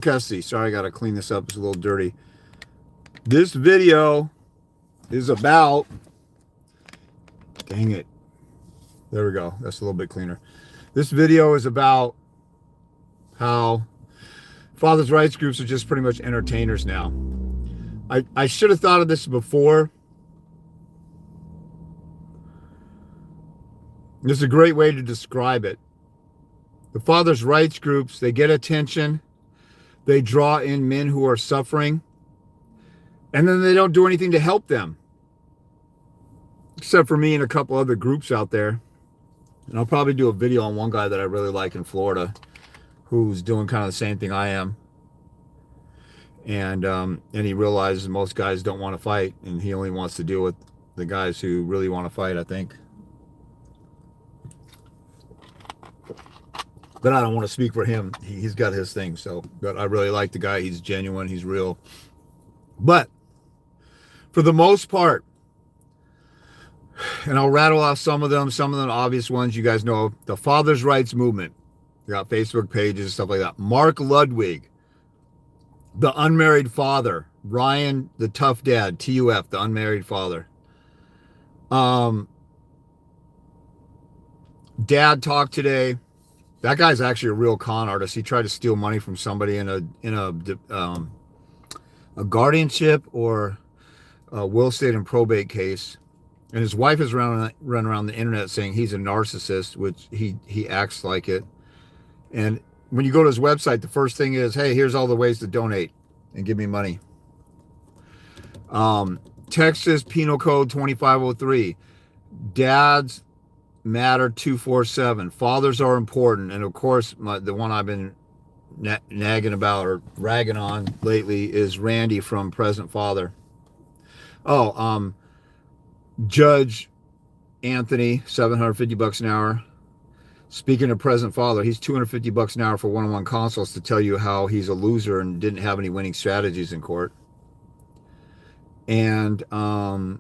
Custody. Sorry, I got to clean this up. It's a little dirty. This video is about, dang it. There we go. That's a little bit cleaner. This video is about how fathers' rights groups are just pretty much entertainers now. I should have thought of this before. This is a great way to describe it. The fathers' rights groups, they get attention. They draw in men who are suffering. And then they don't do anything to help them. Except for me and a couple other groups out there. And I'll probably do a video on one guy that I really like in Florida who's doing kind of the same thing I am. And he realizes most guys don't want to fight, and he only wants to deal with the guys who really want to fight, I think. But I don't want to speak for him. He's got his thing. So, but I really like the guy. He's genuine. He's real. But for the most part, and I'll rattle off some of them obvious ones you guys know, the fathers' rights movement. They got Facebook pages and stuff like that. Mark Ludwig, the unmarried father. Ryan, the tough dad. TUF, the unmarried father. Dad Talk Today. That guy's actually a real con artist. He tried to steal money from somebody in a guardianship or a will estate and probate case, and his wife is run around the internet saying he's a narcissist, which he acts like it. And when you go to his website, the first thing is, hey, here's all the ways to donate and give me money. Texas Penal Code 2503, Dads Matter 247, fathers are important. And of course, the one I've been nagging about or ragging on lately is Randy from Present Father. Judge Anthony, $750 an hour. Speaking of Present Father, he's $250 an hour for one-on-one consults to tell you how he's a loser and didn't have any winning strategies in court. And I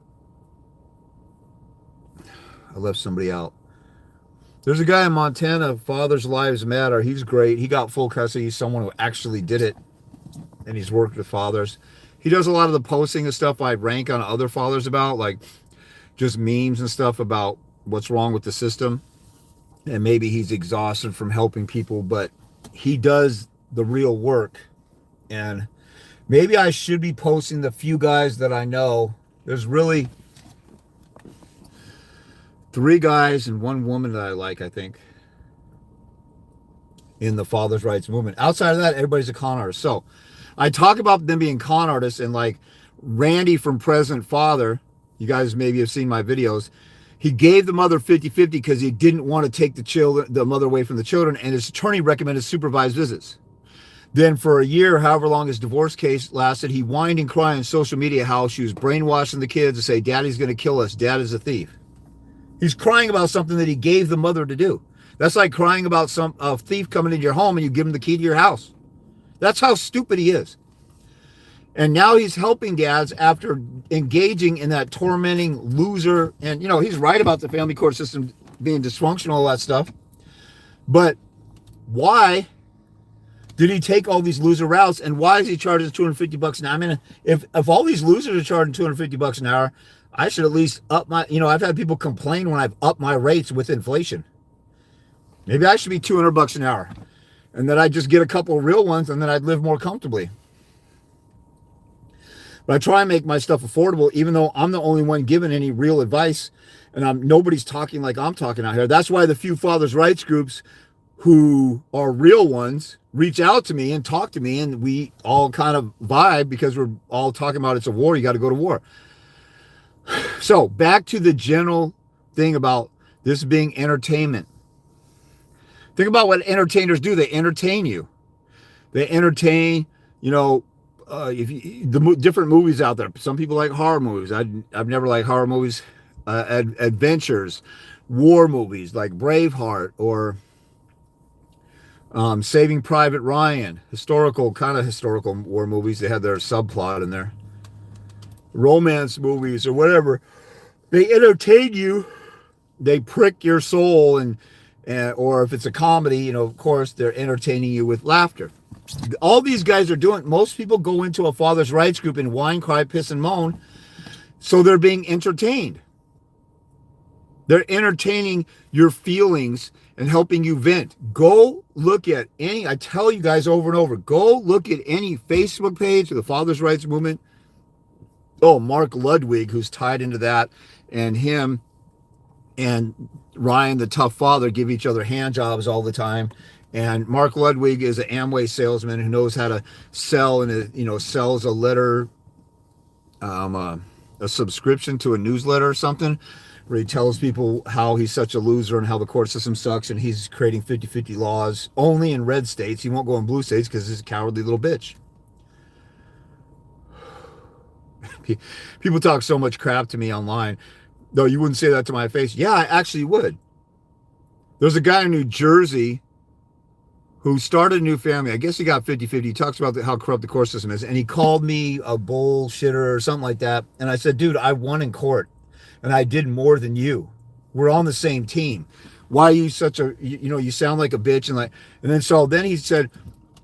left somebody out. There's a guy in Montana, Fathers Lives Matter. He's great. He got full custody. He's someone who actually did it, and he's worked with fathers. He does a lot of the posting and stuff I rank on other fathers about, like just memes and stuff about what's wrong with the system. And maybe he's exhausted from helping people, but he does the real work. And maybe I should be posting the few guys that I know. There's really 3 guys and 1 woman that I like, I think, in the fathers' rights movement. Outside of that, everybody's a con artist. So I talk about them being con artists, and like Randy from Present Father, you guys maybe have seen my videos. He gave the mother 50-50 because he didn't want to take the mother away from the children, and his attorney recommended supervised visits. Then for a year, however long his divorce case lasted, he whined and cried on social media how she was brainwashing the kids to say, Daddy's going to kill us. Dad is a thief. He's crying about something that he gave the mother to do. That's like crying about a thief coming into your home and you give him the key to your house. That's how stupid he is. And now he's helping dads after engaging in that tormenting loser. And, he's right about the family court system being dysfunctional, all that stuff. But why did he take all these loser routes? And why is he charging $250 an hour? I mean, if all these losers are charging $250 an hour, I should at least up my, I've had people complain when I've upped my rates with inflation. Maybe I should be $200 an hour. And then I'd just get a couple of real ones and then I'd live more comfortably. But I try and make my stuff affordable, even though I'm the only one giving any real advice. And nobody's talking like I'm talking out here. That's why the few fathers' rights groups who are real ones reach out to me and talk to me. And we all kind of vibe because we're all talking about it's a war. You got to go to war. So back to the general thing about this being entertainment. Think about what entertainers do. They entertain you. They entertain, the different movies out there. Some people like horror movies. I've never liked horror movies. Adventures, war movies like Braveheart or Saving Private Ryan. Historical war movies. They had their subplot in there. Romance movies or whatever. They entertain you. They prick your soul, and or if it's a comedy, of course, they're entertaining you with laughter. All these guys are doing, most people go into a father's rights group and whine, cry, piss, and moan. So they're being entertained. They're entertaining your feelings and helping you vent. Go look at any, I tell you guys over and over, go look at any Facebook page of the Father's Rights Movement. Oh, Mark Ludwig, who's tied into that, and him and Ryan, the tough father, give each other hand jobs all the time. And Mark Ludwig is an Amway salesman who knows how to sell, and sells a letter, a subscription to a newsletter or something, where he tells people how he's such a loser and how the court system sucks, and he's creating 50-50 laws only in red states. He won't go in blue states because he's a cowardly little bitch. People talk so much crap to me online. Though you wouldn't say that to my face. Yeah, I actually would. There's a guy in New Jersey who started a new family. I guess he got 50-50. He talks about how corrupt the court system is. And he called me a bullshitter or something like that. And I said, dude, I won in court. And I did more than you. We're on the same team. Why are you such a, you sound like a bitch. Then he said,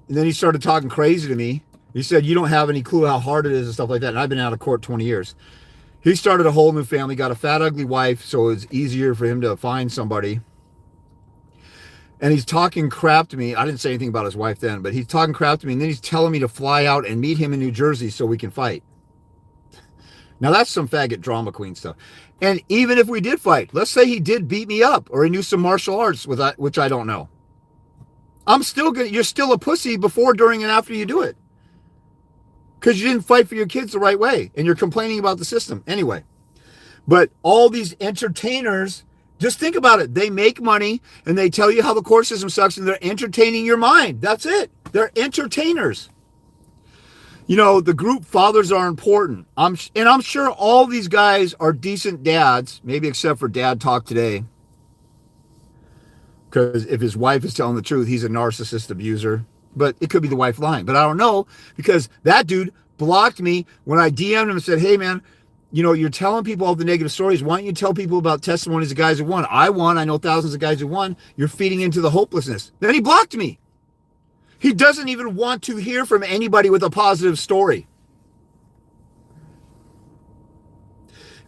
and then he started talking crazy to me. He said, you don't have any clue how hard it is and stuff like that. And I've been out of court 20 years. He started a whole new family, got a fat, ugly wife, so it was easier for him to find somebody. And he's talking crap to me. I didn't say anything about his wife then, but he's talking crap to me. And then he's telling me to fly out and meet him in New Jersey so we can fight. Now that's some faggot drama queen stuff. And even if we did fight, let's say he did beat me up or he knew some martial arts, which I don't know. You're still a pussy before, during, and after you do it. Because you didn't fight for your kids the right way. And you're complaining about the system. Anyway. But all these entertainers, just think about it. They make money and they tell you how the court system sucks and they're entertaining your mind. That's it. They're entertainers. The group fathers are important. I'm sure all these guys are decent dads, maybe except for Dad Talk Today. Because if his wife is telling the truth, he's a narcissist abuser. But it could be the wife lying. But I don't know, because that dude blocked me when I DM'd him and said, hey, man, you're telling people all the negative stories. Why don't you tell people about testimonies of guys who won? I won. I know thousands of guys who won. You're feeding into the hopelessness. Then he blocked me. He doesn't even want to hear from anybody with a positive story.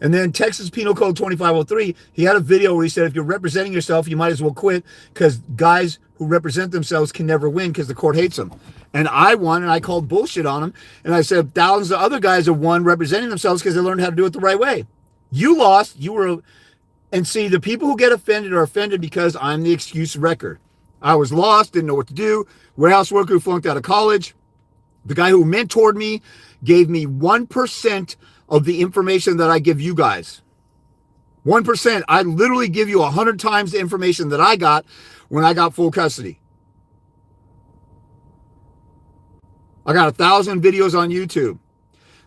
And then Texas Penal Code 2503, he had a video where he said, if you're representing yourself, you might as well quit, because guys who represent themselves can never win because the court hates them. And I won, and I called bullshit on him. And I said thousands of other guys have won representing themselves because they learned how to do it the right way. You lost. And see, the people who get offended are offended because I'm the excuse wrecker. I was lost, didn't know what to do. Warehouse worker who flunked out of college. The guy who mentored me gave me 1% of the information that I give you guys. 1%. I literally give you 100 times the information that I got when I got full custody. I got 1,000 videos on YouTube.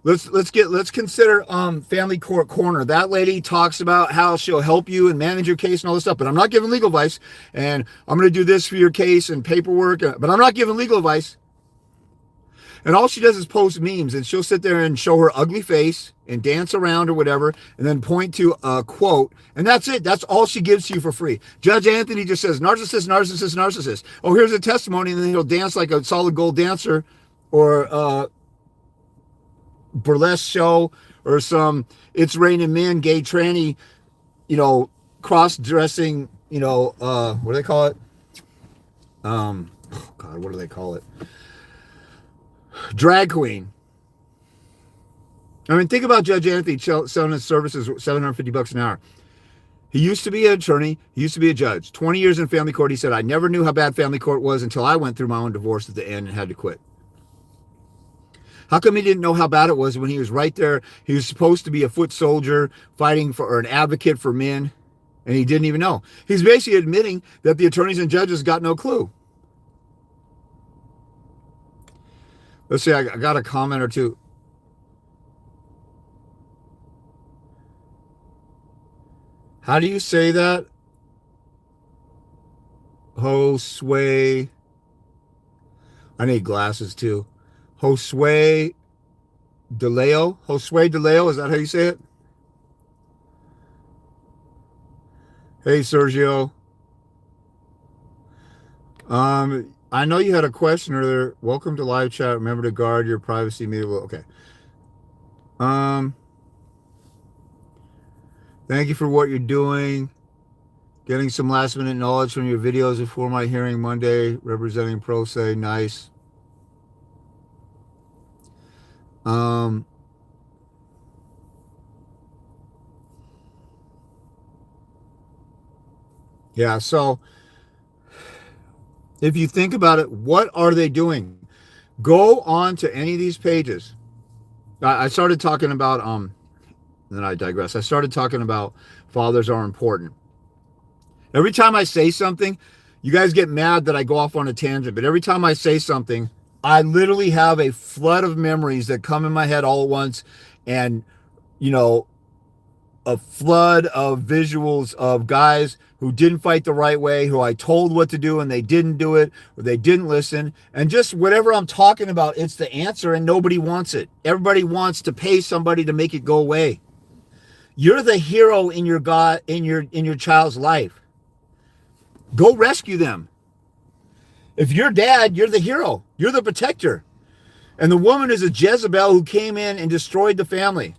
Let's consider Family Court Corner. That lady talks about how she'll help you and manage your case and all this stuff, but I'm not giving legal advice. And I'm going to do this for your case and paperwork, but I'm not giving legal advice. And all she does is post memes, and she'll sit there and show her ugly face and dance around or whatever, and then point to a quote, and that's it. That's all she gives to you for free. Judge Anthony just says, narcissist, narcissist, narcissist. Oh, here's a testimony, and then he'll dance like a solid gold dancer, or burlesque show, or some It's Raining Men, gay tranny, cross-dressing, what do they call it? Oh God, what do they call it? Drag queen. I mean, think about Judge Anthony selling his services $750 an hour. He used to be an attorney. He used to be a judge. 20 years in family court. He said, I never knew how bad family court was until I went through my own divorce at the end and had to quit. How come he didn't know how bad it was when he was right there? He was supposed to be a foot soldier fighting for, or an advocate for men, and he didn't even know. He's basically admitting that the attorneys and judges got no clue. Let's see, I got a comment or two. How do you say that? Josue. I need glasses too. Josue DeLeo. Josue DeLeo, is that how you say it? Hey, Sergio. I know you had a question earlier. Welcome to live chat. Remember to guard your privacy. Okay. Um, Thank you for what you're doing. Getting some last minute knowledge from your videos before my hearing Monday. Representing Pro Say. Nice. Yeah, so if you think about it, what are they doing? Go on to any of these pages. I started talking about then I digress. I started talking about fathers are important. Every time I say something, you guys get mad that I go off on a tangent, but every time I say something, I literally have a flood of memories that come in my head all at once, and you know, a flood of visuals of guys who didn't fight the right way, who I told what to do and they didn't do it, or they didn't listen. And just whatever I'm talking about, it's the answer, and nobody wants it. Everybody wants to pay somebody to make it go away. You're the hero in your child's life. Go rescue them. If you're dad, you're the hero. You're the protector. And the woman is a Jezebel who came in and destroyed the family.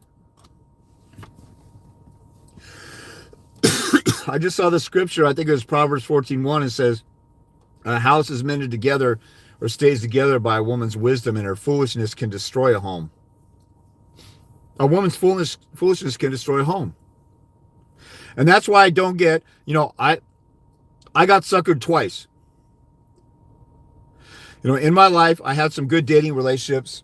I just saw the scripture, I think it was Proverbs 14:1. It says, a house is mended together or stays together by a woman's wisdom, and her foolishness can destroy a home. A woman's foolishness can destroy a home. And that's why I don't get, I got suckered twice. In my life, I had some good dating relationships.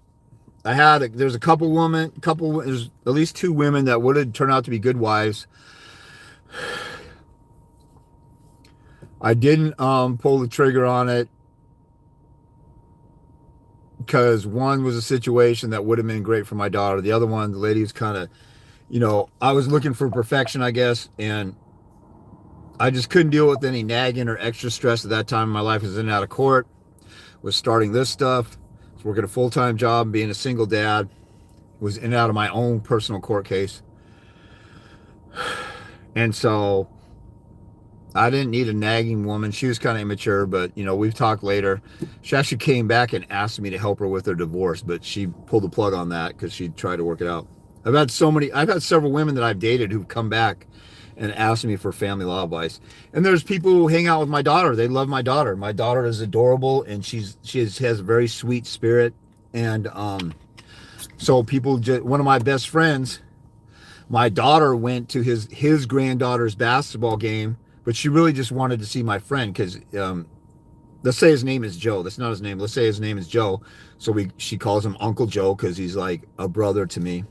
There's there's at least 2 women that would have turned out to be good wives. I didn't pull the trigger on it because one was a situation that would have been great for my daughter. The other one, the lady was kind of, I was looking for perfection, I guess, and I just couldn't deal with any nagging or extra stress at that time in my life. I was in and out of court, was starting this stuff, was working a full-time job, being a single dad, was in and out of my own personal court case. And so I didn't need a nagging woman. She was kind of immature, but we've talked later. She actually came back and asked me to help her with her divorce, but she pulled the plug on that because she tried to work it out. I've had several women that I've dated who've come back and asked me for family law advice. And there's people who hang out with my daughter. They love my daughter. My daughter is adorable, and she has a very sweet spirit. And so one of my best friends, my daughter went to his granddaughter's basketball game, but she really just wanted to see my friend because let's say his name is Joe. That's not his name. Let's say his name is Joe. So she calls him Uncle Joe because he's like a brother to me.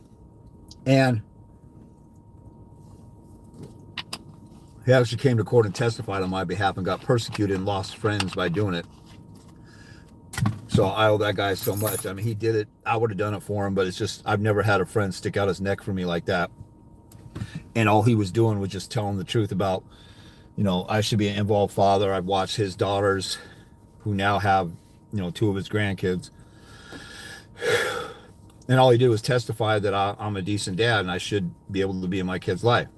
And he actually came to court and testified on my behalf and got persecuted and lost friends by doing it. So I owe that guy so much. I mean, he did it. I would have done it for him, but it's just, I've never had a friend stick out his neck for me like that. And all he was doing was just telling the truth about, I should be an involved father. I've watched his daughters who now have, 2 of his grandkids. And all he did was testify that I'm a decent dad and I should be able to be in my kid's life.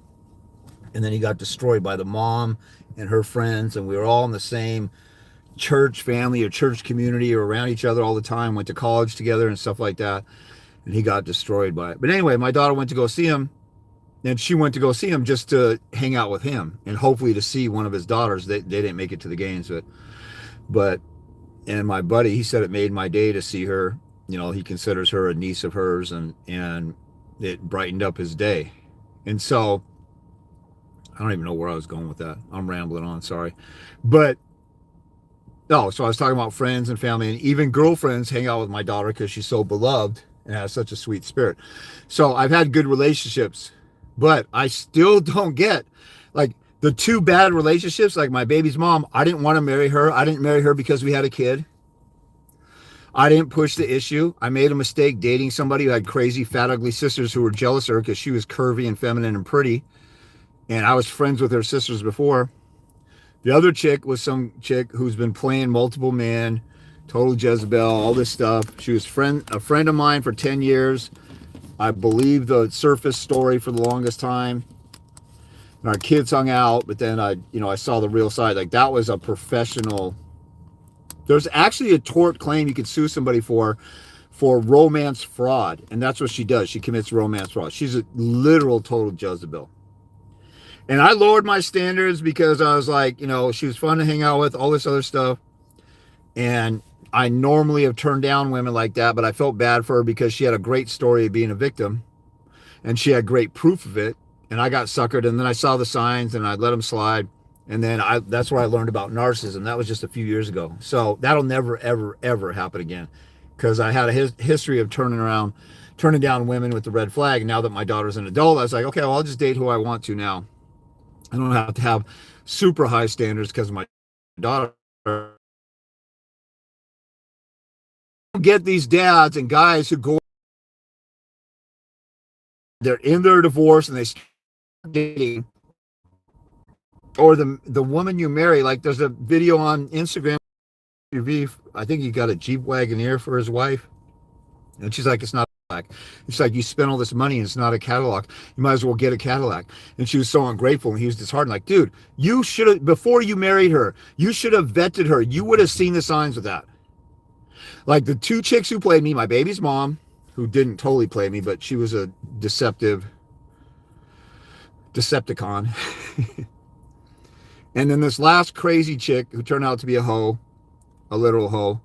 And then he got destroyed by the mom and her friends, and we were all in the same church family or church community or around each other all the time, went to college together and stuff like that, and he got destroyed by it. But anyway, my daughter went to go see him, and she went to go see him just to hang out with him and hopefully to see one of his daughters. They didn't make it to the games, and my buddy, he said it made my day to see her. He considers her a niece of hers, and it brightened up his day. And so I don't even know where I was going with that. I'm rambling on, sorry. So I was talking about friends and family, and even girlfriends hang out with my daughter because she's so beloved and has such a sweet spirit. So I've had good relationships, but I still don't get, like, the 2 bad relationships, like my baby's mom. I didn't want to marry her. I didn't marry her because we had a kid. I didn't push the issue. I made a mistake dating somebody who had crazy, fat, ugly sisters who were jealous of her because she was curvy and feminine and pretty. And I was friends with her sisters before. The other chick was some chick who's been playing multiple men, total Jezebel, all this stuff. She was a friend of mine for 10 years. I believed the surface story for the longest time. And our kids hung out, but then I saw the real side. Like, that was a professional. There's actually a tort claim you could sue somebody for romance fraud, and that's what she does. She commits romance fraud. She's a literal total Jezebel. And I lowered my standards because I was like, you know, she was fun to hang out with, all this other stuff. And I normally have turned down women like that, but I felt bad for her because she had a great story of being a victim and she had great proof of it. And I got suckered, and then I saw the signs and I let them slide. And then that's where I learned about narcissism. That was just a few years ago. So that'll never, ever, ever happen again, because I had a history of turning down women with the red flag. And now that my daughter's an adult, I was like, okay, well, I'll just date who I want to now. I don't have to have super high standards because of my daughter. Get these dads and guys who go, they're in their divorce and they start dating, or the woman you marry. Like, there's a video on Instagram, I think he got a Jeep Wagoneer for his wife, and she's like, it's not a Cadillac. It's like, you spent all this money and it's not a Cadillac. You might as well get a Cadillac. And she was so ungrateful, and he was disheartened. Like, dude, you should have, before you married her, you should have vetted her. You would have seen the signs of that. Like, the two chicks who played me, my baby's mom, who didn't totally play me, but she was a Decepticon. And then this last crazy chick who turned out to be a hoe, a literal hoe.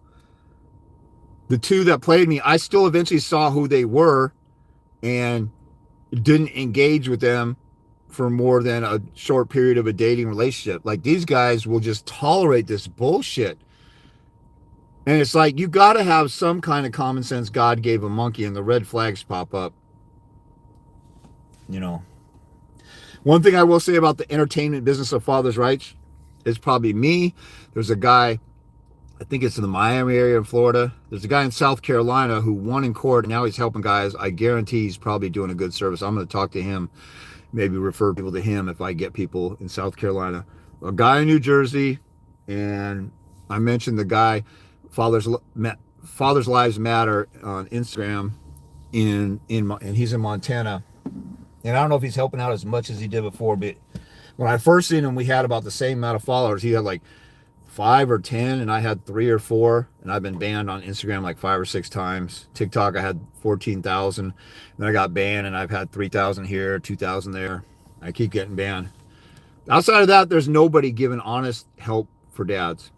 The two that played me, I still eventually saw who they were and didn't engage with them for more than a short period of a dating relationship. Like, these guys will just tolerate this bullshit. And it's like, you got to have some kind of common sense. God gave a monkey, and the red flags pop up. You know, one thing I will say about the entertainment business of fathers' rights is probably me. There's a guy, I think it's in the Miami area in Florida. There's a guy in South Carolina who won in court, and now he's helping guys. I guarantee he's probably doing a good service. I'm going to talk to him, maybe refer people to him if I get people in South Carolina. A guy in New Jersey, and I mentioned the guy, Fathers Lives Matter on Instagram, and he's in Montana. And I don't know if he's helping out as much as he did before, but when I first seen him, we had about the same amount of followers. He had like 5 or 10, and I had 3 or 4, and I've been banned on Instagram like 5 or 6 times. TikTok, I had 14,000, then I got banned, and I've had 3,000 here, 2,000 there. I keep getting banned. Outside of that, there's nobody giving honest help for dads.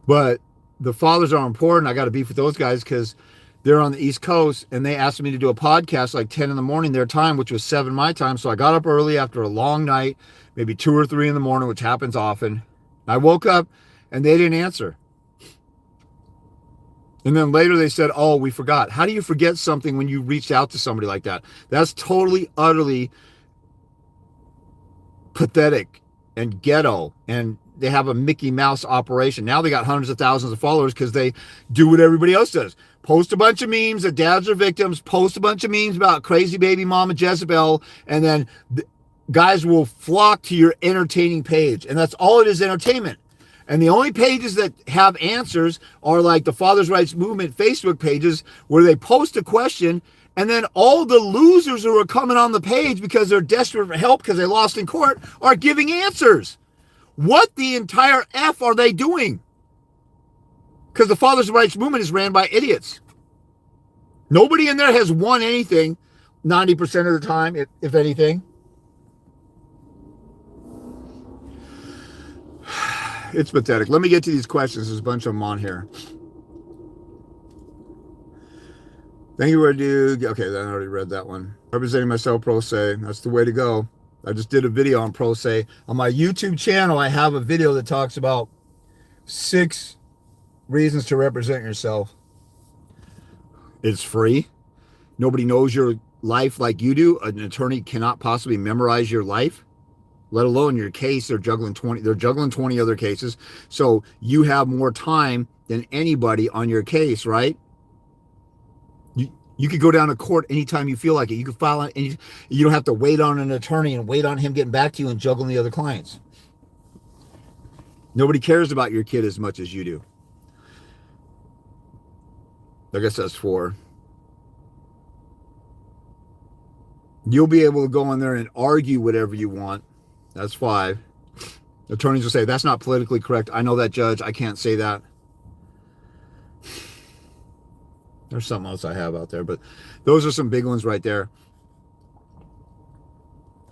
But the fathers are important. I got to beef with those guys because they're on the East Coast, and they asked me to do a podcast like 10 in the morning their time, which was 7 my time. So I got up early after a long night, maybe 2 or 3 in the morning, which happens often. I woke up and they didn't answer. And then later they said, oh, we forgot. How do you forget something when you reached out to somebody like that? That's totally, utterly pathetic and ghetto. And they have a Mickey Mouse operation. Now they got hundreds of thousands of followers because they do what everybody else does. Post a bunch of memes that dads are victims, post a bunch of memes about crazy baby mama Jezebel, and then guys will flock to your entertaining page. And that's all it is, entertainment. And the only pages that have answers are like the Fathers' Rights Movement Facebook pages, where they post a question, and then all the losers who are coming on the page because they're desperate for help because they lost in court are giving answers. What the entire F are they doing? Because the Fathers' Rights Movement is ran by idiots. Nobody in there has won anything 90% of the time, if anything. It's pathetic. Let me get to these questions. There's a bunch of them on here. Thank you, dude. Okay, I already read that one. Representing myself, pro se. That's the way to go. I just did a video on pro se. On my YouTube channel, I have a video that talks about 6 reasons to represent yourself. It's free. Nobody knows your life like you do. An attorney cannot possibly memorize your life, let alone your case. They're juggling 20 other cases. So you have more time than anybody on your case, right? You could go down to court anytime you feel like it. You could file it, and you don't have to wait on an attorney and wait on him getting back to you and juggling the other clients. Nobody cares about your kid as much as you do. I guess that's 4. You'll be able to go in there and argue whatever you want. That's 5. Attorneys will say, that's not politically correct. I know that, judge. I can't say that. There's something else I have out there, but those are some big ones right there.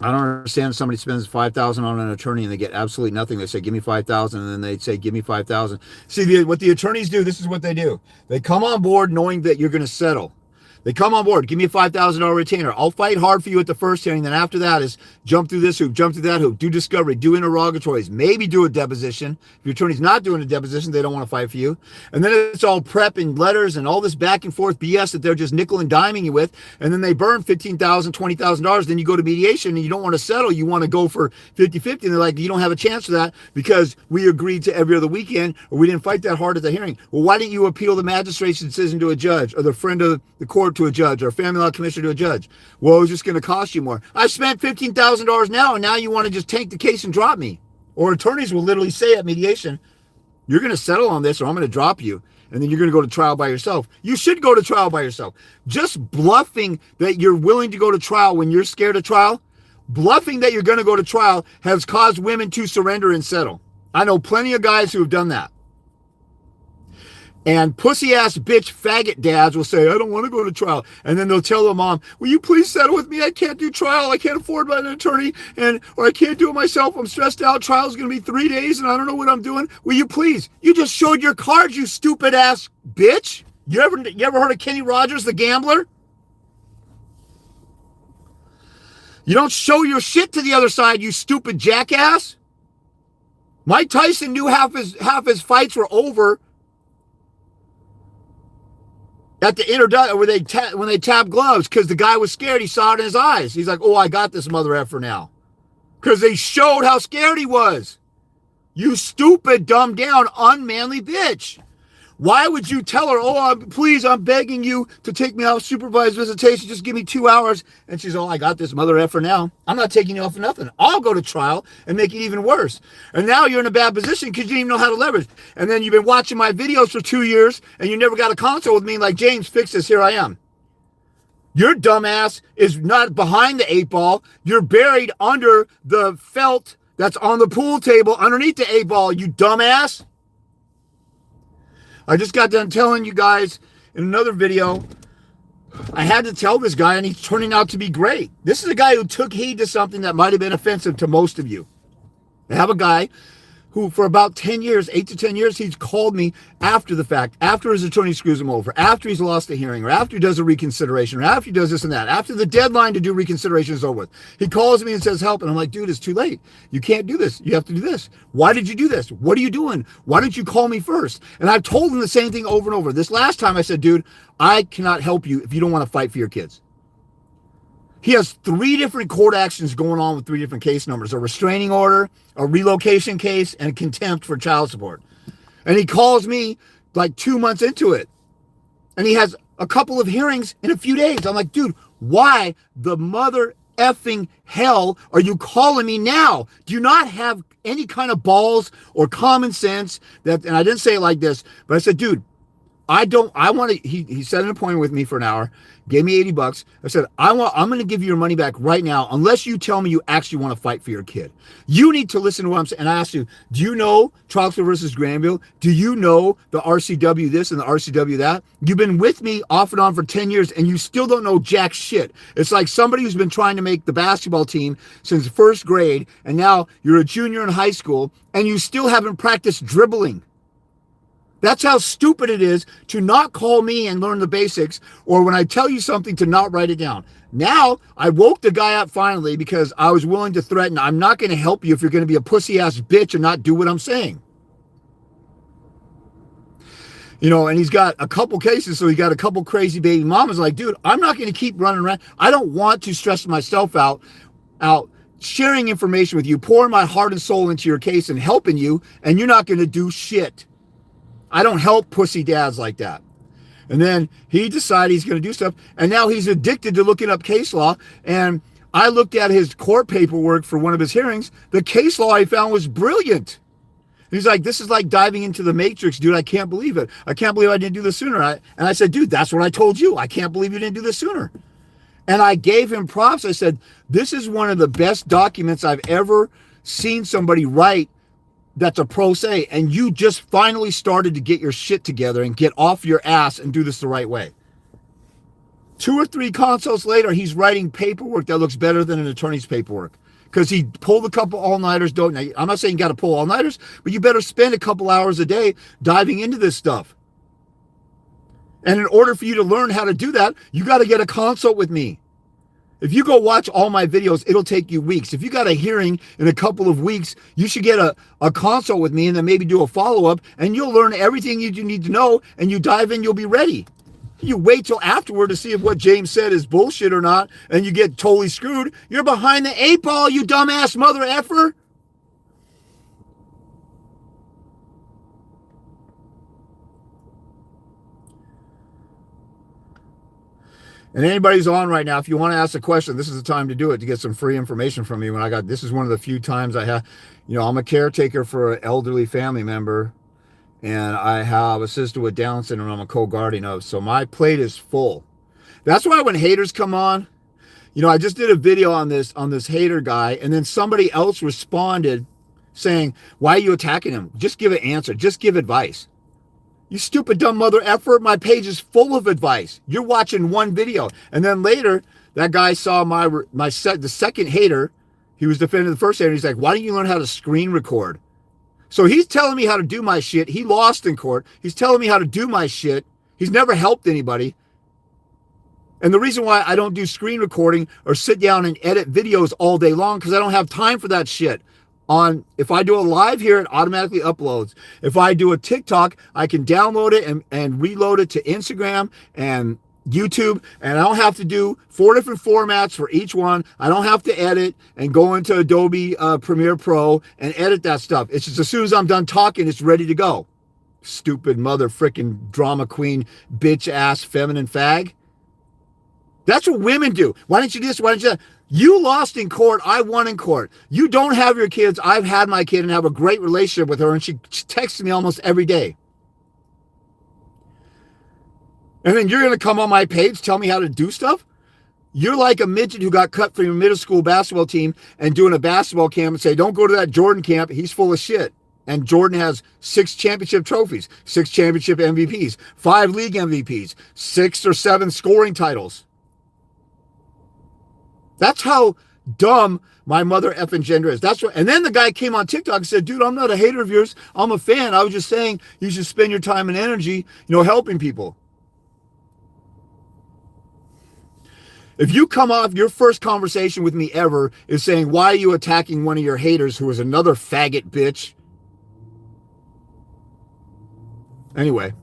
I don't understand if somebody spends $5,000 on an attorney and they get absolutely nothing. They say, give me $5,000, and then they say, give me $5,000. See, what the attorneys do, this is what they do. They come on board knowing that you're going to settle. They come on board, give me a $5,000 retainer. I'll fight hard for you at the first hearing. Then after that is jump through this hoop, jump through that hoop, do discovery, do interrogatories, maybe do a deposition. If your attorney's not doing a deposition, they don't want to fight for you. And then it's all prep and letters and all this back and forth BS that they're just nickel and diming you with. And then they burn $15,000, $20,000. Then you go to mediation and you don't want to settle. You want to go for 50-50. And they're like, you don't have a chance for that because we agreed to every other weekend, or we didn't fight that hard at the hearing. Well, why didn't you appeal the magistrate's decision to a judge, or the friend of the court to a judge, or a family law commissioner to a judge? Well, it was just going to cost you more. I spent $15,000 now, and now you want to just tank the case and drop me. Or attorneys will literally say at mediation, you're going to settle on this or I'm going to drop you, and then you're going to go to trial by yourself. You should go to trial by yourself. Just bluffing that you're willing to go to trial when you're scared of trial, bluffing that you're going to go to trial, has caused women to surrender and settle. I know plenty of guys who have done that. And pussy-ass bitch faggot dads will say, I don't want to go to trial. And then they'll tell their mom, will you please settle with me? I can't do trial. I can't afford an attorney, or I can't do it myself. I'm stressed out. Trial's going to be 3 days, and I don't know what I'm doing. Will you please? You just showed your cards, you stupid-ass bitch. You ever heard of Kenny Rogers, the gambler? You don't show your shit to the other side, you stupid jackass. Mike Tyson knew half his fights were over at the introduction, when they tapped gloves, because the guy was scared. He saw it in his eyes. He's like, oh, I got this mother effer now. Because they showed how scared he was. You stupid, dumbed down, unmanly bitch. Why would you tell her, oh, please, I'm begging you to take me off supervised visitation. Just give me 2 hours. And she's, oh, I got this mother effer now. I'm not taking you off for nothing. I'll go to trial and make it even worse. And now you're in a bad position because you didn't even know how to leverage. And then you've been watching my videos for 2 years and you never got a consult with me like, James, fix this. Here I am. Your dumbass is not behind the 8 ball. You're buried under the felt that's on the pool table underneath the 8 ball, you dumbass. I just got done telling you guys in another video, I had to tell this guy, and he's turning out to be great. This is a guy who took heed to something that might have been offensive to most of you. I have a guy who for about 10 years, 8 to 10 years, he's called me after the fact, after his attorney screws him over, after he's lost a hearing, or after he does a reconsideration, or after he does this and that, after the deadline to do reconsideration is over with. He calls me and says, help. And I'm like, dude, it's too late. You can't do this. You have to do this. Why did you do this? What are you doing? Why didn't you call me first? And I've told him the same thing over and over. This last time I said, dude, I cannot help you if you don't want to fight for your kids. He has 3 different court actions going on with 3 different case numbers: a restraining order, a relocation case, and contempt for child support. And he calls me like 2 months into it. And he has a couple of hearings in a few days. I'm like, dude, why the mother effing hell are you calling me now? Do you not have any kind of balls or common sense? And I didn't say it like this, but I said, dude, I want to, he set an appointment with me for an hour, gave me $80. I said, I'm going to give you your money back right now, unless you tell me you actually want to fight for your kid. You need to listen to what I'm saying. And I asked you, do you know Troxel versus Granville? Do you know the RCW this and the RCW that? You've been with me off and on for 10 years and you still don't know jack shit. It's like somebody who's been trying to make the basketball team since 1st grade, and now you're a junior in high school and you still haven't practiced dribbling. That's how stupid it is to not call me and learn the basics, or when I tell you something to not write it down. Now, I woke the guy up finally because I was willing to threaten, I'm not going to help you if you're going to be a pussy-ass bitch and not do what I'm saying. You know, and he's got a couple cases, so he got a couple crazy baby mamas. Like, dude, I'm not going to keep running around. I don't want to stress myself out sharing information with you, pouring my heart and soul into your case and helping you, and you're not going to do shit. I don't help pussy dads like that. And then he decided he's going to do stuff. And now he's addicted to looking up case law. And I looked at his court paperwork for one of his hearings. The case law I found was brilliant. He's like, this is like diving into the matrix, dude. I can't believe it. I can't believe I didn't do this sooner. And I said, dude, that's what I told you. I can't believe you didn't do this sooner. And I gave him props. I said, this is one of the best documents I've ever seen somebody write that's a pro se, and you just finally started to get your shit together and get off your ass and do this the right way. 2 or 3 consults later, he's writing paperwork that looks better than an attorney's paperwork because he pulled a couple all-nighters. Now, I'm not saying you got to pull all-nighters, but you better spend a couple hours a day diving into this stuff. And in order for you to learn how to do that, you got to get a consult with me. If you go watch all my videos, it'll take you weeks. If you got a hearing in a couple of weeks, you should get a consult with me and then maybe do a follow-up, and you'll learn everything you need to know, and you dive in, you'll be ready. You wait till afterward to see if what James said is bullshit or not, and you get totally screwed. You're behind the 8 ball, you dumbass mother effer. And anybody's on right now, if you want to ask a question, this is the time to do it, to get some free information from me. This is one of the few times I have, I'm a caretaker for an elderly family member, and I have a sister with Down syndrome I'm a co-guardian of. So my plate is full. That's why when haters come on, I just did a video on this hater guy, and then somebody else responded saying, why are you attacking him? Just give an answer. Just give advice. You stupid dumb mother effer, my page is full of advice. You're watching one video. And then later, that guy saw the second hater. He was defending the first hater. He's like, why don't you learn how to screen record? So he's telling me how to do my shit. He lost in court. He's telling me how to do my shit. He's never helped anybody. And the reason why I don't do screen recording or sit down and edit videos all day long, because I don't have time for that shit. If I do a live here, it automatically uploads. If I do a TikTok, I can download it and reload it to Instagram and YouTube, and I don't have to do 4 different formats for each one. I don't have to edit and go into Adobe Premiere Pro and edit that stuff. It's just as soon as I'm done talking, it's ready to go. Stupid mother frickin' drama queen, bitch ass feminine fag. That's what women do. Why don't you do this? Why don't you? You lost in court. I won in court. You don't have your kids. I've had my kid and have a great relationship with her, and she texts me almost every day. And then you're going to come on my page, tell me how to do stuff? You're like a midget who got cut from your middle school basketball team and doing a basketball camp and say, don't go to that Jordan camp. He's full of shit. And Jordan has 6 championship trophies, 6 championship MVPs, 5 league MVPs, 6 or 7 scoring titles. That's how dumb my mother effing gender is. That's what. And then the guy came on TikTok and said, dude, I'm not a hater of yours. I'm a fan. I was just saying you should spend your time and energy, helping people. If you come off your first conversation with me ever is saying, why are you attacking one of your haters who is another faggot bitch? Anyway,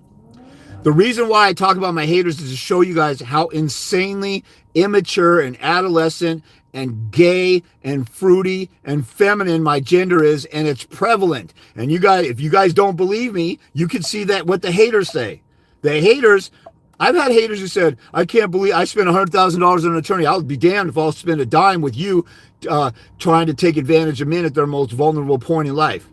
the reason why I talk about my haters is to show you guys how insanely immature and adolescent and gay and fruity and feminine my gender is, and it's prevalent. And you guys, if you guys don't believe me, you can see that what the haters say. The haters, I've had haters who said, I can't believe I spent $100,000 on an attorney. I'll be damned if I'll spend a dime with you trying to take advantage of men at their most vulnerable point in life.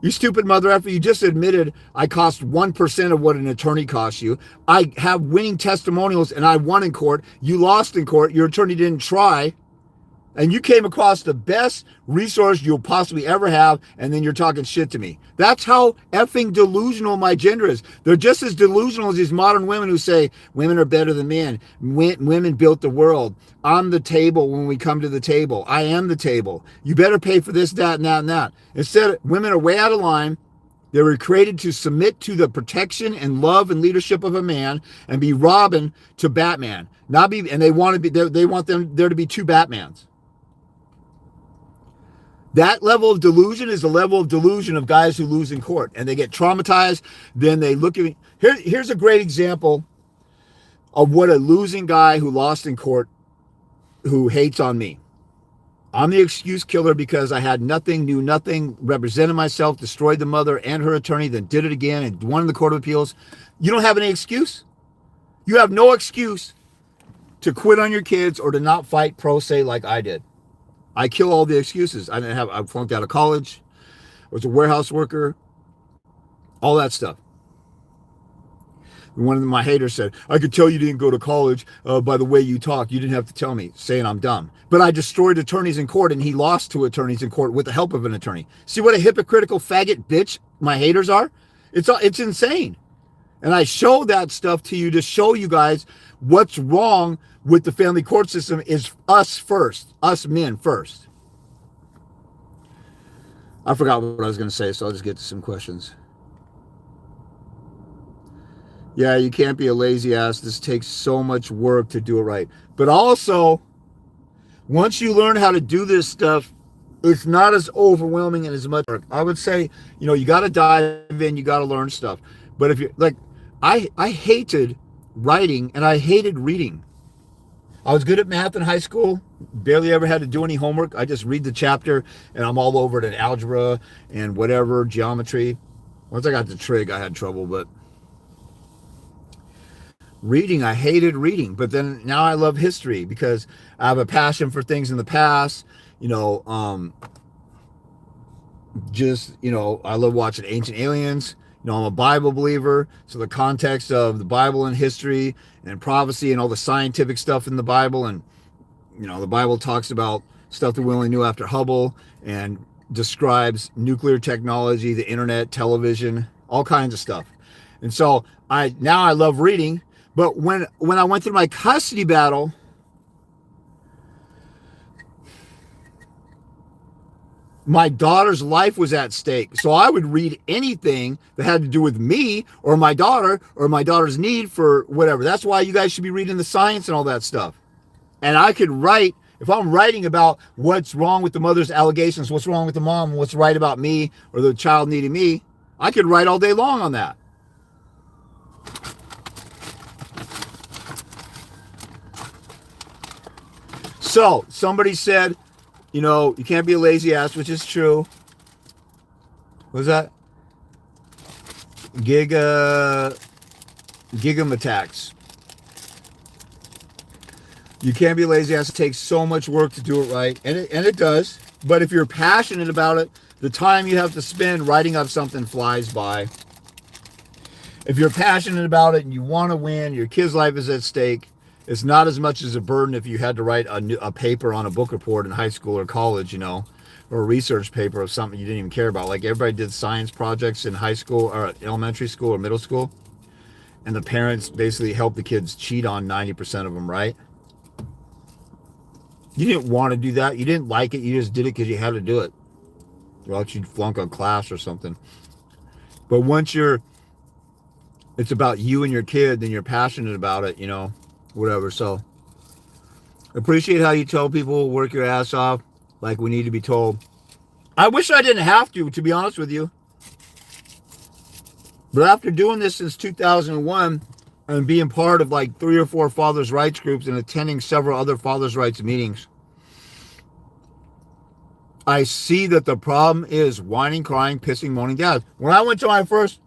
You stupid mother effer, you just admitted I cost 1% of what an attorney costs you. I have winning testimonials and I won in court. You lost in court. Your attorney didn't try. And you came across the best resource you'll possibly ever have, and then you're talking shit to me. That's how effing delusional my gender is. They're just as delusional as these modern women who say women are better than men. Women built the world. I'm the table when we come to the table. I am the table. You better pay for this, that, and that, and that. Instead, women are way out of line. They were created to submit to the protection and love and leadership of a man and be Robin to Batman. And they want there to be 2 Batmans. That level of delusion is the level of delusion of guys who lose in court, and they get traumatized. Then they look at me. Here's a great example of what a losing guy who lost in court, who hates on me. I'm the excuse killer because I had nothing, knew nothing, represented myself, destroyed the mother and her attorney, then did it again and won in the Court of Appeals. You don't have any excuse. You have no excuse to quit on your kids or to not fight pro se like I did. I kill all the excuses. I flunked out of college. I was a warehouse worker. All that stuff. One of my haters said, I could tell you didn't go to college by the way you talk. You didn't have to tell me, saying I'm dumb. But I destroyed attorneys in court, and he lost to attorneys in court with the help of an attorney. See what a hypocritical faggot bitch my haters are? It's insane. And I show that stuff to you to show you guys what's wrong with the family court system is us first, us men first. I forgot what I was going to say, so I'll just get to some questions. Yeah, you can't be a lazy ass. This takes so much work to do it right. But also, once you learn how to do this stuff, it's not as overwhelming and as much work. I would say, you got to dive in, you got to learn stuff. But if you're like, I hated writing and I hated reading. I was good at math in high school, barely ever had to do any homework. I just read the chapter and I'm all over it in algebra and whatever, geometry. Once I got to trig, I had trouble, but reading, I hated reading. But then now I love history because I have a passion for things in the past. I love watching Ancient Aliens. I'm a Bible believer, so the context of the Bible and history and prophecy and all the scientific stuff in the Bible, and the Bible talks about stuff that we only knew after Hubble and describes nuclear technology, the internet, television, all kinds of stuff. And so I love reading, but when I went through my custody battle, my daughter's life was at stake. So I would read anything that had to do with me or my daughter or my daughter's need for whatever. That's why you guys should be reading the science and all that stuff. And I could write, if I'm writing about what's wrong with the mother's allegations, what's wrong with the mom, what's right about me or the child needing me, I could write all day long on that. So somebody said, you can't be a lazy ass, which is true. What was that? Gigam attacks. You can't be a lazy ass. It takes so much work to do it right. And it does. But if you're passionate about it, the time you have to spend writing up something flies by. If you're passionate about it and you want to win, your kid's life is at stake, it's not as much as a burden if you had to write a paper on a book report in high school or college, or a research paper of something you didn't even care about. Like everybody did science projects in high school or elementary school or middle school. And the parents basically helped the kids cheat on 90% of them, right? You didn't want to do that. You didn't like it. You just did it because you had to do it. Or else you'd flunk a class or something. But once it's about you and your kid, then you're passionate about it, whatever. So appreciate how you tell people work your ass off like we need to be told. I wish I didn't have to be honest with you. But after doing this since 2001 and being part of like 3 or 4 fathers' rights groups and attending several other fathers' rights meetings, I see that the problem is whining, crying, pissing, moaning dads. When I went to my first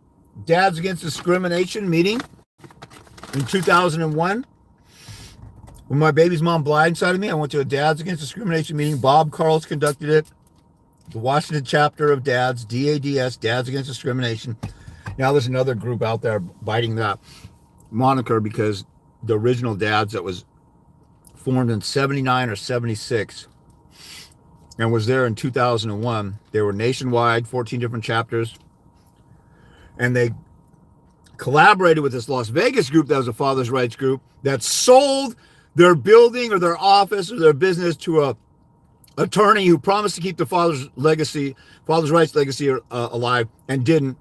Dads Against Discrimination meeting in 2001, when my baby's mom blindsided me, I went to a Dads Against Discrimination meeting. Bob Carls conducted it. The Washington chapter of DADS, DADS, Dads Against Discrimination. Now there's another group out there biting that moniker because the original DADS that was formed in 79 or 76 and was there in 2001. They were nationwide, 14 different chapters. And they collaborated with this Las Vegas group that was a fathers' rights group that sold their building or their office or their business to a attorney who promised to keep the father's rights legacy alive and didn't.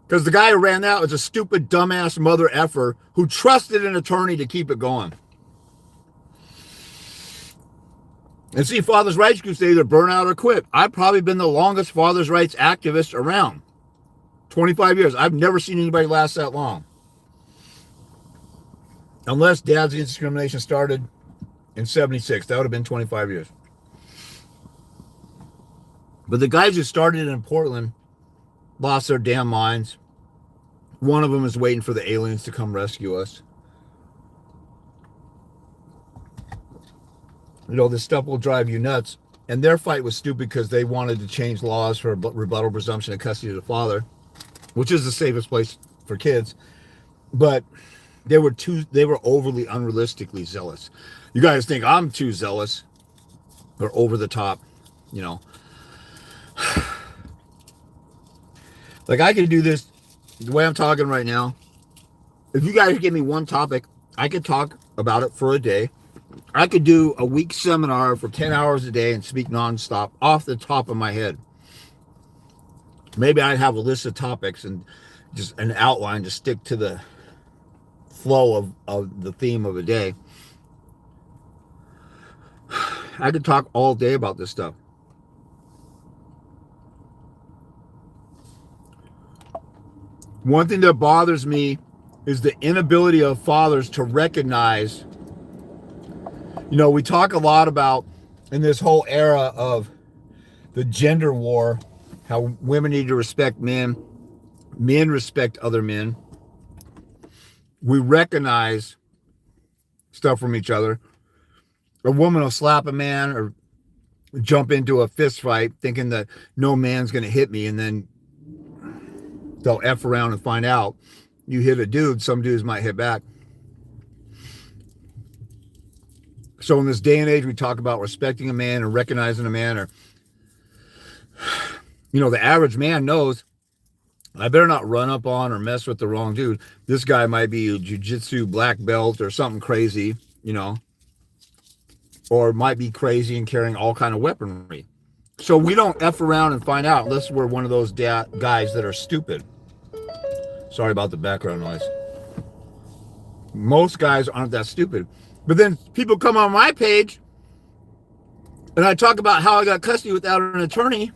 Because the guy who ran that was a stupid, dumbass mother effer who trusted an attorney to keep it going. And see, fathers' rights groups, they either burn out or quit. I've probably been the longest fathers' rights activist around. 25 years. I've never seen anybody last that long. Unless Dads Against Discrimination started in 76. That would have been 25 years. But the guys who started it in Portland lost their damn minds. One of them is waiting for the aliens to come rescue us. This stuff will drive you nuts. And their fight was stupid because they wanted to change laws for rebuttal presumption of custody of the father, which is the safest place for kids. but they were overly unrealistically zealous. You guys think I'm too zealous or over the top, you know. Like I could do this the way I'm talking right now. If you guys give me one topic, I could talk about it for a day. I could do a week seminar for 10 hours a day and speak nonstop off the top of my head. Maybe I'd have a list of topics and just an outline to stick to the flow of the theme of a day. I could talk all day about this stuff. One thing that bothers me is the inability of fathers to recognize, you know, we talk a lot about in this whole era of the gender war, how women need to respect men, men respect other men. We recognize stuff from each other. A woman will slap a man or jump into a fist fight thinking that no man's going to hit me, and then they'll F around and find out you hit a dude, some dudes might hit back. So in this day and age, we talk about respecting a man and recognizing a man, or, you know, the average man knows I better not run up on or mess with the wrong dude. This guy might be a jiu-jitsu black belt or something crazy, you know, or might be crazy and carrying all kind of weaponry. So we don't F around and find out unless we're one of those guys that are stupid. Sorry about the background noise. Most guys aren't that stupid. But then people come on my page and I talk about how I got custody without an attorney,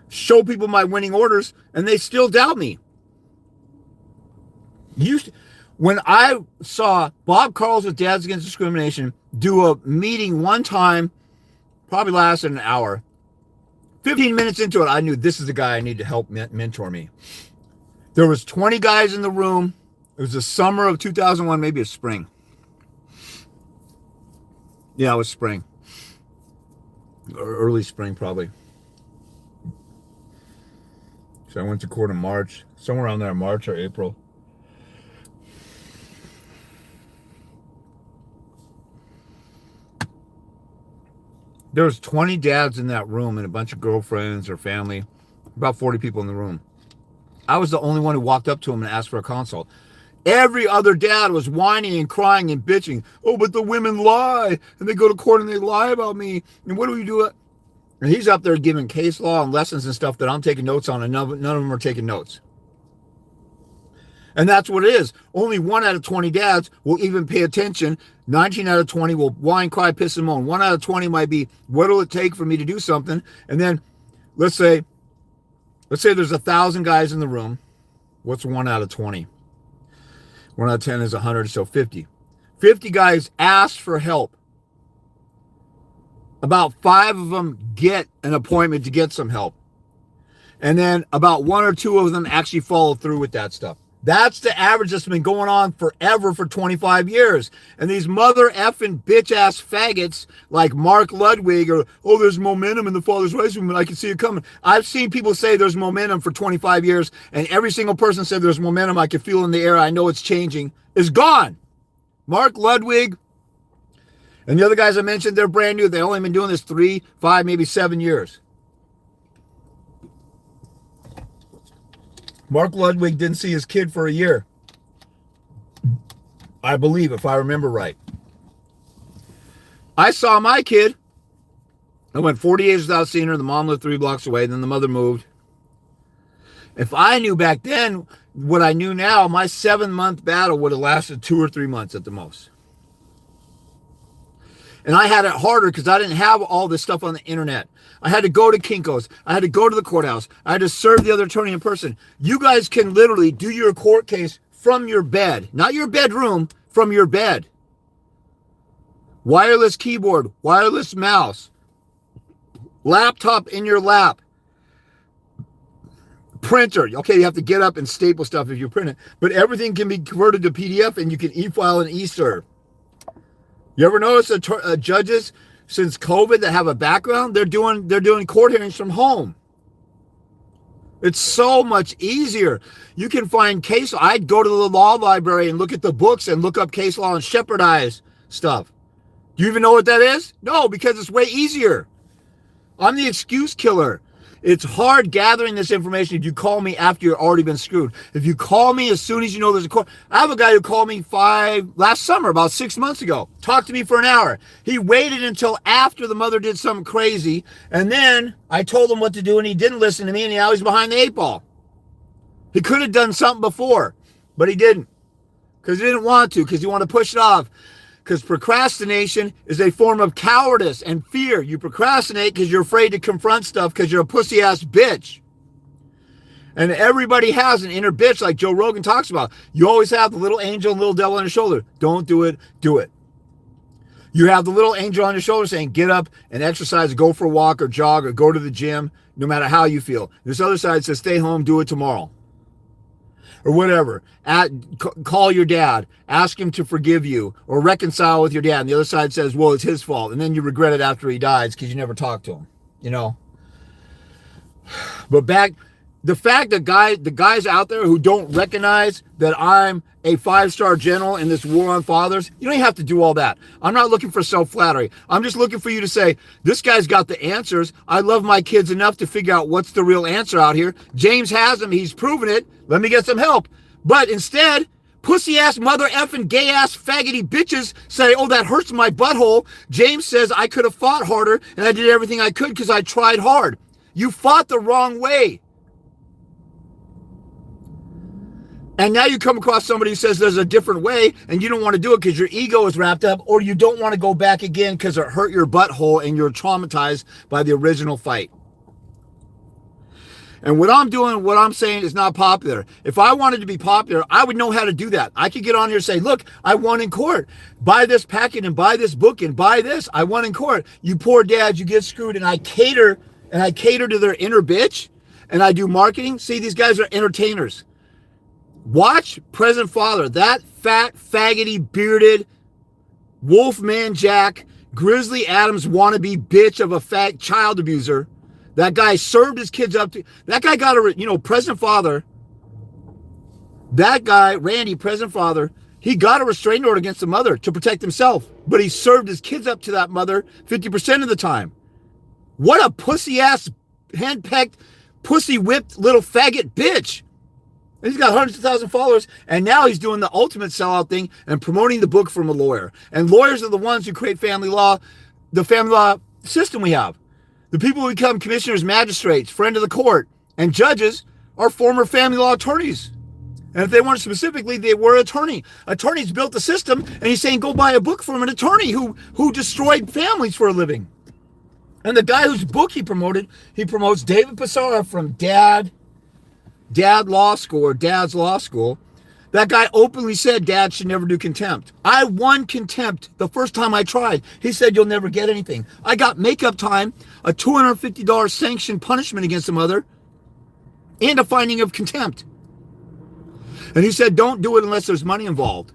show people my winning orders, and they still doubt me. When I saw Bob Carls with Dads Against Discrimination do a meeting one time, probably lasted an hour, 15 minutes into it, I knew this is the guy I need to help mentor me. There was 20 guys in the room. It was the summer of 2001, maybe a spring. Yeah, it was spring. Or early spring, probably. So I went to court in March, somewhere around there, March or April. There was 20 dads in that room and a bunch of girlfriends or family, about 40 people in the room. I was the only one who walked up to him and asked for a consult. Every other dad was whining and crying and bitching. Oh, but the women lie, and they go to court and they lie about me. And what do we do? And he's up there giving case law and lessons and stuff that I'm taking notes on, and none of them are taking notes. And that's what it is. Only 1 out of 20 dads will even pay attention. 19 out of 20 will whine, cry, piss, and moan. 1 out of 20 might be, what will it take for me to do something? And then let's say there's 1,000 guys in the room. What's 1 out of 20? 1 out of 10 is 100, so 50. 50 guys asked for help. About 5 of them get an appointment to get some help. And then about 1 or 2 of them actually follow through with that stuff. That's the average that's been going on forever for 25 years. And these mother effing bitch ass faggots like Mark Ludwig or, oh, there's momentum in the father's rights movement, I can see it coming. I've seen people say there's momentum for 25 years, and every single person said there's momentum, I can feel in the air, I know it's changing, is gone. Mark Ludwig and the other guys I mentioned, they're brand new. They've only been doing this 3, 5, maybe 7 years. Mark Ludwig didn't see his kid for a year, I believe, if I remember right. I saw my kid. I went 40 days without seeing her. The mom lived 3 blocks away. Then the mother moved. If I knew back then what I knew now, my 7-month battle would have lasted 2 or 3 months at the most. And I had it harder because I didn't have all this stuff on the internet. I had to go to Kinko's. I had to go to the courthouse. I had to serve the other attorney in person. You guys can literally do your court case from your bed. Not your bedroom, from your bed. Wireless keyboard, wireless mouse, laptop in your lap, printer. Okay, you have to get up and staple stuff if you print it. But everything can be converted to PDF and you can e-file and e-serve. You ever notice judges since COVID that have a background? They're doing court hearings from home. It's so much easier. You can find case. I'd go to the law library and look at the books and look up case law and shepherdize stuff. Do you even know what that is? No, because it's way easier. I'm the excuse killer. It's hard gathering this information if you call me after you've already been screwed. If you call me as soon as you know there's a court. I have a guy who called me last summer, about 6 months ago. Talked to me for an hour. He waited until after the mother did something crazy. And then I told him what to do and he didn't listen to me and now he's behind the 8 ball. He could have done something before, but he didn't. Because he didn't want to, because he wanted to push it off. Because procrastination is a form of cowardice and fear. You procrastinate because you're afraid to confront stuff because you're a pussy-ass bitch. And everybody has an inner bitch like Joe Rogan talks about. You always have the little angel and little devil on your shoulder. Don't do it, do it. You have the little angel on your shoulder saying, get up and exercise, go for a walk or jog or go to the gym, no matter how you feel. This other side says, stay home, do it tomorrow. Or whatever. Call your dad, ask him to forgive you, or reconcile with your dad. And the other side says, well, it's his fault. And then you regret it after he dies because you never talked to him, you know. But the fact that the guys out there who don't recognize that I'm a 5-star general in this war on fathers, you don't even have to do all that. I'm not looking for self-flattery. I'm just looking for you to say, this guy's got the answers. I love my kids enough to figure out what's the real answer out here. James has them. He's proven it. Let me get some help. But instead, pussy-ass, mother-effing, gay-ass, faggoty bitches say, oh, that hurts my butthole. James says I could have fought harder and I did everything I could because I tried hard. You fought the wrong way. And now you come across somebody who says there's a different way and you don't want to do it because your ego is wrapped up, or you don't want to go back again because it hurt your butthole and you're traumatized by the original fight. And what I'm doing, what I'm saying is not popular. If I wanted to be popular, I would know how to do that. I could get on here and say, look, I won in court. Buy this packet and buy this book and buy this. I won in court. You poor dads, you get screwed. And I cater to their inner bitch and I do marketing. See, these guys are entertainers. Watch Present Father, that fat, faggoty, bearded, Wolfman Jack, Grizzly Adams wannabe bitch of a fat child abuser. That guy served his kids up to, that guy got Present Father, that guy, Randy, Present Father, he got a restraining order against the mother to protect himself, but he served his kids up to that mother 50% of the time. What a pussy-ass, hand-pecked, pussy-whipped little faggot bitch. And he's got hundreds of thousands of followers, and now he's doing the ultimate sellout thing and promoting the book from a lawyer. And lawyers are the ones who create family law, the family law system we have. The people who become commissioners, magistrates, friend of the court, and judges are former family law attorneys. And if they weren't specifically, they were attorney. Attorneys built the system, and he's saying go buy a book from an attorney who destroyed families for a living. And the guy whose book he promotes David Passara from Dad Law School, or Dad's Law School. That guy openly said Dad should never do contempt. I won contempt the first time I tried. He said you'll never get anything. I got makeup time, a $250 sanctioned punishment against the mother, and a finding of contempt. And he said don't do it unless there's money involved.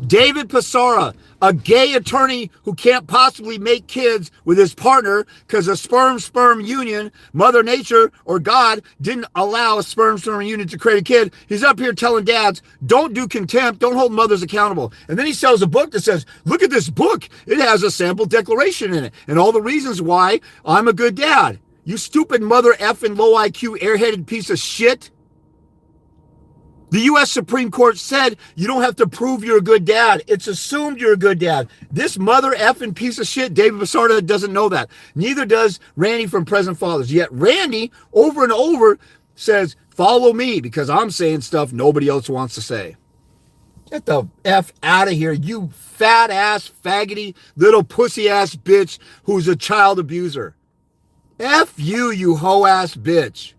David Passara, a gay attorney who can't possibly make kids with his partner because a sperm union, Mother Nature or God didn't allow a sperm union to create a kid. He's up here telling dads, don't do contempt, don't hold mothers accountable. And then he sells a book that says, look at this book. It has a sample declaration in it and all the reasons why I'm a good dad. You stupid mother effing low IQ airheaded piece of shit. The U.S. Supreme Court said you don't have to prove you're a good dad. It's assumed you're a good dad. This mother effing piece of shit, David Passara, doesn't know that. Neither does Randy from Present Fathers. Yet Randy, over and over, says, follow me because I'm saying stuff nobody else wants to say. Get the F out of here, you fat-ass, faggoty, little pussy-ass bitch who's a child abuser. F you, you hoe-ass bitch.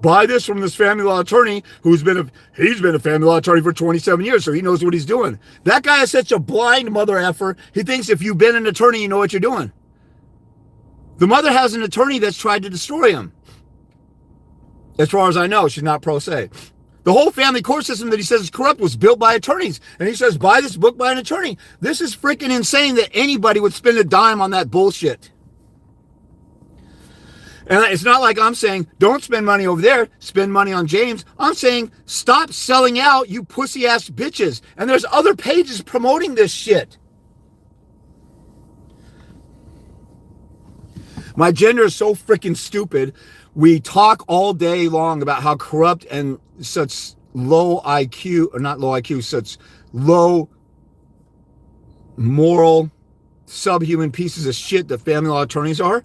Buy this from this family law attorney he's been a family law attorney for 27 years, so he knows what he's doing. That guy is such a blind mother effer. He thinks if you've been an attorney, you know what you're doing. The mother has an attorney that's tried to destroy him. As far as I know, she's not pro se. The whole family court system that he says is corrupt was built by attorneys. And he says, buy this book by an attorney. This is freaking insane that anybody would spend a dime on that bullshit. And it's not like I'm saying, don't spend money over there, spend money on James. I'm saying, stop selling out, you pussy ass bitches. And there's other pages promoting this shit. My gender is so freaking stupid. We talk all day long about how corrupt and such low IQ, or not low IQ, such low moral, subhuman pieces of shit that family law attorneys are.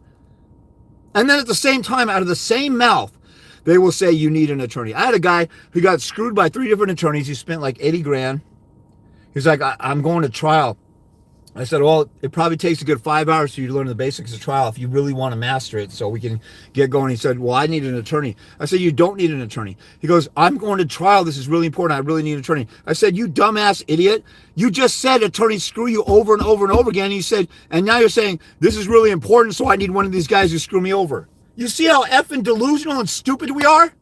And then at the same time, out of the same mouth, they will say you need an attorney. I had a guy who got screwed by 3 different attorneys. He spent like 80 grand. He's like, I'm going to trial. I said, well, it probably takes a good 5 hours for you to learn the basics of trial if you really want to master it so we can get going. He said, well, I need an attorney. I said, you don't need an attorney. He goes, I'm going to trial. This is really important. I really need an attorney. I said, you dumbass idiot. You just said attorneys screw you over and over and over again. And you said, and now you're saying, this is really important, so I need one of these guys who screw me over. You see how effing delusional and stupid we are?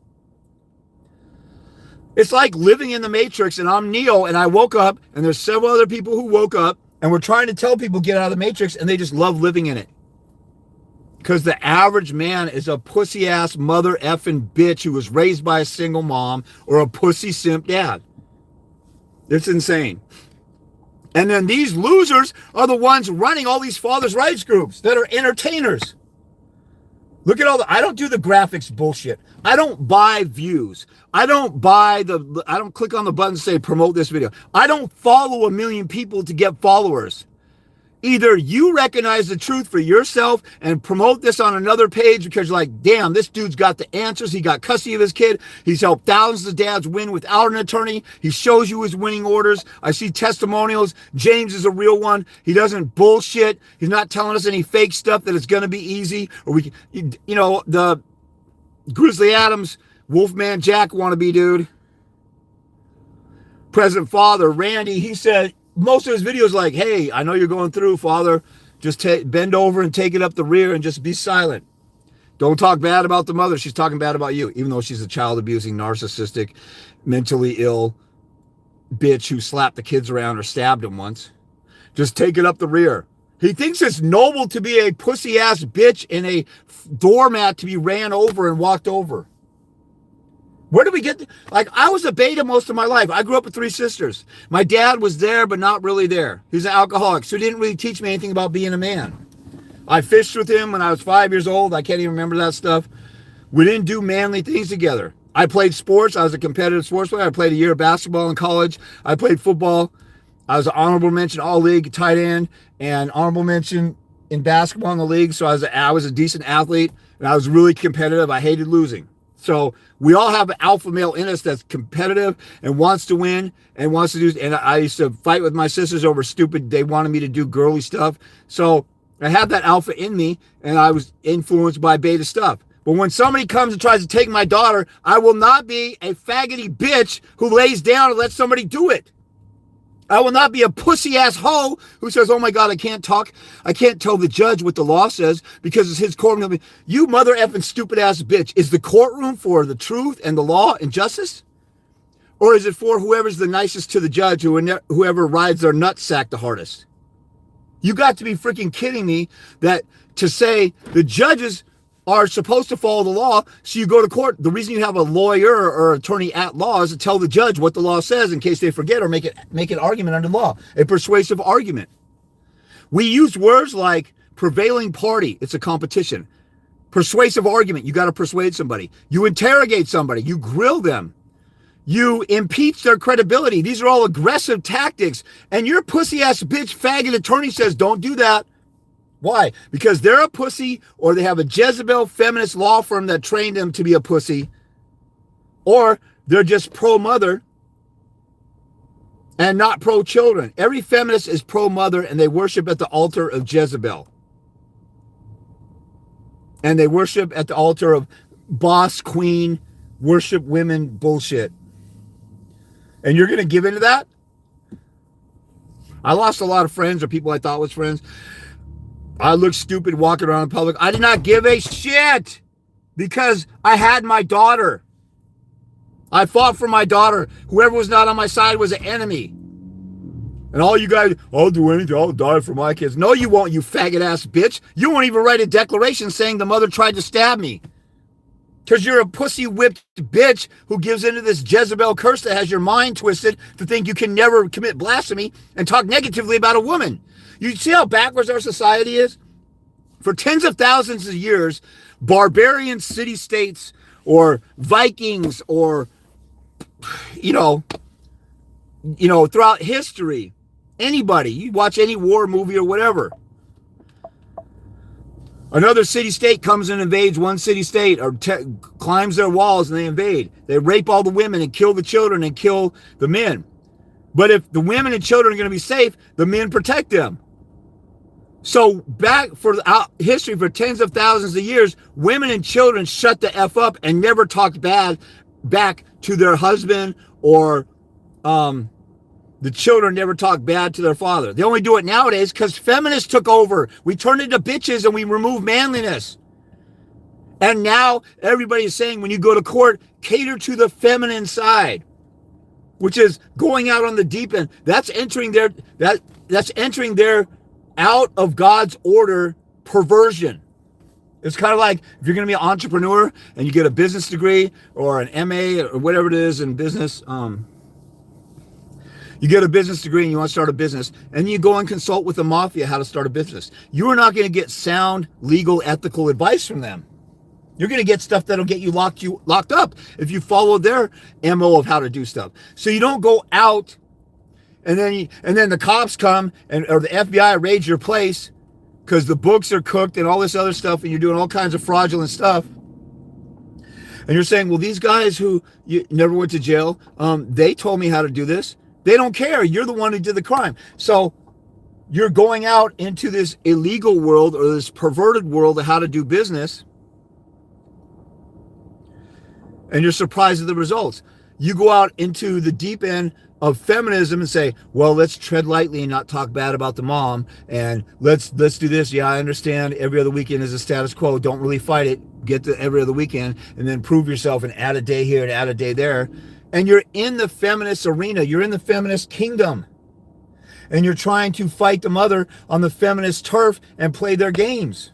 It's like living in the Matrix, and I'm Neo, and I woke up, and there's several other people who woke up, and we're trying to tell people get out of the Matrix, and they just love living in it. Because the average man is a pussy-ass mother effing bitch who was raised by a single mom or a pussy simp dad. It's insane. And then these losers are the ones running all these fathers' rights groups that are entertainers. Look at all the, I don't do the graphics bullshit. I don't buy views. I don't click on the button and say promote this video. I don't follow 1 million people to get followers. Either you recognize the truth for yourself and promote this on another page because you're like, damn, this dude's got the answers. He got custody of his kid. He's helped thousands of dads win without an attorney. He shows you his winning orders. I see testimonials. James is a real one. He doesn't bullshit. He's not telling us any fake stuff that it's going to be easy. Or the Grizzly Adams, Wolfman Jack wannabe dude. Present father, Randy, he said, most of his videos like, hey, I know you're going through, father. Just bend over and take it up the rear and just be silent. Don't talk bad about the mother. She's talking bad about you, even though she's a child-abusing, narcissistic, mentally ill bitch who slapped the kids around or stabbed them once. Just take it up the rear. He thinks it's noble to be a pussy-ass bitch and a doormat to be ran over and walked over. Where did we get? Like, I was a beta most of my life. I grew up with 3 sisters. My dad was there, but not really there. He was an alcoholic, so he didn't really teach me anything about being a man. I fished with him when I was 5 years old. I can't even remember that stuff. We didn't do manly things together. I played sports. I was a competitive sports player. I played a year of basketball in college. I played football. I was an honorable mention all-league tight end and honorable mention in basketball in the league. So I was a decent athlete, and I was really competitive. I hated losing. So we all have an alpha male in us that's competitive and wants to win and wants to do. And I used to fight with my sisters over stupid. They wanted me to do girly stuff. So I had that alpha in me, and I was influenced by beta stuff. But when somebody comes and tries to take my daughter, I will not be a faggoty bitch who lays down and lets somebody do it. I will not be a pussy-ass hoe who says, oh, my God, I can't talk. I can't tell the judge what the law says because it's his courtroom. You mother effing stupid-ass bitch. Is the courtroom for the truth and the law and justice? Or is it for whoever's the nicest to the judge, whoever rides their nutsack the hardest? You got to be freaking kidding me that to say the judges are supposed to follow the law, so you go to court. The reason you have a lawyer or attorney at law is to tell the judge what the law says in case they forget or make an argument under law, a persuasive argument. We use words like prevailing party. It's a competition. Persuasive argument. You got to persuade somebody. You interrogate somebody. You grill them. You impeach their credibility. These are all aggressive tactics. And your pussy-ass bitch faggot attorney says, don't do that. Why? Because they're a pussy, or they have a Jezebel feminist law firm that trained them to be a pussy, or they're just pro-mother and not pro-children. Every feminist is pro-mother, and they worship at the altar of Jezebel. And they worship at the altar of boss, queen, worship women bullshit. And you're going to give into that? I lost a lot of friends or people I thought was friends. I looked stupid walking around in public. I did not give a shit because I had my daughter. I fought for my daughter. Whoever was not on my side was an enemy. And all you guys, I'll do anything, I'll die for my kids. No, you won't, you faggot ass bitch. You won't even write a declaration saying the mother tried to stab me. Because you're a pussy whipped bitch who gives into this Jezebel curse that has your mind twisted to think you can never commit blasphemy and talk negatively about a woman. You see how backwards our society is? For tens of thousands of years, barbarian city-states or Vikings or, throughout history, anybody, you watch any war movie or whatever, another city-state comes and invades one city-state or climbs their walls and they invade. They rape all the women and kill the children and kill the men. But if the women and children are going to be safe, the men protect them. So back for history, for tens of thousands of years, women and children shut the F up and never talked bad back to their husband, or the children never talk bad to their father. They only do it nowadays because feminists took over. We turned into bitches and we removed manliness. And now everybody is saying when you go to court, cater to the feminine side, which is going out on the deep end. That's entering their out of God's order perversion. It's kind of like if you're going to be an entrepreneur and you get a business degree or an MA or whatever it is in business. You get a business degree and you want to start a business, and you go and consult with the mafia how to start a business. You are not going to get sound, legal, ethical advice from them. You're going to get stuff that'll get you locked up if you follow their MO of how to do stuff. So you don't go out and then the cops come or the FBI raids your place because the books are cooked and all this other stuff, and you're doing all kinds of fraudulent stuff. And you're saying, well, these guys who you never went to jail, they told me how to do this. They don't care. You're the one who did the crime. So you're going out into this illegal world or this perverted world of how to do business, and you're surprised at the results. You go out into the deep end of feminism and say, well, let's tread lightly and not talk bad about the mom, and let's do this. Yeah, I understand every other weekend is a status quo. Don't really fight it. Get to every other weekend and then prove yourself and add a day here and add a day there. And you're in the feminist arena. You're in the feminist kingdom. And you're trying to fight the mother on the feminist turf and play their games.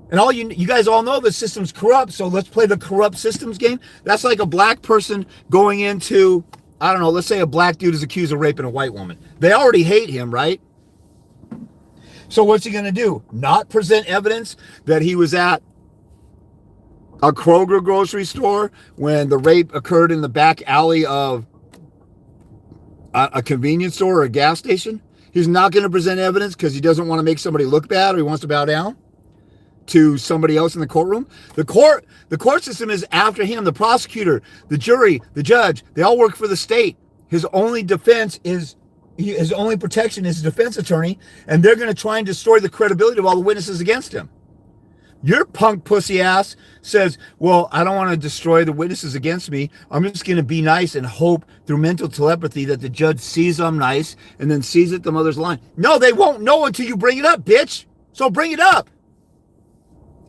And all you guys all know the system's corrupt, so let's play the corrupt systems game. That's like a black person going into, I don't know, let's say a black dude is accused of raping a white woman. They already hate him, right? So what's he going to do? Not present evidence that he was at a Kroger grocery store when the rape occurred in the back alley of a convenience store or a gas station? He's not going to present evidence because he doesn't want to make somebody look bad, or he wants to bow down to somebody else in the courtroom. The court system is after him. The prosecutor, the jury, the judge, they all work for the state. His only defense is, his only protection is his defense attorney, and they're going to try and destroy the credibility of all the witnesses against him. Your punk pussy ass says, well, I don't want to destroy the witnesses against me. I'm just going to be nice and hope through mental telepathy that the judge sees I'm nice and then sees that the mother's lying. No, they won't know until you bring it up, bitch. So bring it up.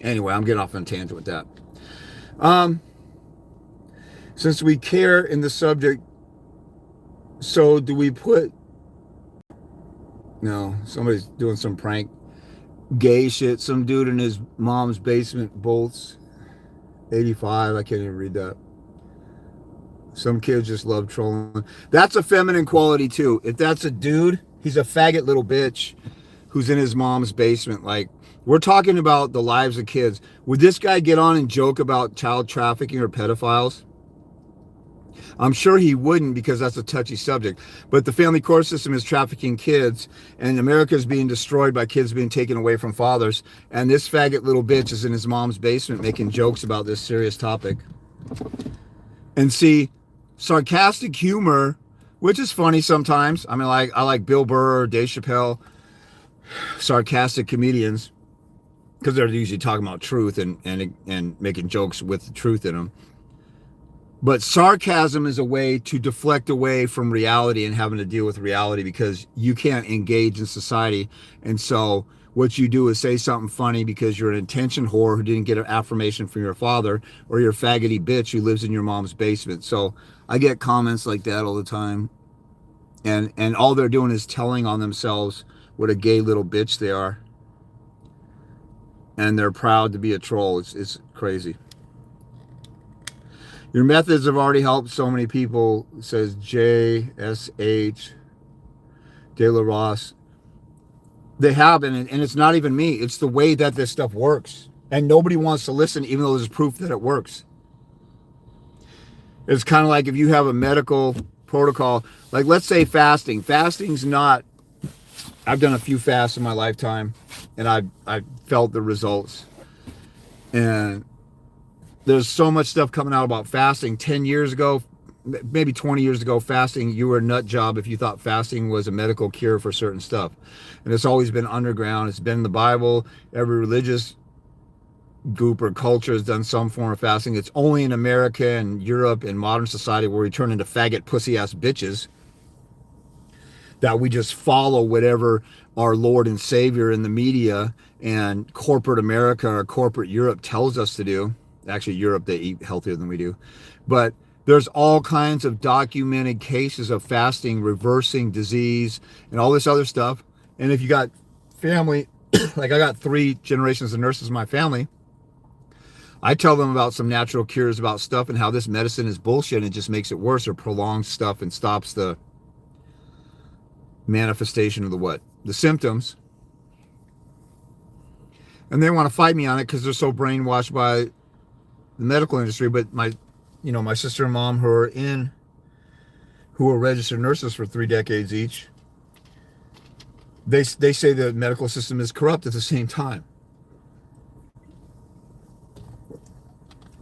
Anyway, I'm getting off on a tangent with that. Since we care in the subject, so do we put... No, somebody's doing some prank. Gay shit. Some dude in his mom's basement bolts. 85. I can't even read that. Some kids just love trolling. That's a feminine quality too. If that's a dude, he's a faggot little bitch who's in his mom's basement. Like, we're talking about the lives of kids. Would this guy get on and joke about child trafficking or pedophiles? I'm sure he wouldn't, because that's a touchy subject. But the family court system is trafficking kids, and America is being destroyed by kids being taken away from fathers. And this faggot little bitch is in his mom's basement making jokes about this serious topic. And see, sarcastic humor, which is funny sometimes. I mean, I like Bill Burr or Dave Chappelle, sarcastic comedians, because they're usually talking about truth and making jokes with the truth in them. But sarcasm is a way to deflect away from reality and having to deal with reality, because you can't engage in society. And so what you do is say something funny because you're an attention whore who didn't get an affirmation from your father, or you're a faggoty bitch who lives in your mom's basement. So I get comments like that all the time. And all they're doing is telling on themselves what a gay little bitch they are. And they're proud to be a troll. It's crazy. Your methods have already helped so many people, says JSH De La Ross. They have, and it's not even me. It's the way that this stuff works. And nobody wants to listen, even though there's proof that it works. It's kind of like if you have a medical protocol, like let's say fasting. Fasting's not, I've done a few fasts in my lifetime, and I've felt the results. And there's so much stuff coming out about fasting. 10 years ago, maybe 20 years ago, fasting, you were a nut job if you thought fasting was a medical cure for certain stuff. And it's always been underground. It's been in the Bible. Every religious group or culture has done some form of fasting. It's only in America and Europe and modern society where we turn into faggot pussy ass bitches that we just follow whatever our Lord and Savior in the media and corporate America or corporate Europe tells us to do. Actually, Europe, they eat healthier than we do. But there's all kinds of documented cases of fasting, reversing disease, and all this other stuff. And if you got family, like I got 3 generations of nurses in my family, I tell them about some natural cures about stuff and how this medicine is bullshit and it just makes it worse or prolongs stuff and stops the manifestation of the symptoms. And they want to fight me on it because they're so brainwashed by the medical industry. But my sister and mom who are registered nurses for 3 decades each, they say the medical system is corrupt at the same time.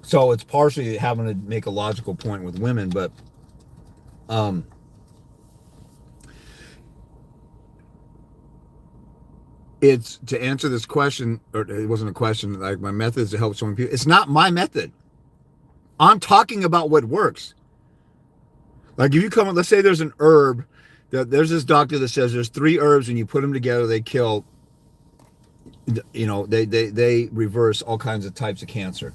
So it's partially having to make a logical point with women, but it's to answer this question, or it wasn't a question, like my method is to help so many people. It's not my method. I'm talking about what works. Like if you come, let's say there's an herb, that there's this doctor that says there's 3 herbs and you put them together, they kill, they reverse all kinds of types of cancer.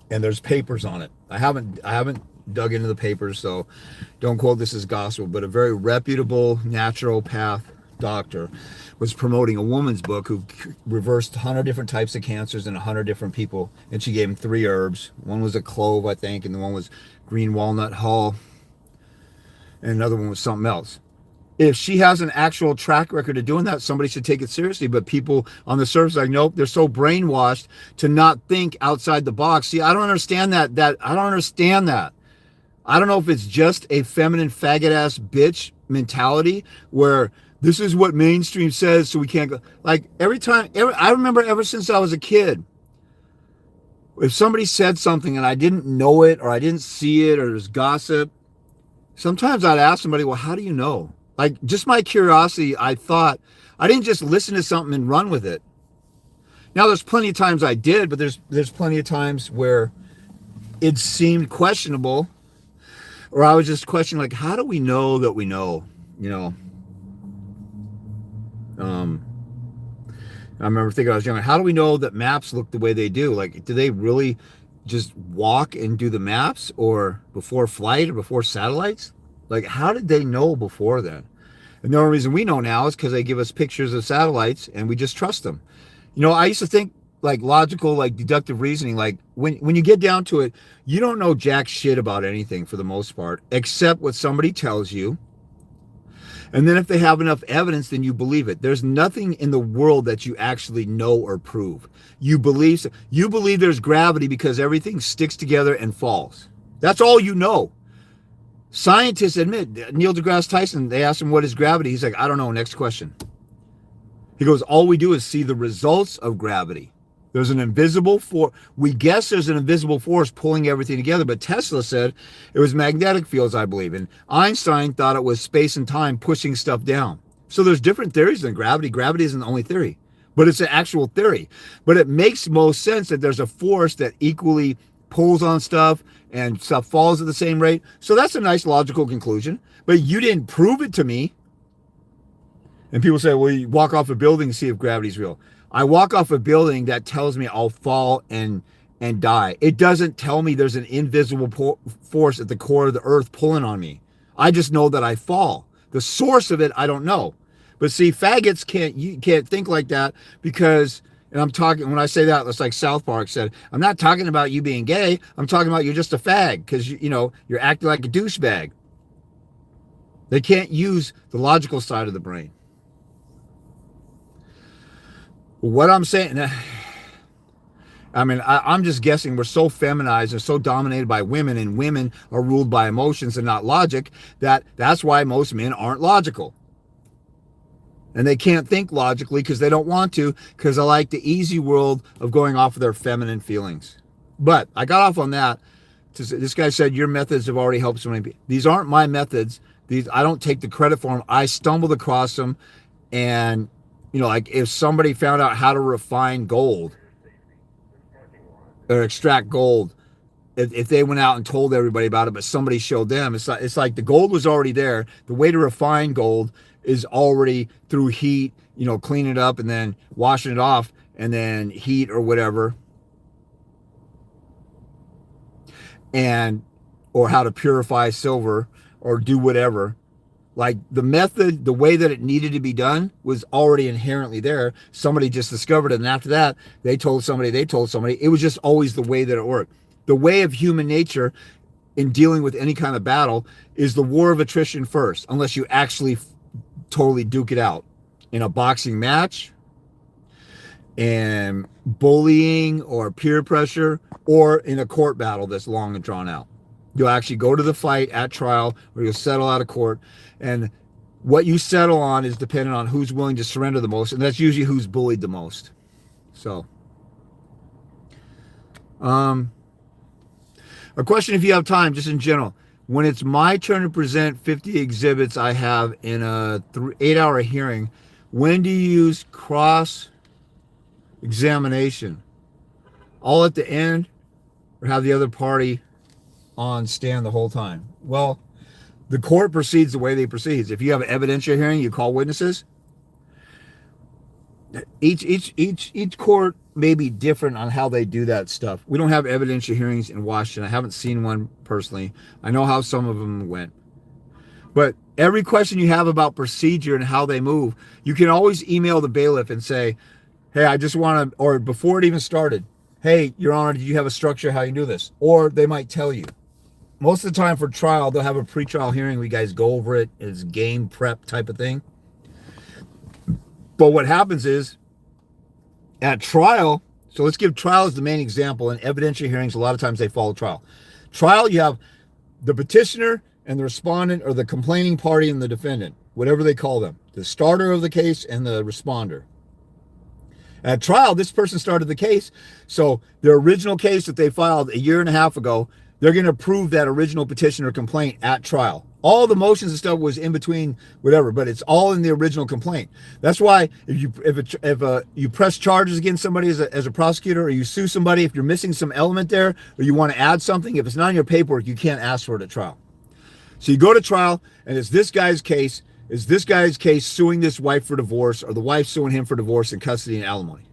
And there's papers on it. I haven't dug into the papers, so don't quote this as gospel, but a very reputable naturopath doctor was promoting a woman's book who reversed 100 different types of cancers in 100 different people, and she gave him 3 herbs. One was a clove, I think, and the one was green walnut hull, and another one was something else. If she has an actual track record of doing that, somebody should take it seriously. But people on the surface are like, nope, they're so brainwashed to not think outside the box. See, I don't understand that. I don't understand that. I don't know if it's just a feminine faggot ass bitch mentality where this is what mainstream says, so we can't go. Like I remember ever since I was a kid, if somebody said something and I didn't know it or I didn't see it or there's gossip, sometimes I'd ask somebody, well, how do you know? Like, just my curiosity, I thought, I didn't just listen to something and run with it. Now, there's plenty of times I did, but there's plenty of times where it seemed questionable, or I was just questioning, like, how do we know that we know, I remember thinking I was younger, how do we know that maps look the way they do? Like, do they really just walk and do the maps, or before flight or before satellites? Like, how did they know before then? And the only reason we know now is because they give us pictures of satellites and we just trust them. I used to think like logical, like deductive reasoning, like when you get down to it, you don't know jack shit about anything for the most part, except what somebody tells you. And then if they have enough evidence, then you believe it. There's nothing in the world that you actually know or prove. You believe there's gravity because everything sticks together and falls. That's all you know. Scientists admit, Neil deGrasse Tyson, they asked him what is gravity. He's like, I don't know, next question. He goes, all we do is see the results of gravity. There's an invisible force. We guess there's an invisible force pulling everything together, but Tesla said it was magnetic fields, I believe. And Einstein thought it was space and time pushing stuff down. So there's different theories than gravity. Gravity isn't the only theory, but it's an actual theory. But it makes most sense that there's a force that equally pulls on stuff and stuff falls at the same rate. So that's a nice logical conclusion, but you didn't prove it to me. And people say, well, you walk off a building and see if gravity's real. I walk off a building that tells me I'll fall and die. It doesn't tell me there's an invisible force at the core of the earth pulling on me. I just know that I fall. The source of it, I don't know. But see, faggots can't think like that because, and I'm talking, when I say that, it's like South Park said, I'm not talking about you being gay. I'm talking about you're just a fag because, you're acting like a douchebag. They can't use the logical side of the brain. What I'm saying, I mean, I'm just guessing we're so feminized and so dominated by women, and women are ruled by emotions and not logic, that's why most men aren't logical. And they can't think logically because they don't want to, because they like the easy world of going off of their feminine feelings. But I got off on that. This guy said, your methods have already helped so many people. These aren't my methods. I don't take the credit for them. I stumbled across them. And, like if somebody found out how to refine gold or extract gold, if they went out and told everybody about it, but somebody showed them, it's like the gold was already there. The way to refine gold is already through heat, clean it up and then washing it off and then heat or whatever. Or how to purify silver or do whatever. Like the method, the way that it needed to be done was already inherently there. Somebody just discovered it. And after that, they told somebody. It was just always the way that it worked. The way of human nature in dealing with any kind of battle is the war of attrition first, unless you actually totally duke it out in a boxing match, and bullying or peer pressure, or in a court battle that's long and drawn out. You'll actually go to the fight at trial, or you'll settle out of court, and what you settle on is dependent on who's willing to surrender the most, and that's usually who's bullied the most. So a question, if you have time, just in general. When it's my turn to present 50 exhibits I have in a 8-hour hearing, when do you use cross-examination? All at the end, or have the other party on stand the whole time? Well, the court proceeds the way they proceed. If you have an evidentiary hearing, you call witnesses. Each court may be different on how they do that stuff. We don't have evidentiary hearings in Washington. I haven't seen one personally. I know how some of them went. But every question you have about procedure and how they move, you can always email the bailiff and say, hey, I just want to, or before it even started, hey, Your Honor, do you have a structure how you do this? Or they might tell you. Most of the time for trial, they'll have a pretrial hearing where you guys go over it. It's game prep type of thing. But what happens is, at trial, so let's give trial as the main example. In evidentiary hearings, a lot of times they follow trial. Trial, you have the petitioner and the respondent, or the complaining party and the defendant, whatever they call them, the starter of the case and the responder. At trial, this person started the case, so their original case that they filed a year and a half ago, they're going to prove that original petition or complaint at trial. All the motions and stuff was in between, whatever, but it's all in the original complaint. That's why if you press charges against somebody as a prosecutor, or you sue somebody, if you're missing some element there, or you want to add something, if it's not in your paperwork, you can't ask for it at trial. So you go to trial, and it's this guy's case. Is this guy's case suing this wife for divorce, or the wife suing him for divorce and custody and alimony?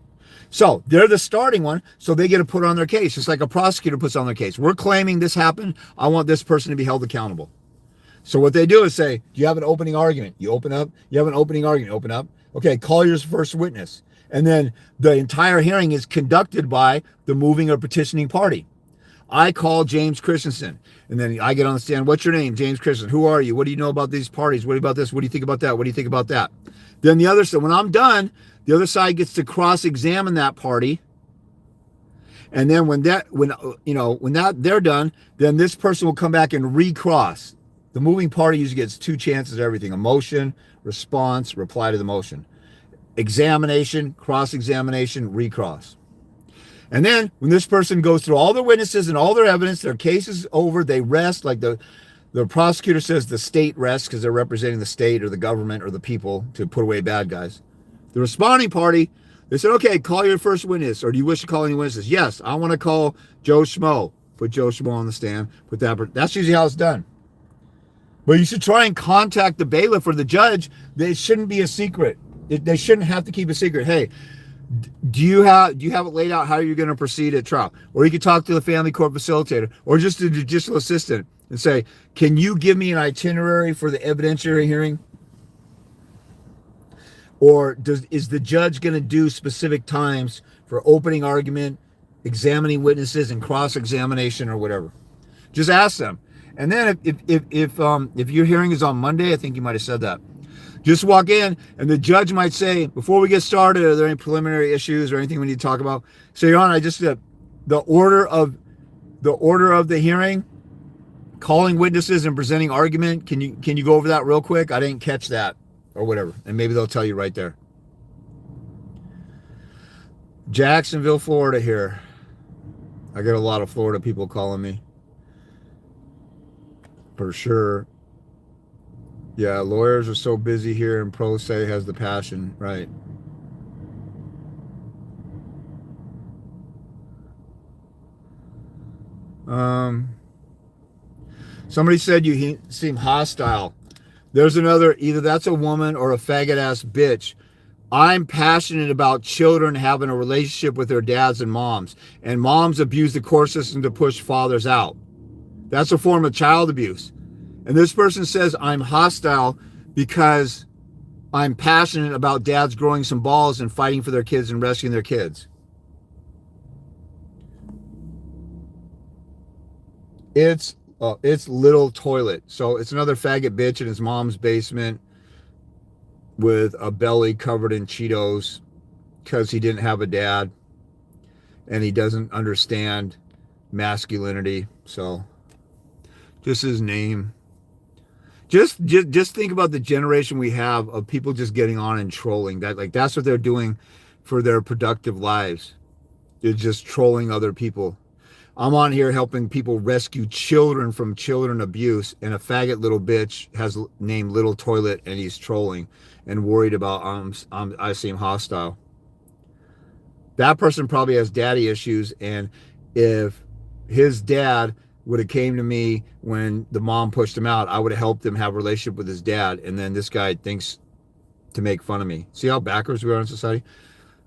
So they're the starting one, so they get to put on their case, just like a prosecutor puts on their case. We're claiming this happened. I want this person to be held accountable. So what they do is say, do you have an opening argument? You open up. You have an opening argument. Open up. Okay, call your first witness. And then the entire hearing is conducted by the moving or petitioning party. I call James Christensen, and then I get on the stand. What's your name? James Christensen. Who are you? What do you know about these parties? What about this? What do you think about that? What do you think about that? Then the other side, when I'm done, the other side gets to cross-examine that party. And then when they're done, then this person will come back and recross. The moving party usually gets 2 chances at everything: a motion, response, reply to the motion, examination, cross-examination, recross. And then when this person goes through all their witnesses and all their evidence, their case is over, they rest, like the prosecutor says the state rests because they're representing the state or the government or the people to put away bad guys. The responding party, they said, okay, call your first witness, or do you wish to call any witnesses? Yes, I want to call Joe Schmo. Put Joe Schmo on the stand. That's usually how it's done. But you should try and contact the bailiff or the judge. It shouldn't be a secret. They shouldn't have to keep a secret. Hey, do you have it laid out how you're going to proceed at trial? Or you could talk to the family court facilitator or just a judicial assistant and say, can you give me an itinerary for the evidentiary hearing? Or is the judge going to do specific times for opening argument, examining witnesses, and cross-examination or whatever? Just ask them. And then if your hearing is on Monday, I think you might have said that. Just walk in, and the judge might say, before we get started, are there any preliminary issues or anything we need to talk about? So, Your Honor, I just the order of the hearing, calling witnesses and presenting argument. Can you go over that real quick? I didn't catch that, or whatever. And maybe they'll tell you right there. Jacksonville, Florida here. I get a lot of Florida people calling me. For sure. Yeah, lawyers are so busy here, and pro se has the passion, right? Somebody said you seem hostile. There's another, either that's a woman or a faggot ass bitch. I'm passionate about children having a relationship with their dads and moms abuse the court system to push fathers out. That's a form of child abuse. And this person says I'm hostile because I'm passionate about dads growing some balls and fighting for their kids and rescuing their kids. It's Little Toilet. So it's another faggot bitch in his mom's basement with a belly covered in Cheetos because he didn't have a dad and he doesn't understand masculinity. So just his name. Just think about the generation we have of people just getting on and trolling. That's what they're doing for their productive lives. They're just trolling other people. I'm on here helping people rescue children from children abuse, and a faggot little bitch has named Little Toilet, and he's trolling and worried about I seem hostile. That person probably has daddy issues, and if his dad would have came to me when the mom pushed him out, I would have helped him have a relationship with his dad, and then this guy thinks to make fun of me. See how backwards we are in society?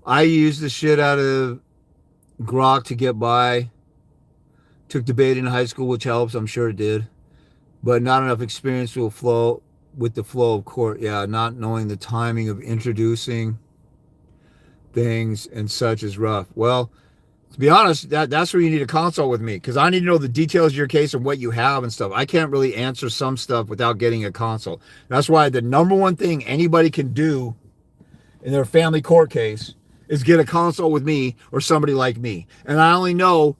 I used the shit out of grok to get by. Took debate in high school, which helps, I'm sure it did. But not enough experience with the flow of court. Yeah, not knowing the timing of introducing things and such is rough. Well, to be honest, that's where you need to consult with me, because I need to know the details of your case and what you have and stuff. I can't really answer some stuff without getting a consult. That's why the number one thing anybody can do in their family court case is get a consult with me or somebody like me. And I only know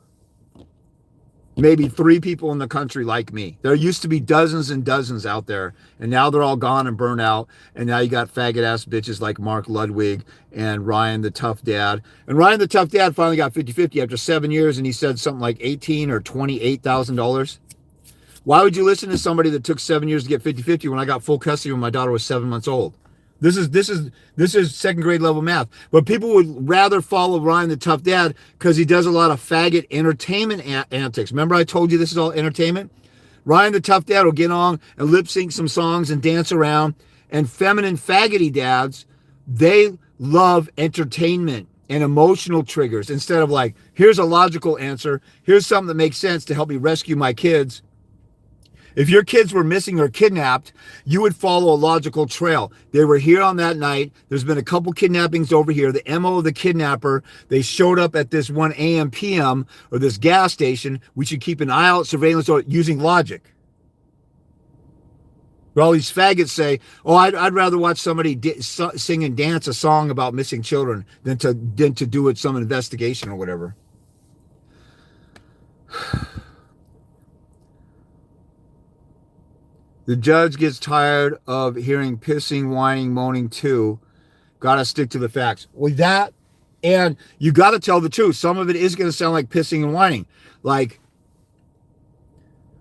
maybe 3 people in the country like me. There used to be dozens and dozens out there, and now they're all gone and burned out. And now you got faggot ass bitches like Mark Ludwig and Ryan the Tough Dad. And Ryan the Tough Dad finally got 50-50 after 7 years, and he said something like $18,000 or $28,000. Why would you listen to somebody that took 7 years to get 50-50 when I got full custody when my daughter was 7 months old? This is second grade level math. But people would rather follow Ryan the Tough Dad because he does a lot of faggot entertainment antics. Remember I told you this is all entertainment? Ryan the Tough Dad will get on and lip sync some songs and dance around. And feminine faggoty dads, they love entertainment and emotional triggers instead of like, here's a logical answer. Here's something that makes sense to help me rescue my kids. If your kids were missing or kidnapped, you would follow a logical trail. They were here on that night. There's been a couple kidnappings over here. The MO of the kidnapper, they showed up at this 1 a.m. p.m. or this gas station. We should keep an eye out, surveillance using logic. But all these faggots say, oh, I'd rather watch somebody sing and dance a song about missing children than to do it some investigation or whatever. The judge gets tired of hearing pissing, whining, moaning too. Got to stick to the facts. Well, that, and you got to tell the truth. Some of it is going to sound like pissing and whining. Like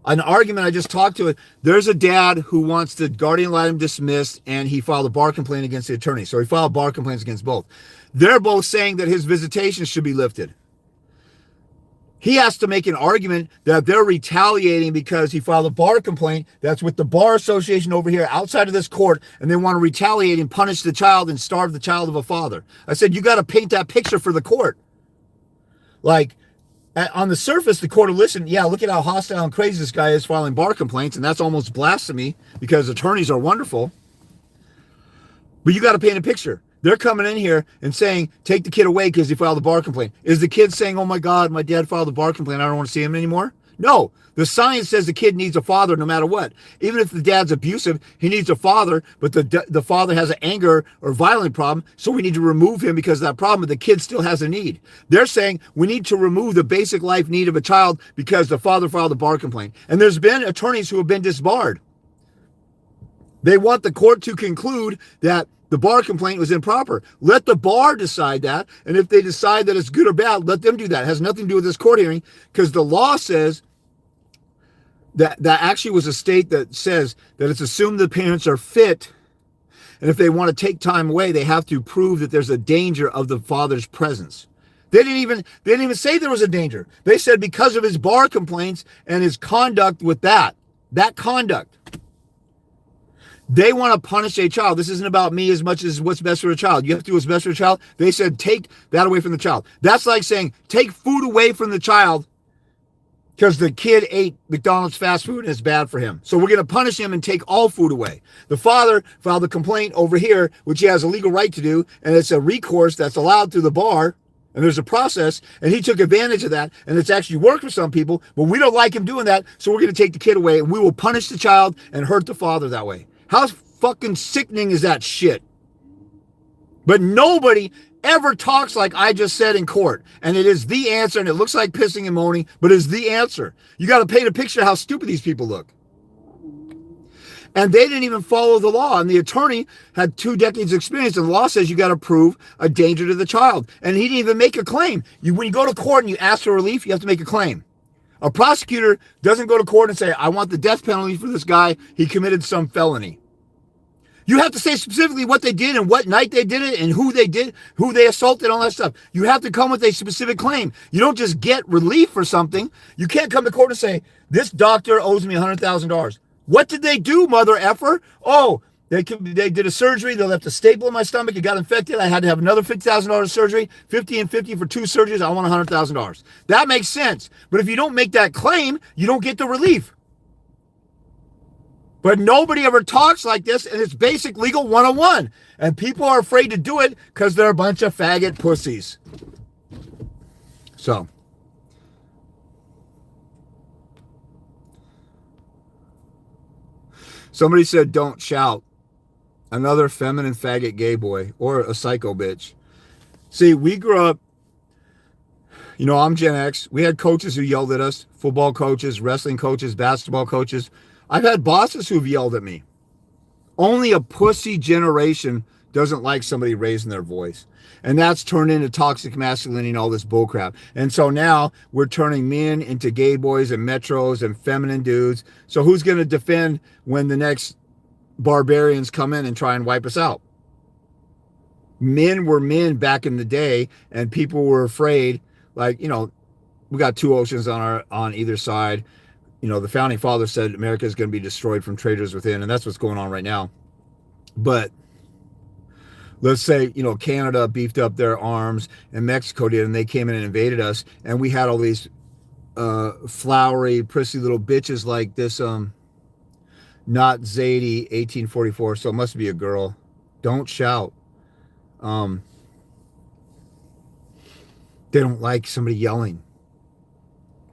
an argument I just talked to, there's a dad who wants the guardian ad litem dismissed, and he filed a bar complaint against the attorney. So he filed bar complaints against both. They're both saying that his visitation should be lifted. He has to make an argument that they're retaliating because he filed a bar complaint that's with the bar association over here outside of this court, and they want to retaliate and punish the child and starve the child of a father. I said, you got to paint that picture for the court. Like, On the surface, the court will listen. Yeah, look at how hostile and crazy this guy is filing bar complaints, and that's almost blasphemy because attorneys are wonderful. But you got to paint a picture. They're coming in here and saying, take the kid away because he filed a bar complaint. Is the kid saying, oh my God, my dad filed a bar complaint, I don't want to see him anymore? No. The science says the kid needs a father no matter what. Even if the dad's abusive, he needs a father, but the father has an anger or violent problem, so we need to remove him because of that problem, but the kid still has a need. They're saying we need to remove the basic life need of a child because the father filed a bar complaint. And there's been attorneys who have been disbarred. They want the court to conclude that the bar complaint was improper. Let the bar decide that, and if they decide that it's good or bad, let them do that. It has nothing to do with this court hearing, because the law says that actually was a state that says that it's assumed the parents are fit, and if they want to take time away, they have to prove that there's a danger of the father's presence. They didn't even say there was a danger. They said because of his bar complaints and his conduct with that conduct. They want to punish a child. This isn't about me as much as what's best for a child. You have to do what's best for a child. They said take that away from the child. That's like saying take food away from the child because the kid ate McDonald's fast food and it's bad for him. So we're going to punish him and take all food away. The father filed a complaint over here, which he has a legal right to do, and it's a recourse that's allowed through the bar, and there's a process, and he took advantage of that, and it's actually worked for some people, but we don't like him doing that, so we're going to take the kid away, and we will punish the child and hurt the father that way. How fucking sickening is that shit? But nobody ever talks like I just said in court. And it is the answer, and it looks like pissing and moaning, but it's the answer. You got to paint a picture of how stupid these people look. And they didn't even follow the law. And the attorney had 2 decades experience, and the law says you got to prove a danger to the child. And he didn't even make a claim. When you go to court and you ask for relief, you have to make a claim. A prosecutor doesn't go to court and say, I want the death penalty for this guy. He committed some felony. You have to say specifically what they did and what night they did it and who they assaulted, all that stuff. You have to come with a specific claim. You don't just get relief for something. You can't come to court and say, this doctor owes me $100,000. What did they do, mother effer? Oh, they did a surgery. They left a staple in my stomach. It got infected. I had to have another $50,000 surgery, 50 and 50 for 2 surgeries. I want $100,000. That makes sense. But if you don't make that claim, you don't get the relief. But nobody ever talks like this, and it's basic legal 101. And people are afraid to do it because they're a bunch of faggot pussies. So. Somebody said, don't shout. Another feminine faggot gay boy or a psycho bitch. See, we grew up, I'm Gen X. We had coaches who yelled at us, football coaches, wrestling coaches, basketball coaches. I've had bosses who've yelled at me. Only a pussy generation doesn't like somebody raising their voice. And that's turned into toxic masculinity and all this bullcrap. And so now we're turning men into gay boys and metros and feminine dudes. So who's going to defend when the next barbarians come in and try and wipe us out? Men were men back in the day, and people were afraid. Like, we got 2 oceans on either side. The founding fathers said America is going to be destroyed from traitors within, and that's what's going on right now. But let's say, Canada beefed up their arms and Mexico did, and they came in and invaded us, and we had all these flowery, prissy little bitches like this, not Zadie 1844, so it must be a girl. Don't shout. They don't like somebody yelling.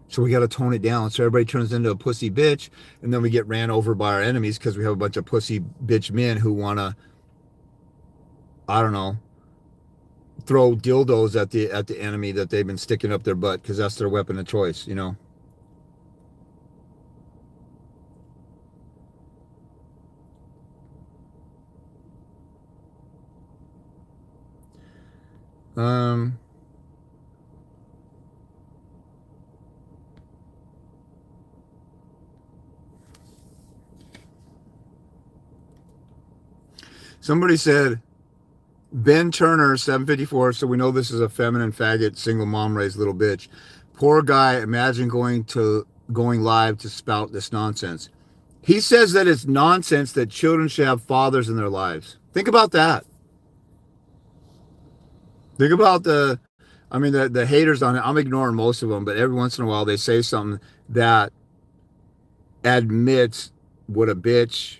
So we got to tone it down. So everybody turns into a pussy bitch, and then we get ran over by our enemies because we have a bunch of pussy bitch men who want to, throw dildos at the enemy that they've been sticking up their butt because that's their weapon of choice, Somebody said, Ben Turner, 754, so we know this is a feminine faggot, single mom raised little bitch. Poor guy, imagine going live to spout this nonsense. He says that it's nonsense that children should have fathers in their lives. Think about that. Think about I mean, the haters on it, I'm ignoring most of them, but every once in a while they say something that admits what a bitch,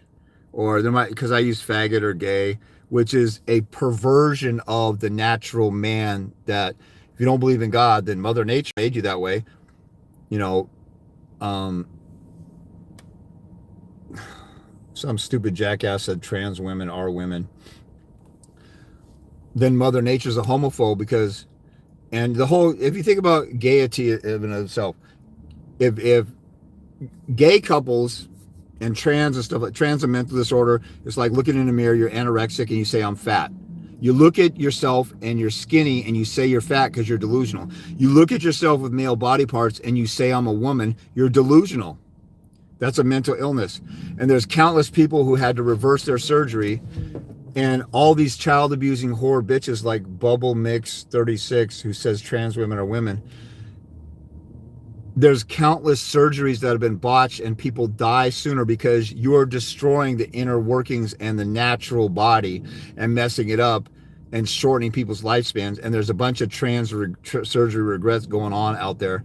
or there might, because I use faggot or gay, which is a perversion of the natural man, that if you don't believe in God, then Mother Nature made you that way. You know, some stupid jackass said trans women are women. Then Mother Nature's a homophobe because, and the whole, if you think about gaiety in and of itself, if gay couples and trans and stuff, like trans and mental disorder, it's like looking in the mirror, you're anorexic and you say, I'm fat. You look at yourself and you're skinny and you say you're fat because you're delusional. You look at yourself with male body parts and you say, I'm a woman, you're delusional. That's a mental illness. And there's countless people who had to reverse their surgery, and all these child abusing whore bitches like Bubble Mix 36, who says trans women are women. There's countless surgeries that have been botched and people die sooner because you're destroying the inner workings and the natural body and messing it up and shortening people's lifespans. And there's a bunch of trans surgery regrets going on out there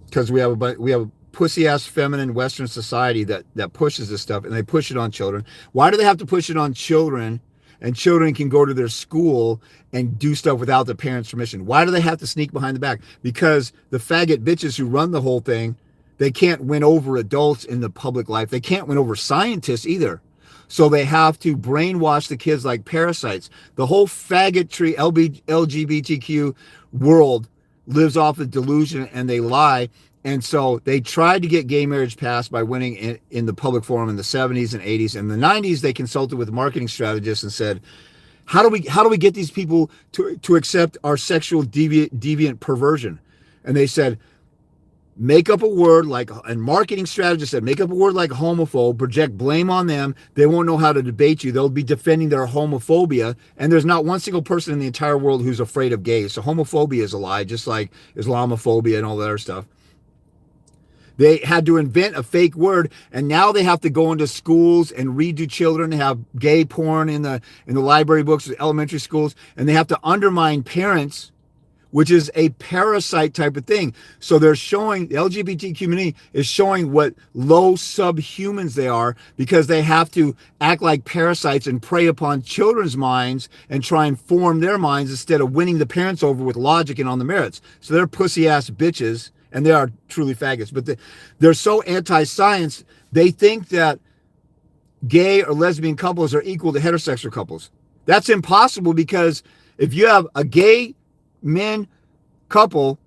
because we have a pussy-ass feminine Western society that pushes this stuff, and they push it on children. Why do they have to push it on children? And children can go to their school and do stuff without the parents' permission. Why do they have to sneak behind the back? Because the faggot bitches who run the whole thing, they can't win over adults in the public life. They can't win over scientists either. So they have to brainwash the kids like parasites. The whole faggotry LGBTQ world lives off of delusion, and they lie. And so they tried to get gay marriage passed by winning in the public forum in the 70s and 80s. In the 90s, they consulted with marketing strategists and said, how do we get these people to accept our sexual deviant perversion? And they said, make up a word like, and marketing strategists said, make up a word like homophobe, project blame on them. They won't know how to debate you. They'll be defending their homophobia. And there's not one single person in the entire world who's afraid of gays. So homophobia is a lie, just like Islamophobia and all that other stuff. They had to invent a fake word, and now they have to go into schools and read to children, have gay porn in the library books of elementary schools, and they have to undermine parents, which is a parasite type of thing. So they're showing, the LGBT community is showing what low subhumans they are, because they have to act like parasites and prey upon children's minds and try and form their minds instead of winning the parents over with logic and on the merits. So they're pussy-ass bitches. And they are truly faggots, but they're so anti-science, they think that gay or lesbian couples are equal to heterosexual couples. That's impossible, because if you have a gay men couple,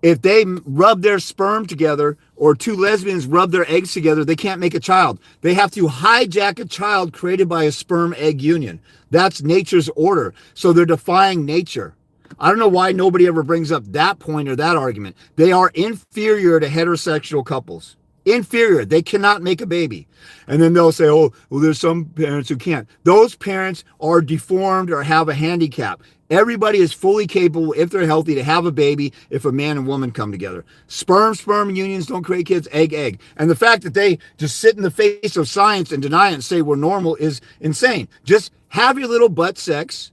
if they rub their sperm together, or two lesbians rub their eggs together, they can't make a child. They have to hijack a child created by a sperm-egg union. That's nature's order. So they're defying nature. I don't know why nobody ever brings up that point or that argument. They are inferior to heterosexual couples. Inferior. They cannot make a baby. And then they'll say, oh, well, there's some parents who can't. Those parents are deformed or have a handicap. Everybody is fully capable, if they're healthy, to have a baby if a man and woman come together. Sperm unions don't create kids, egg. And the fact that they just sit in the face of science and deny it and say we're normal is insane. Just have your little butt sex,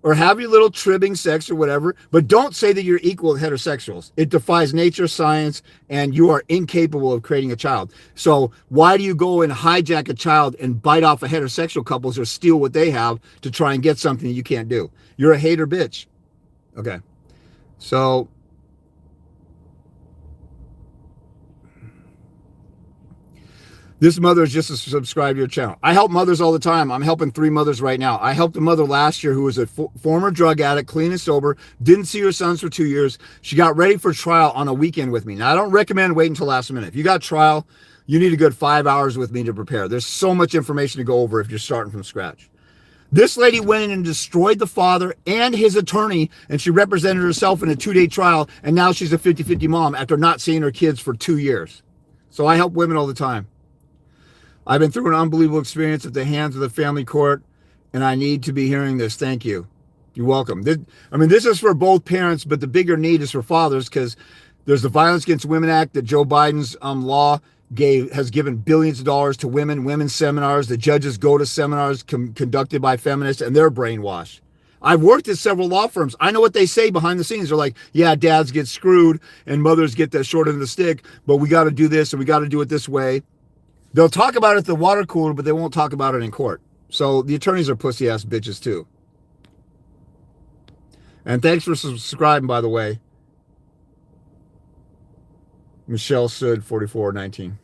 or have your little tribbing sex or whatever, but don't say that you're equal to heterosexuals. It defies nature, science, and you are incapable of creating a child. So why do you go and hijack a child and bite off a heterosexual couples or steal what they have to try and get something you can't do? You're a hater bitch. Okay. So this mother is just subscribed to your channel. I help mothers all the time. I'm helping 3 mothers right now. I helped a mother last year who was a former drug addict, clean and sober, didn't see her sons for 2 years. She got ready for trial on a weekend with me. Now, I don't recommend waiting until last minute. If you got trial, you need a good 5 hours with me to prepare. There's so much information to go over if you're starting from scratch. This lady went in and destroyed the father and his attorney, and she represented herself in a 2-day trial, and now she's a 50-50 mom after not seeing her kids for 2 years. So I help women all the time. I've been through an unbelievable experience at the hands of the family court, and I need to be hearing this. Thank you. You're welcome. This is for both parents, but the bigger need is for fathers, because there's the Violence Against Women Act that Joe Biden's law has given billions of dollars to women's seminars. The judges go to seminars conducted by feminists, and they're brainwashed. I've worked at several law firms. I know what they say behind the scenes. They're like, yeah, dads get screwed and mothers get the short end of the stick, but we got to do this and we got to do it this way. They'll talk about it at the water cooler, but they won't talk about it in court. So the attorneys are pussy ass bitches too. And thanks for subscribing, by the way. Michelle Sud 4419.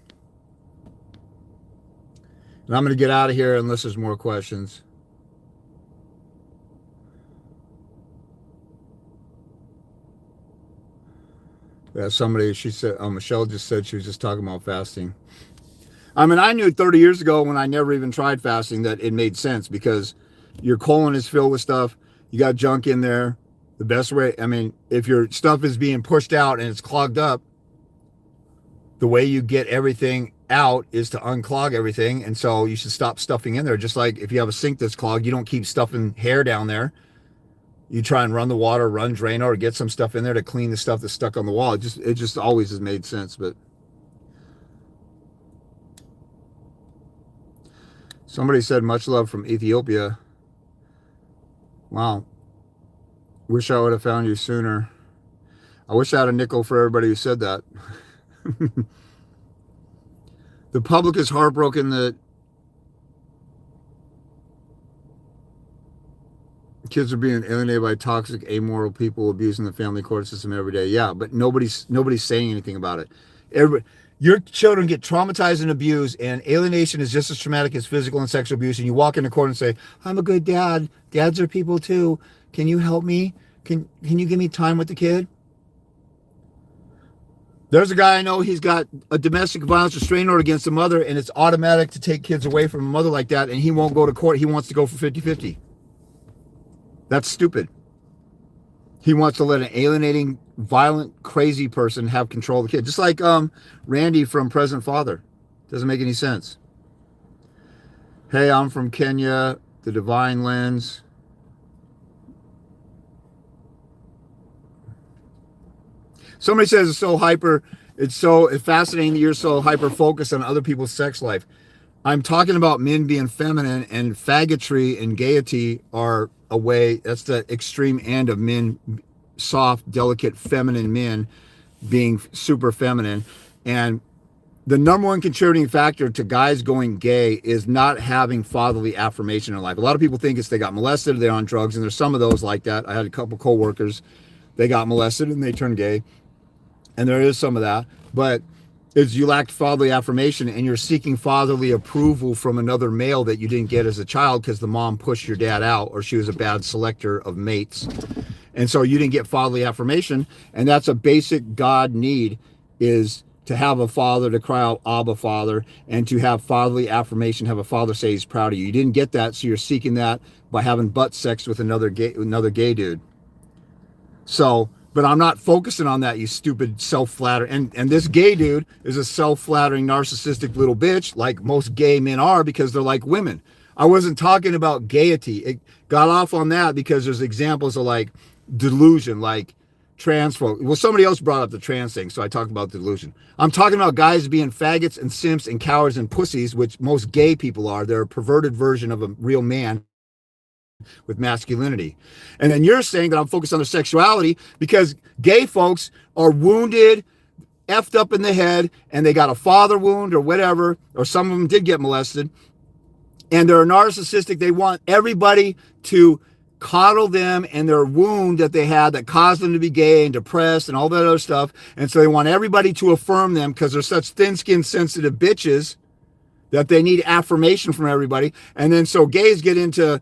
And I'm going to get out of here unless there's more questions. Yeah, somebody, she said, Michelle just said she was just talking about fasting. I mean, I knew 30 years ago when I never even tried fasting that it made sense because your colon is filled with stuff. You got junk in there. The best way, I mean, if your stuff is being pushed out and it's clogged up, the way you get everything out is to unclog everything. And so you should stop stuffing in there. Just like if you have a sink that's clogged, you don't keep stuffing hair down there. You try and run the water, run drain, or get some stuff in there to clean the stuff that's stuck on the wall. It just always has made sense. But somebody said much love from Ethiopia. Wow. Wish I would have found you sooner. I wish I had a nickel for everybody who said that. The public is heartbroken that kids are being alienated by toxic, amoral people abusing the family court system every day. Yeah, but nobody's saying anything about it. Your children get traumatized and abused, and alienation is just as traumatic as physical and sexual abuse. And you walk into court and say, I'm a good dad. Dads are people too. Can you help me? Can you give me time with the kid? There's a guy I know, he's got a domestic violence restraining order against the mother, and it's automatic to take kids away from a mother like that, and he won't go to court. He wants to go for 50-50. That's stupid. He wants to let an alienating, violent, crazy person have control of the kid. Just like Randy from Present Father. Doesn't make any sense. Hey, I'm from Kenya, the Divine Lens. Somebody says it's so fascinating that you're so hyper focused on other people's sex life. I'm talking about men being feminine, and faggotry and gaiety are a way, that's the extreme end of men, soft, delicate, feminine men being super feminine. And the number one contributing factor to guys going gay is not having fatherly affirmation in life. A lot of people think it's they got molested, they're on drugs, and there's some of those like that. I had a couple coworkers, they got molested and they turned gay. And there is some of that, but it's you lacked fatherly affirmation and you're seeking fatherly approval from another male that you didn't get as a child because the mom pushed your dad out or she was a bad selector of mates. And so you didn't get fatherly affirmation. And that's a basic God need, is to have a father to cry out, Abba, Father, and to have fatherly affirmation, have a father say he's proud of you. You didn't get that, so you're seeking that by having butt sex with another gay dude. So, but I'm not focusing on that, you stupid self-flattering. And this gay dude is a self-flattering, narcissistic little bitch, like most gay men are, because they're like women. I wasn't talking about gaiety. It got off on that because there's examples of like delusion, like transphobe. Well, somebody else brought up the trans thing, so I talked about delusion. I'm talking about guys being faggots and simps and cowards and pussies, which most gay people are. They're a perverted version of a real man with masculinity. And then you're saying that I'm focused on their sexuality because gay folks are wounded, effed up in the head, and they got a father wound or whatever, or some of them did get molested, and they're narcissistic. They want everybody to coddle them and their wound that they had that caused them to be gay and depressed and all that other stuff. And so they want everybody to affirm them because they're such thin-skinned, sensitive bitches that they need affirmation from everybody. And then so gays get into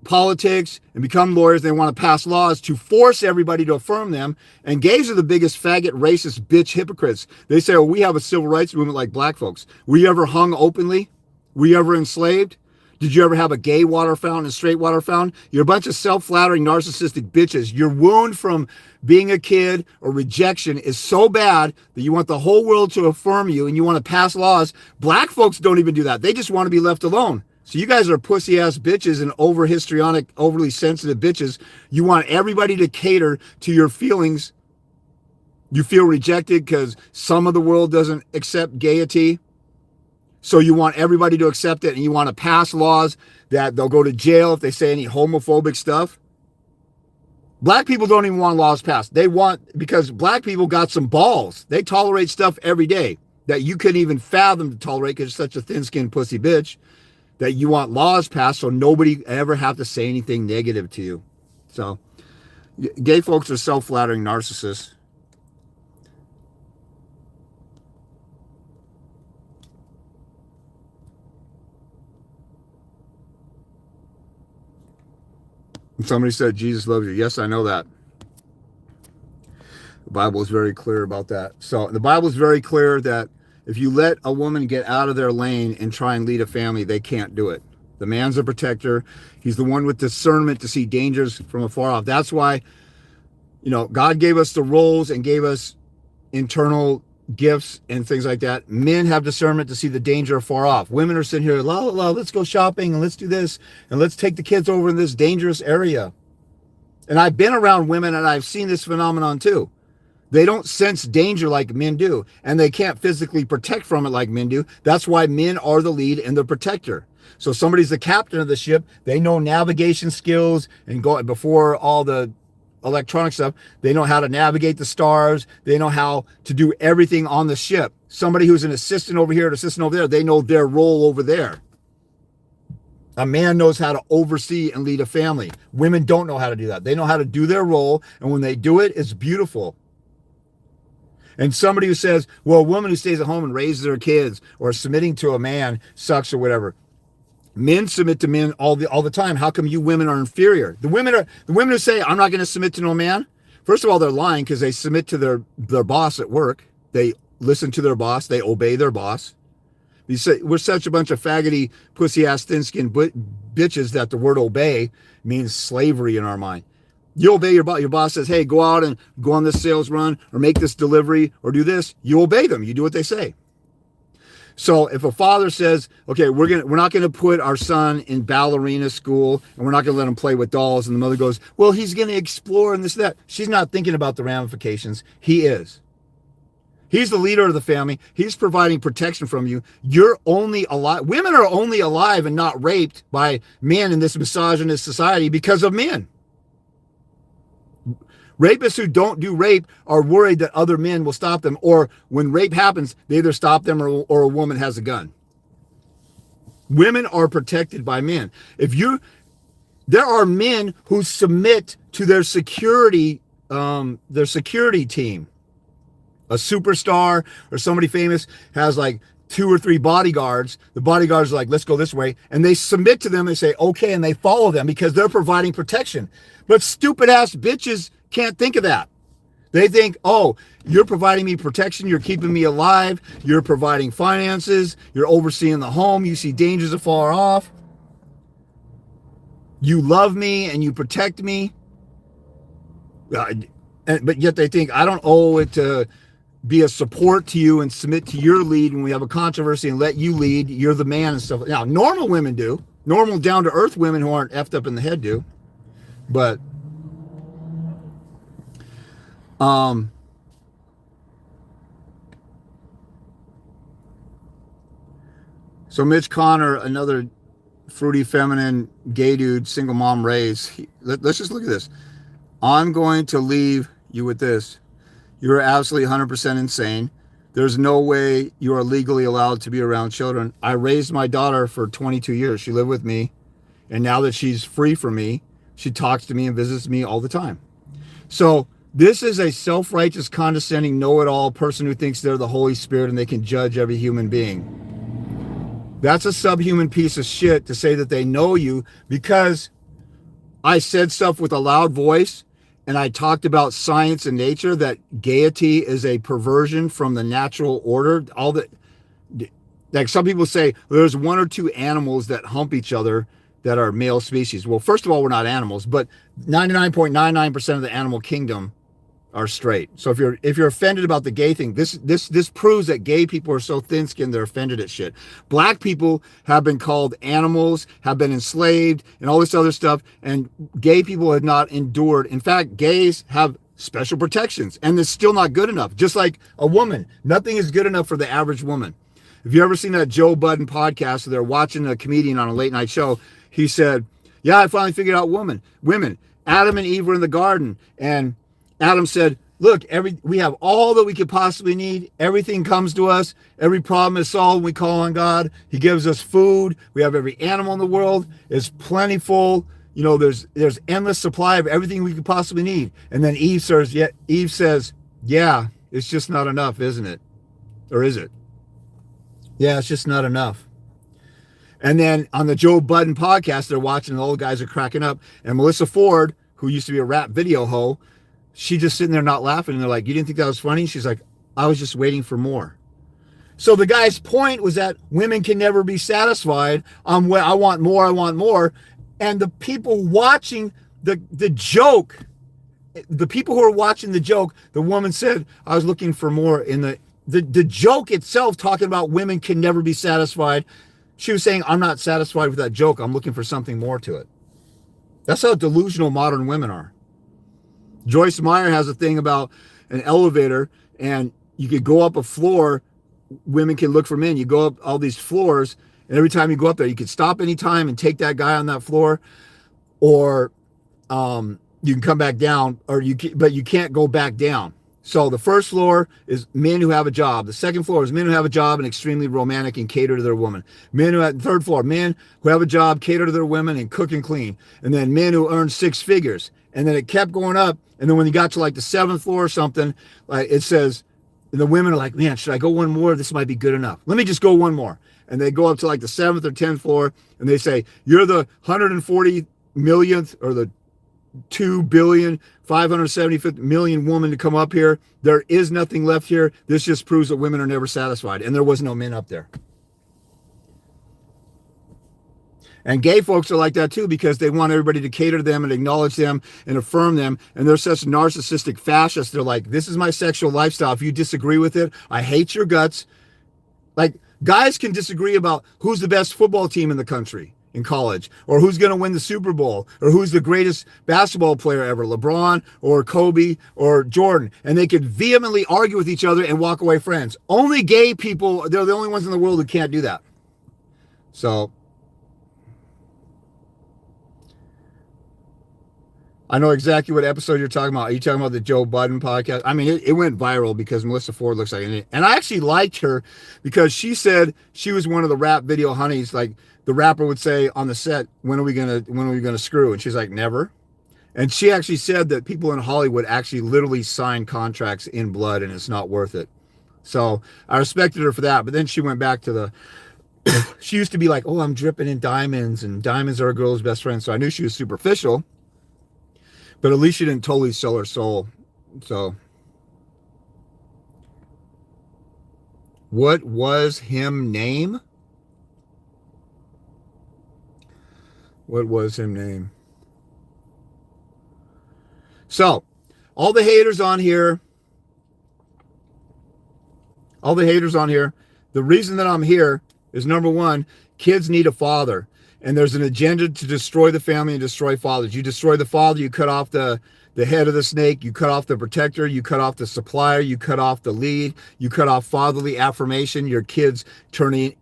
politics and become lawyers. They want to pass laws to force everybody to affirm them. And gays are the biggest faggot, racist, bitch hypocrites. They say, oh, we have a civil rights movement like black folks. Were you ever hung openly? Were you ever enslaved? Did you ever have a gay water fountain and straight water fountain? You're a bunch of self-flattering, narcissistic bitches. Your wound from being a kid or rejection is so bad that you want the whole world to affirm you and you want to pass laws. Black folks don't even do that. They just want to be left alone. So you guys are pussy-ass bitches and over-histrionic, overly sensitive bitches. You want everybody to cater to your feelings. You feel rejected because some of the world doesn't accept gaiety. So you want everybody to accept it, and you want to pass laws that they'll go to jail if they say any homophobic stuff. Black people don't even want laws passed. They want, because black people got some balls. They tolerate stuff every day that you couldn't even fathom to tolerate because you're such a thin-skinned pussy bitch, that you want laws passed so nobody ever have to say anything negative to you. So gay folks are self-flattering narcissists. Somebody said Jesus loves you. Yes, I know that. The Bible is very clear about that. So the Bible is very clear that if you let a woman get out of their lane and try and lead a family, they can't do it. The man's a protector. He's the one with discernment to see dangers from afar off. That's why, God gave us the roles and gave us internal gifts and things like that. Men have discernment to see the danger afar off. Women are sitting here, la, la, la, let's go shopping and let's do this and let's take the kids over in this dangerous area. And I've been around women and I've seen this phenomenon too. They don't sense danger like men do, and they can't physically protect from it like men do. That's why men are the lead and the protector. So somebody's the captain of the ship. They know navigation skills and go before all the electronic stuff. They know how to navigate the stars. They know how to do everything on the ship. Somebody who's an assistant over here, an assistant over there, they know their role over there. A man knows how to oversee and lead a family. Women don't know how to do that. They know how to do their role, and when they do it, it's beautiful. And somebody who says, well, a woman who stays at home and raises her kids or submitting to a man sucks or whatever. Men submit to men all the time. How come you women are inferior? The women who say, I'm not going to submit to no man. First of all, they're lying because they submit to their boss at work. They listen to their boss. They obey their boss. You say, we're such a bunch of faggoty, pussy-ass, thin-skinned bitches that the word obey means slavery in our mind. You obey your boss. Your boss says, hey, go out and go on this sales run or make this delivery or do this. You obey them. You do what they say. So if a father says, okay, we're not going to put our son in ballerina school and we're not going to let him play with dolls, and the mother goes, well, he's going to explore and this and that. She's not thinking about the ramifications. He is. He's the leader of the family. He's providing protection from you. You're only alive. Women are only alive and not raped by men in this misogynist society because of men. Rapists who don't do rape are worried that other men will stop them, or when rape happens, they either stop them or a woman has a gun. Women are protected by men. There are men who submit to their security team. A superstar or somebody famous has like 2 or 3 bodyguards. The bodyguards are like, let's go this way. And they submit to them. They say, okay. And they follow them because they're providing protection. But stupid ass bitches can't think of that. They think, oh, you're providing me protection. You're keeping me alive. You're providing finances. You're overseeing the home. You see dangers afar off. You love me and you protect me. But yet they think, I don't owe it to be a support to you and submit to your lead when we have a controversy and let you lead. You're the man and stuff. Now, normal women do. Normal, down-to-earth women who aren't effed up in the head do. But so Mitch Connor, another fruity, feminine, gay dude, single mom raised. Let's just look at this. I'm going to leave you with this. You're absolutely 100% insane. There's no way you are legally allowed to be around children. I raised my daughter for 22 years. She lived with me. And now that she's free from me, she talks to me and visits me all the time. So this is a self-righteous, condescending, know-it-all person who thinks they're the Holy Spirit and they can judge every human being. That's a subhuman piece of shit to say that they know you because I said stuff with a loud voice and I talked about science and nature, that gaiety is a perversion from the natural order. All that, like some people say, there's 1 or 2 animals that hump each other that are male species. Well, first of all, we're not animals, but 99.99% of the animal kingdom are straight. So if you're offended about the gay thing, this proves that gay people are so thin-skinned they're offended at shit. Black people have been called animals, have been enslaved, and all this other stuff, and gay people have not endured. In fact, gays have special protections, and it's still not good enough. Just like a woman, nothing is good enough for the average woman. Have you ever seen that Joe Budden podcast where they're watching a comedian on a late night show? He said, yeah, I finally figured out women. Adam and Eve were in the garden, and Adam said, look, we have all that we could possibly need. Everything comes to us. Every problem is solved when we call on God. He gives us food. We have every animal in the world. It's plentiful. You know, there's endless supply of everything we could possibly need. And then Eve says, yeah, it's just not enough, isn't it? Or is it? Yeah, it's just not enough. And then on the Joe Budden podcast, they're watching, and the old guys are cracking up. And Melissa Ford, who used to be a rap video hoe, she just sitting there not laughing. And they're like, you didn't think that was funny? She's like, I was just waiting for more. So the guy's point was that women can never be satisfied. I want more, I want more. And the people watching the joke, the people who are watching the joke, the woman said, I was looking for more. In the joke itself, talking about women can never be satisfied, she was saying, I'm not satisfied with that joke. I'm looking for something more to it. That's how delusional modern women are. Joyce Meyer has a thing about an elevator, and you could go up a floor. Women can look for men. You go up all these floors, and every time you go up there, you could stop anytime and take that guy on that floor, or you can come back down, but you can't go back down. So the first floor is men who have a job. The second floor is men who have a job and extremely romantic and cater to their woman. Third floor, men who have a job, cater to their women, and cook and clean. And then men who earn 6 figures. And then it kept going up. And then when you got to like the 7th floor or something, like it says, and the women are like, man, should I go one more? This might be good enough. Let me just go one more. And they go up to like the 7th or 10th floor, and they say, you're the 140 millionth or the 2,575,000,000 woman to come up here. There is nothing left here. This just proves that women are never satisfied. And there was no men up there. And gay folks are like that too, because they want everybody to cater to them and acknowledge them and affirm them. And they're such narcissistic fascists. They're like, this is my sexual lifestyle. If you disagree with it, I hate your guts. Like, guys can disagree about who's the best football team in the country in college, or who's going to win the Super Bowl, or who's the greatest basketball player ever, LeBron or Kobe or Jordan. And they could vehemently argue with each other and walk away friends. Only gay people, they're the only ones in the world who can't do that. So I know exactly what episode you're talking about. Are you talking about the Joe Budden podcast? I mean, it went viral because Melissa Ford looks like it. And I actually liked her because she said she was one of the rap video honeys. Like the rapper would say on the set, when are we gonna screw? And she's like, never. And she actually said that people in Hollywood actually literally sign contracts in blood, and it's not worth it. So I respected her for that. But then she went back to she used to be like, oh, I'm dripping in diamonds, and diamonds are a girl's best friend. So I knew she was superficial. But at least she didn't totally sell her soul. So, what was him name? What was him name? So, all the haters on here, the reason that I'm here is, number one, kids need a father. And there's an agenda to destroy the family and destroy fathers. You destroy the father, you cut off the head of the snake, you cut off the protector, you cut off the supplier, you cut off the lead, you cut off fatherly affirmation. Your kids turning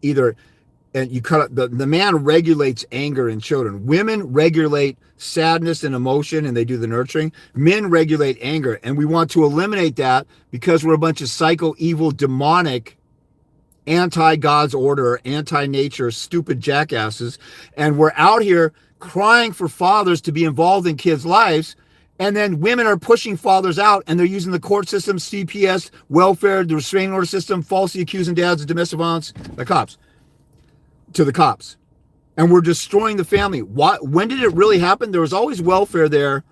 and you cut the man regulates anger in children. Women regulate sadness and emotion, and they do the nurturing. Men regulate anger, and we want to eliminate that because we're a bunch of psycho, evil, demonic, anti-God's order, anti-nature, stupid jackasses. And we're out here crying for fathers to be involved in kids' lives. And then women are pushing fathers out, and they're using the court system, CPS, welfare, the restraining order system, falsely accusing dads of domestic violence, the cops. And we're destroying the family. When did it really happen? There was always welfare there,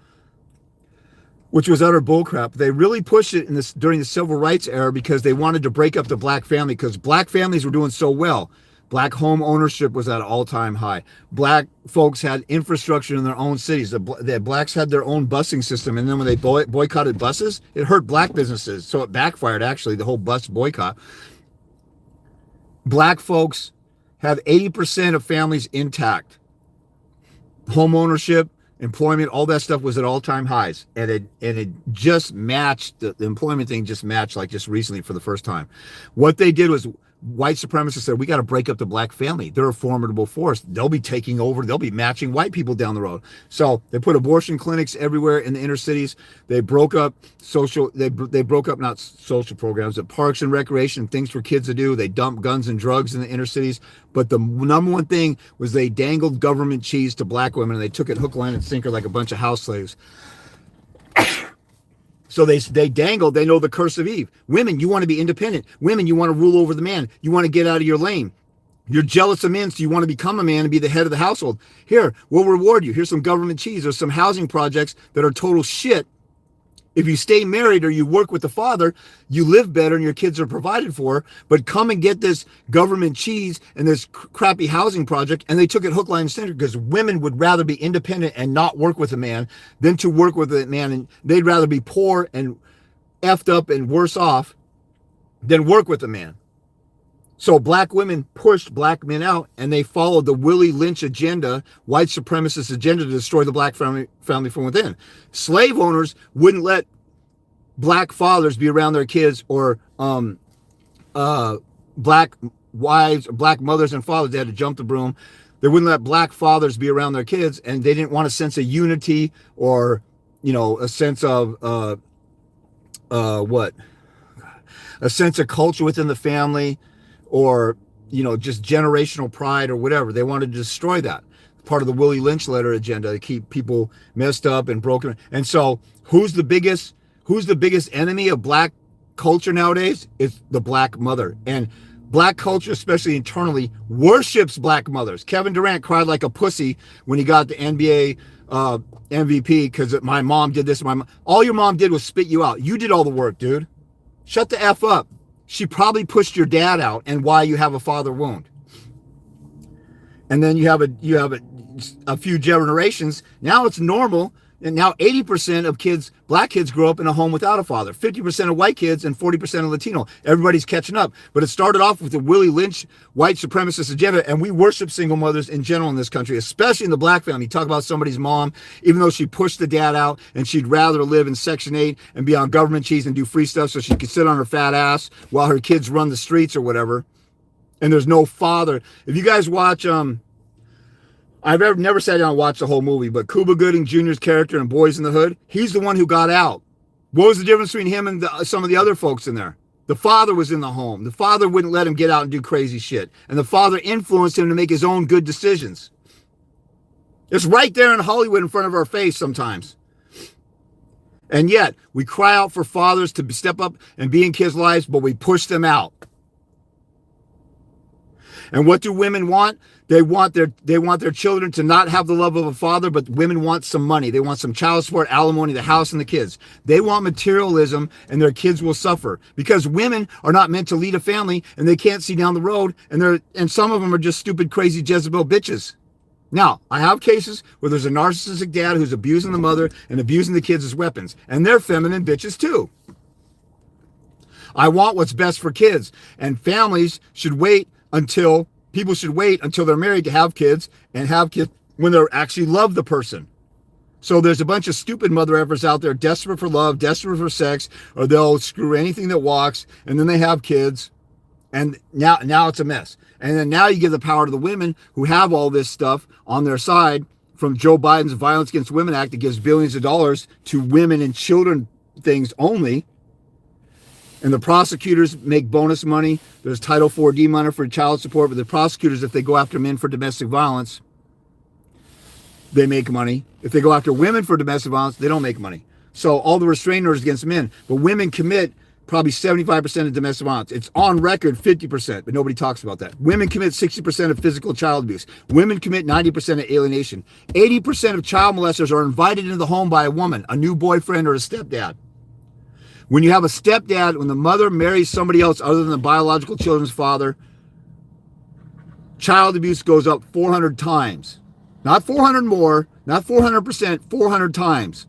which was utter bullcrap. They really pushed it during the civil rights era because they wanted to break up the black family, because black families were doing so well. Black home ownership was at an all-time high. Black folks had infrastructure in their own cities. The blacks had their own busing system, and then when they boycotted buses, it hurt black businesses. So it backfired, actually, the whole bus boycott. Black folks have 80% of families intact. Home ownership, employment, all that stuff was at all-time highs, and it just matched, the employment thing just matched, like just recently for the first time. What they did was white supremacists said, we got to break up the black family. They're a formidable force. They'll be taking over. They'll be matching white people down the road. So they put abortion clinics everywhere in the inner cities. They broke up they broke up not social programs, but parks and recreation, things for kids to do. They dumped guns and drugs in the inner cities. But the number one thing was they dangled government cheese to black women, and they took it hook, line, and sinker like a bunch of house slaves. So they dangled, they know the curse of Eve. Women, you want to be independent. Women, you want to rule over the man. You want to get out of your lane. You're jealous of men, so you want to become a man and be the head of the household. Here, we'll reward you. Here's some government cheese. There's some housing projects that are total shit. If you stay married or you work with the father, you live better and your kids are provided for. But come and get this government cheese and this crappy housing project. And they took it hook, line, and sinker because women would rather be independent and not work with a man than to work with a man. And they'd rather be poor and effed up and worse off than work with a man. So black women pushed black men out, and they followed the Willie Lynch agenda, white supremacist agenda, to destroy the black family from within. Slave owners wouldn't let black fathers be around their kids, or black wives, or black mothers and fathers. They had to jump the broom. They wouldn't let black fathers be around their kids, and they didn't want a sense of unity or, a sense of a sense of culture within the family, or, just generational pride or whatever. They wanted to destroy that. Part of the Willie Lynch letter agenda to keep people messed up and broken. And so who's the biggest enemy of black culture nowadays? It's the black mother. And black culture, especially internally, worships black mothers. Kevin Durant cried like a pussy when he got the NBA MVP because my mom did this. All your mom did was spit you out. You did all the work, dude. Shut the F up. She probably pushed your dad out, and why you have a father wound. And then you have a few generations. Now it's normal. And now 80% of black kids grow up in a home without a father. 50% of white kids and 40% of Latino. Everybody's catching up. But it started off with the Willie Lynch white supremacist agenda, and we worship single mothers in general in this country, especially in the black family. You talk about somebody's mom, even though she pushed the dad out and she'd rather live in Section 8 and be on government cheese and do free stuff so she could sit on her fat ass while her kids run the streets or whatever. And there's no father. If you guys watch... I've never sat down and watched the whole movie, but Cuba Gooding Jr.'s character in Boys in the Hood, he's the one who got out. What was the difference between him and some of the other folks in there? The father was in the home. The father wouldn't let him get out and do crazy shit. And the father influenced him to make his own good decisions. It's right there in Hollywood in front of our face sometimes. And yet, we cry out for fathers to step up and be in kids' lives, but we push them out. And what do women want? They want their children to not have the love of a father, but women want some money. They want some child support, alimony, the house, and the kids. They want materialism, and their kids will suffer because women are not meant to lead a family, and they can't see down the road. And some of them are just stupid, crazy Jezebel bitches. Now, I have cases where there's a narcissistic dad who's abusing the mother and abusing the kids as weapons, and they're feminine bitches too. I want what's best for kids, and families should wait until. People should wait until they're married to have kids, and have kids when they actually love the person. So there's a bunch of stupid mother effers out there, desperate for love, desperate for sex, or they'll screw anything that walks, and then they have kids, and now it's a mess. And then now you give the power to the women who have all this stuff on their side from Joe Biden's Violence Against Women Act that gives billions of dollars to women and children things only. And the prosecutors make bonus money. There's Title 4D money for child support, but the prosecutors, if they go after men for domestic violence, they make money. If they go after women for domestic violence, they don't make money. So all the restraining orders against men, but women commit probably 75% of domestic violence. It's on record 50%, but nobody talks about that. Women commit 60% of physical child abuse. Women commit 90% of alienation. 80% of child molesters are invited into the home by a woman, a new boyfriend, or a stepdad. When you have a stepdad, when the mother marries somebody else other than the biological children's father, child abuse goes up 400 times. Not 400 more, not 400%, 400 times.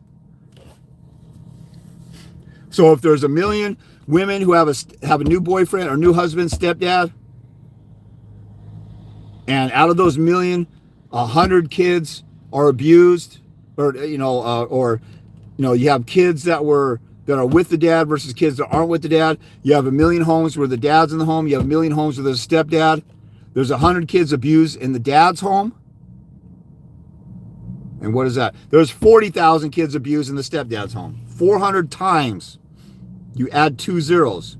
So if there's 1 million women who have a new boyfriend or new husband, stepdad, and out of those 1 million, 100 kids are abused, or you have kids that were that are with the dad versus kids that aren't with the dad. You have 1 million homes where the dad's in the home. You have 1 million homes where there's a stepdad. There's 100 kids abused in the dad's home. And what is that? There's 40,000 kids abused in the stepdad's home. 400 times. You add 2 zeros.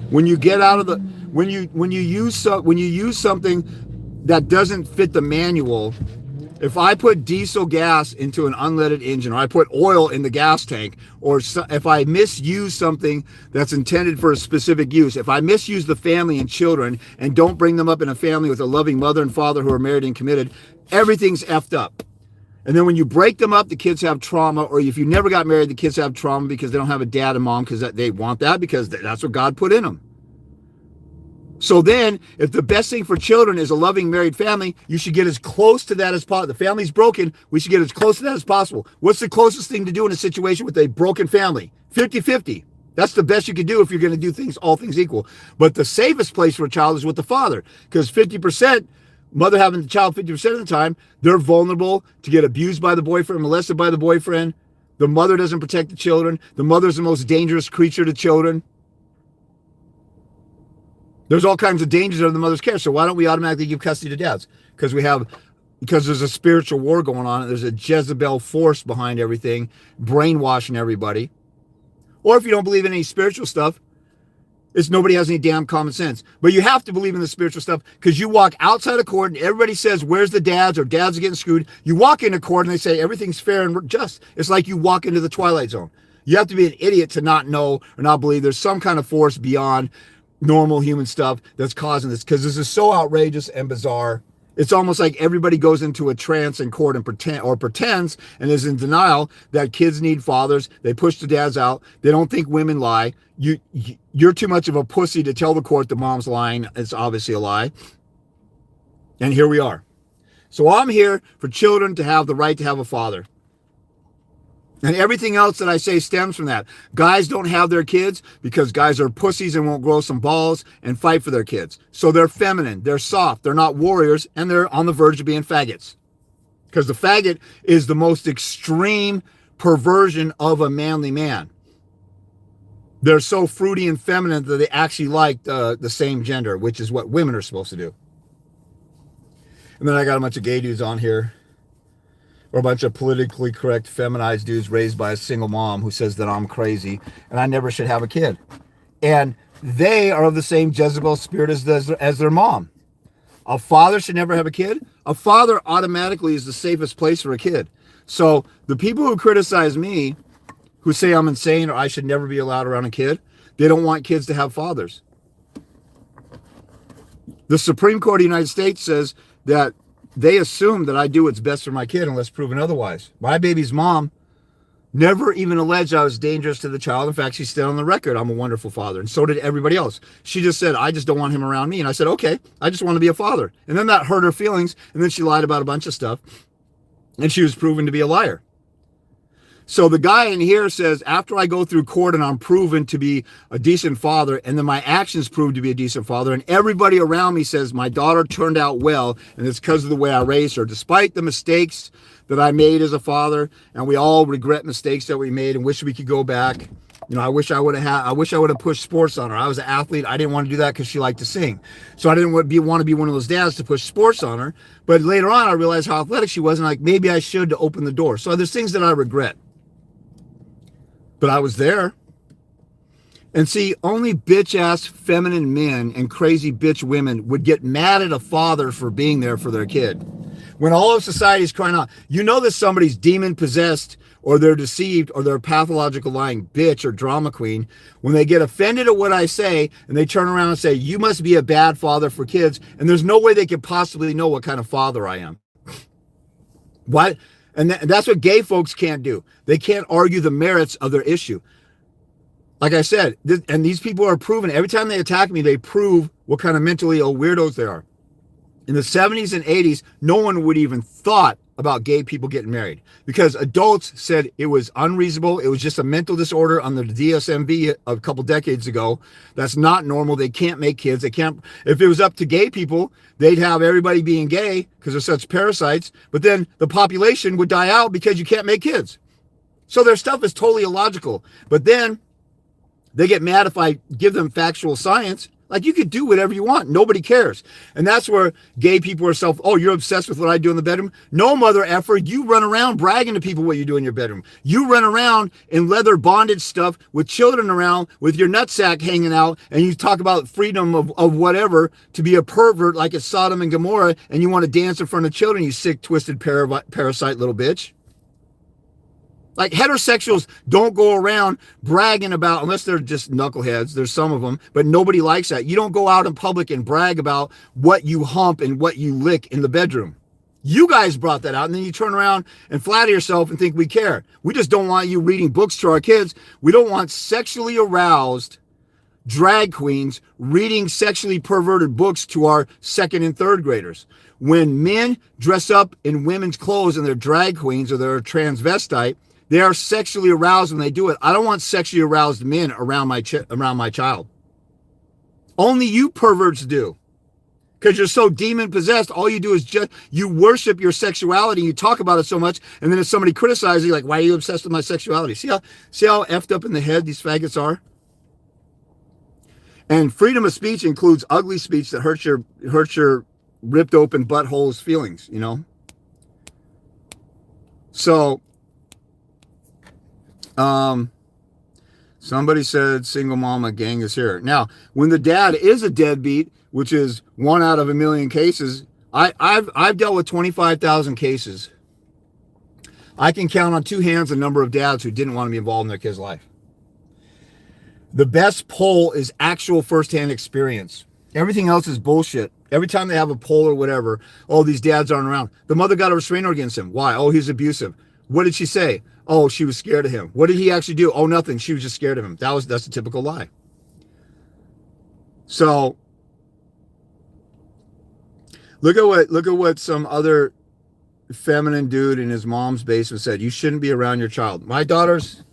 When you get out of the, when you use something that doesn't fit the manual, if I put diesel gas into an unleaded engine, or I put oil in the gas tank, or if I misuse something that's intended for a specific use, if I misuse the family and children and don't bring them up in a family with a loving mother and father who are married and committed, everything's effed up. And then when you break them up, the kids have trauma, or if you never got married, the kids have trauma because they don't have a dad and mom because they want that, because that's what God put in them. So then, if the best thing for children is a loving married family, you should get as close to that as possible. The family's broken, we should get as close to that as possible. What's the closest thing to do in a situation with a broken family? 50-50. That's the best you can do if you're going to do things, all things equal. But the safest place for a child is with the father, because 50%, mother having the child 50% of the time, they're vulnerable to get abused by the boyfriend, molested by the boyfriend. The mother doesn't protect the children. The mother's the most dangerous creature to children. There's all kinds of dangers of the mother's care. So why don't we automatically give custody to dads? Because there's a spiritual war going on. And there's a Jezebel force behind everything, brainwashing everybody. Or if you don't believe in any spiritual stuff, it's nobody has any damn common sense. But you have to believe in the spiritual stuff, because you walk outside of court and everybody says, where's the dads, or dads are getting screwed. You walk into court and they say everything's fair and just. It's like you walk into the Twilight Zone. You have to be an idiot to not know or not believe there's some kind of force beyond normal human stuff that's causing this, because this is so outrageous and bizarre. It's almost like everybody goes into a trance in court and pretends and is in denial that kids need fathers. They push the dads out. They don't think women lie. You're too much of a pussy to tell the court the mom's lying. It's obviously a lie. And here we are. So I'm here for children to have the right to have a father. And everything else that I say stems from that. Guys don't have their kids because guys are pussies and won't grow some balls and fight for their kids. So they're feminine, they're soft, they're not warriors, and they're on the verge of being faggots. Because the faggot is the most extreme perversion of a manly man. They're so fruity and feminine that they actually like the same gender, which is what women are supposed to do. And then I got a bunch of gay dudes on here, or a bunch of politically correct feminized dudes raised by a single mom who says that I'm crazy and I never should have a kid. And they are of the same Jezebel spirit as their mom. A father should never have a kid. A father automatically is the safest place for a kid. So the people who criticize me, who say I'm insane or I should never be allowed around a kid, they don't want kids to have fathers. The Supreme Court of the United States says that they assume that I do what's best for my kid unless proven otherwise. My baby's mom never even alleged I was dangerous to the child. In fact, she said on the record, I'm a wonderful father. And so did everybody else. She just said, I just don't want him around me. And I said, okay, I just want to be a father. And then that hurt her feelings. And then she lied about a bunch of stuff. And she was proven to be a liar. So the guy in here says, after I go through court and I'm proven to be a decent father, and then my actions prove to be a decent father, and everybody around me says my daughter turned out well, and it's because of the way I raised her, despite the mistakes that I made as a father, and we all regret mistakes that we made and wish we could go back. You know, I wish I would have pushed sports on her. I was an athlete. I didn't want to do that because she liked to sing. So I didn't want to be one of those dads to push sports on her. But later on, I realized how athletic she was, and like, maybe I should to open the door. So there's things that I regret. But I was there. And see, only bitch-ass feminine men and crazy bitch women would get mad at a father for being there for their kid. When all of society is crying out, you know that somebody's demon-possessed, or they're deceived, or they're a pathological lying bitch or drama queen, when they get offended at what I say, and they turn around and say, you must be a bad father for kids, and there's no way they could possibly know what kind of father I am. What? And that's what gay folks can't do. They can't argue the merits of their issue. Like I said, and these people are proven, every time they attack me, they prove what kind of mentally ill weirdos they are. In the 70s and 80s, no one would even thought about gay people getting married because adults said it was unreasonable. It was just a mental disorder under the DSM-V a couple decades ago. That's not normal. They can't make kids. They can't. If it was up to gay people, they'd have everybody being gay because they're such parasites. But then the population would die out because you can't make kids. So their stuff is totally illogical. But then they get mad if I give them factual science. Like, you could do whatever you want. Nobody cares. And that's where gay people are oh, you're obsessed with what I do in the bedroom? No, mother effer. You run around bragging to people what you do in your bedroom. You run around in leather bondage stuff with children around with your nutsack hanging out, and you talk about freedom of whatever to be a pervert like it's Sodom and Gomorrah, and you want to dance in front of children, you sick, twisted parasite little bitch. Like, heterosexuals don't go around bragging about, unless they're just knuckleheads, there's some of them, but nobody likes that. You don't go out in public and brag about what you hump and what you lick in the bedroom. You guys brought that out, and then you turn around and flatter yourself and think we care. We just don't want you reading books to our kids. We don't want sexually aroused drag queens reading sexually perverted books to our second and third graders. When men dress up in women's clothes and they're drag queens or they're transvestite, they are sexually aroused when they do it. I don't want sexually aroused men around my child. Only you perverts do. Because you're so demon possessed, all you do is you worship your sexuality. You talk about it so much, and then if somebody criticizes you, like, why are you obsessed with my sexuality? See how effed up in the head these faggots are? And freedom of speech includes ugly speech that hurts your ripped open butthole's feelings, you know? So, somebody said single mama gang is here. Now, when the dad is a deadbeat, which is 1 out of a million cases, I've dealt with 25,000 cases. I can count on 2 hands the number of dads who didn't want to be involved in their kid's life. The best poll is actual firsthand experience. Everything else is bullshit. Every time they have a poll or whatever, oh, these dads aren't around. The mother got a restraining order against him. Why? Oh, he's abusive. What did she say? Oh, she was scared of him. What did he actually do? Oh, nothing. She was just scared of him. That's a typical lie. So look at what some other feminine dude in his mom's basement said. You shouldn't be around your child. My daughter's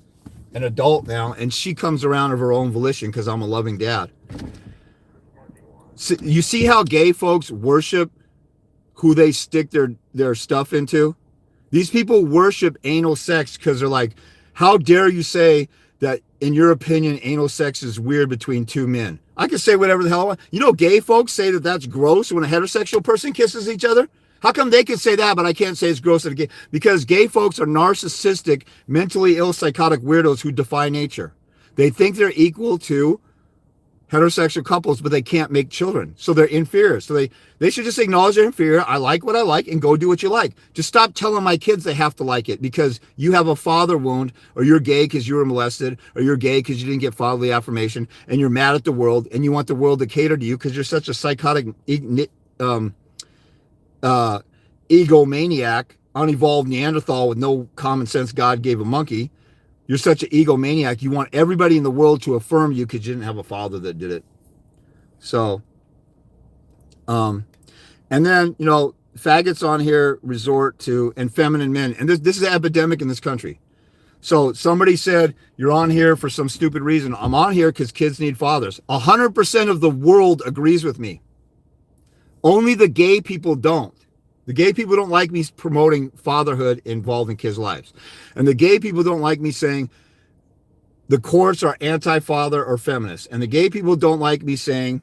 an adult now, and she comes around of her own volition because I'm a loving dad. So you see how gay folks worship who they stick their stuff into? These people worship anal sex because they're like, how dare you say that, in your opinion, anal sex is weird between 2 men? I can say whatever the hell I want. You know, gay folks say that that's gross when a heterosexual person kisses each other. How come they can say that, but I can't say it's gross at a gay? Because gay folks are narcissistic, mentally ill, psychotic weirdos who defy nature. They think they're equal to heterosexual couples, but they can't make children. So they're inferior. So they should just acknowledge they're inferior. I like what I like, and go do what you like. Just stop telling my kids they have to like it because you have a father wound, or you're gay because you were molested, or you're gay because you didn't get fatherly affirmation, and you're mad at the world, and you want the world to cater to you because you're such a psychotic egomaniac, unevolved Neanderthal with no common sense God gave a monkey. You're such an egomaniac. You want everybody in the world to affirm you because you didn't have a father that did it. So, and then, you know, faggots on here resort to, and feminine men. And this is an epidemic in this country. So somebody said, you're on here for some stupid reason. I'm on here because kids need fathers. 100% of the world agrees with me. Only the gay people don't. The gay people don't like me promoting fatherhood involved in kids' lives. And the gay people don't like me saying the courts are anti-father or feminist. And the gay people don't like me saying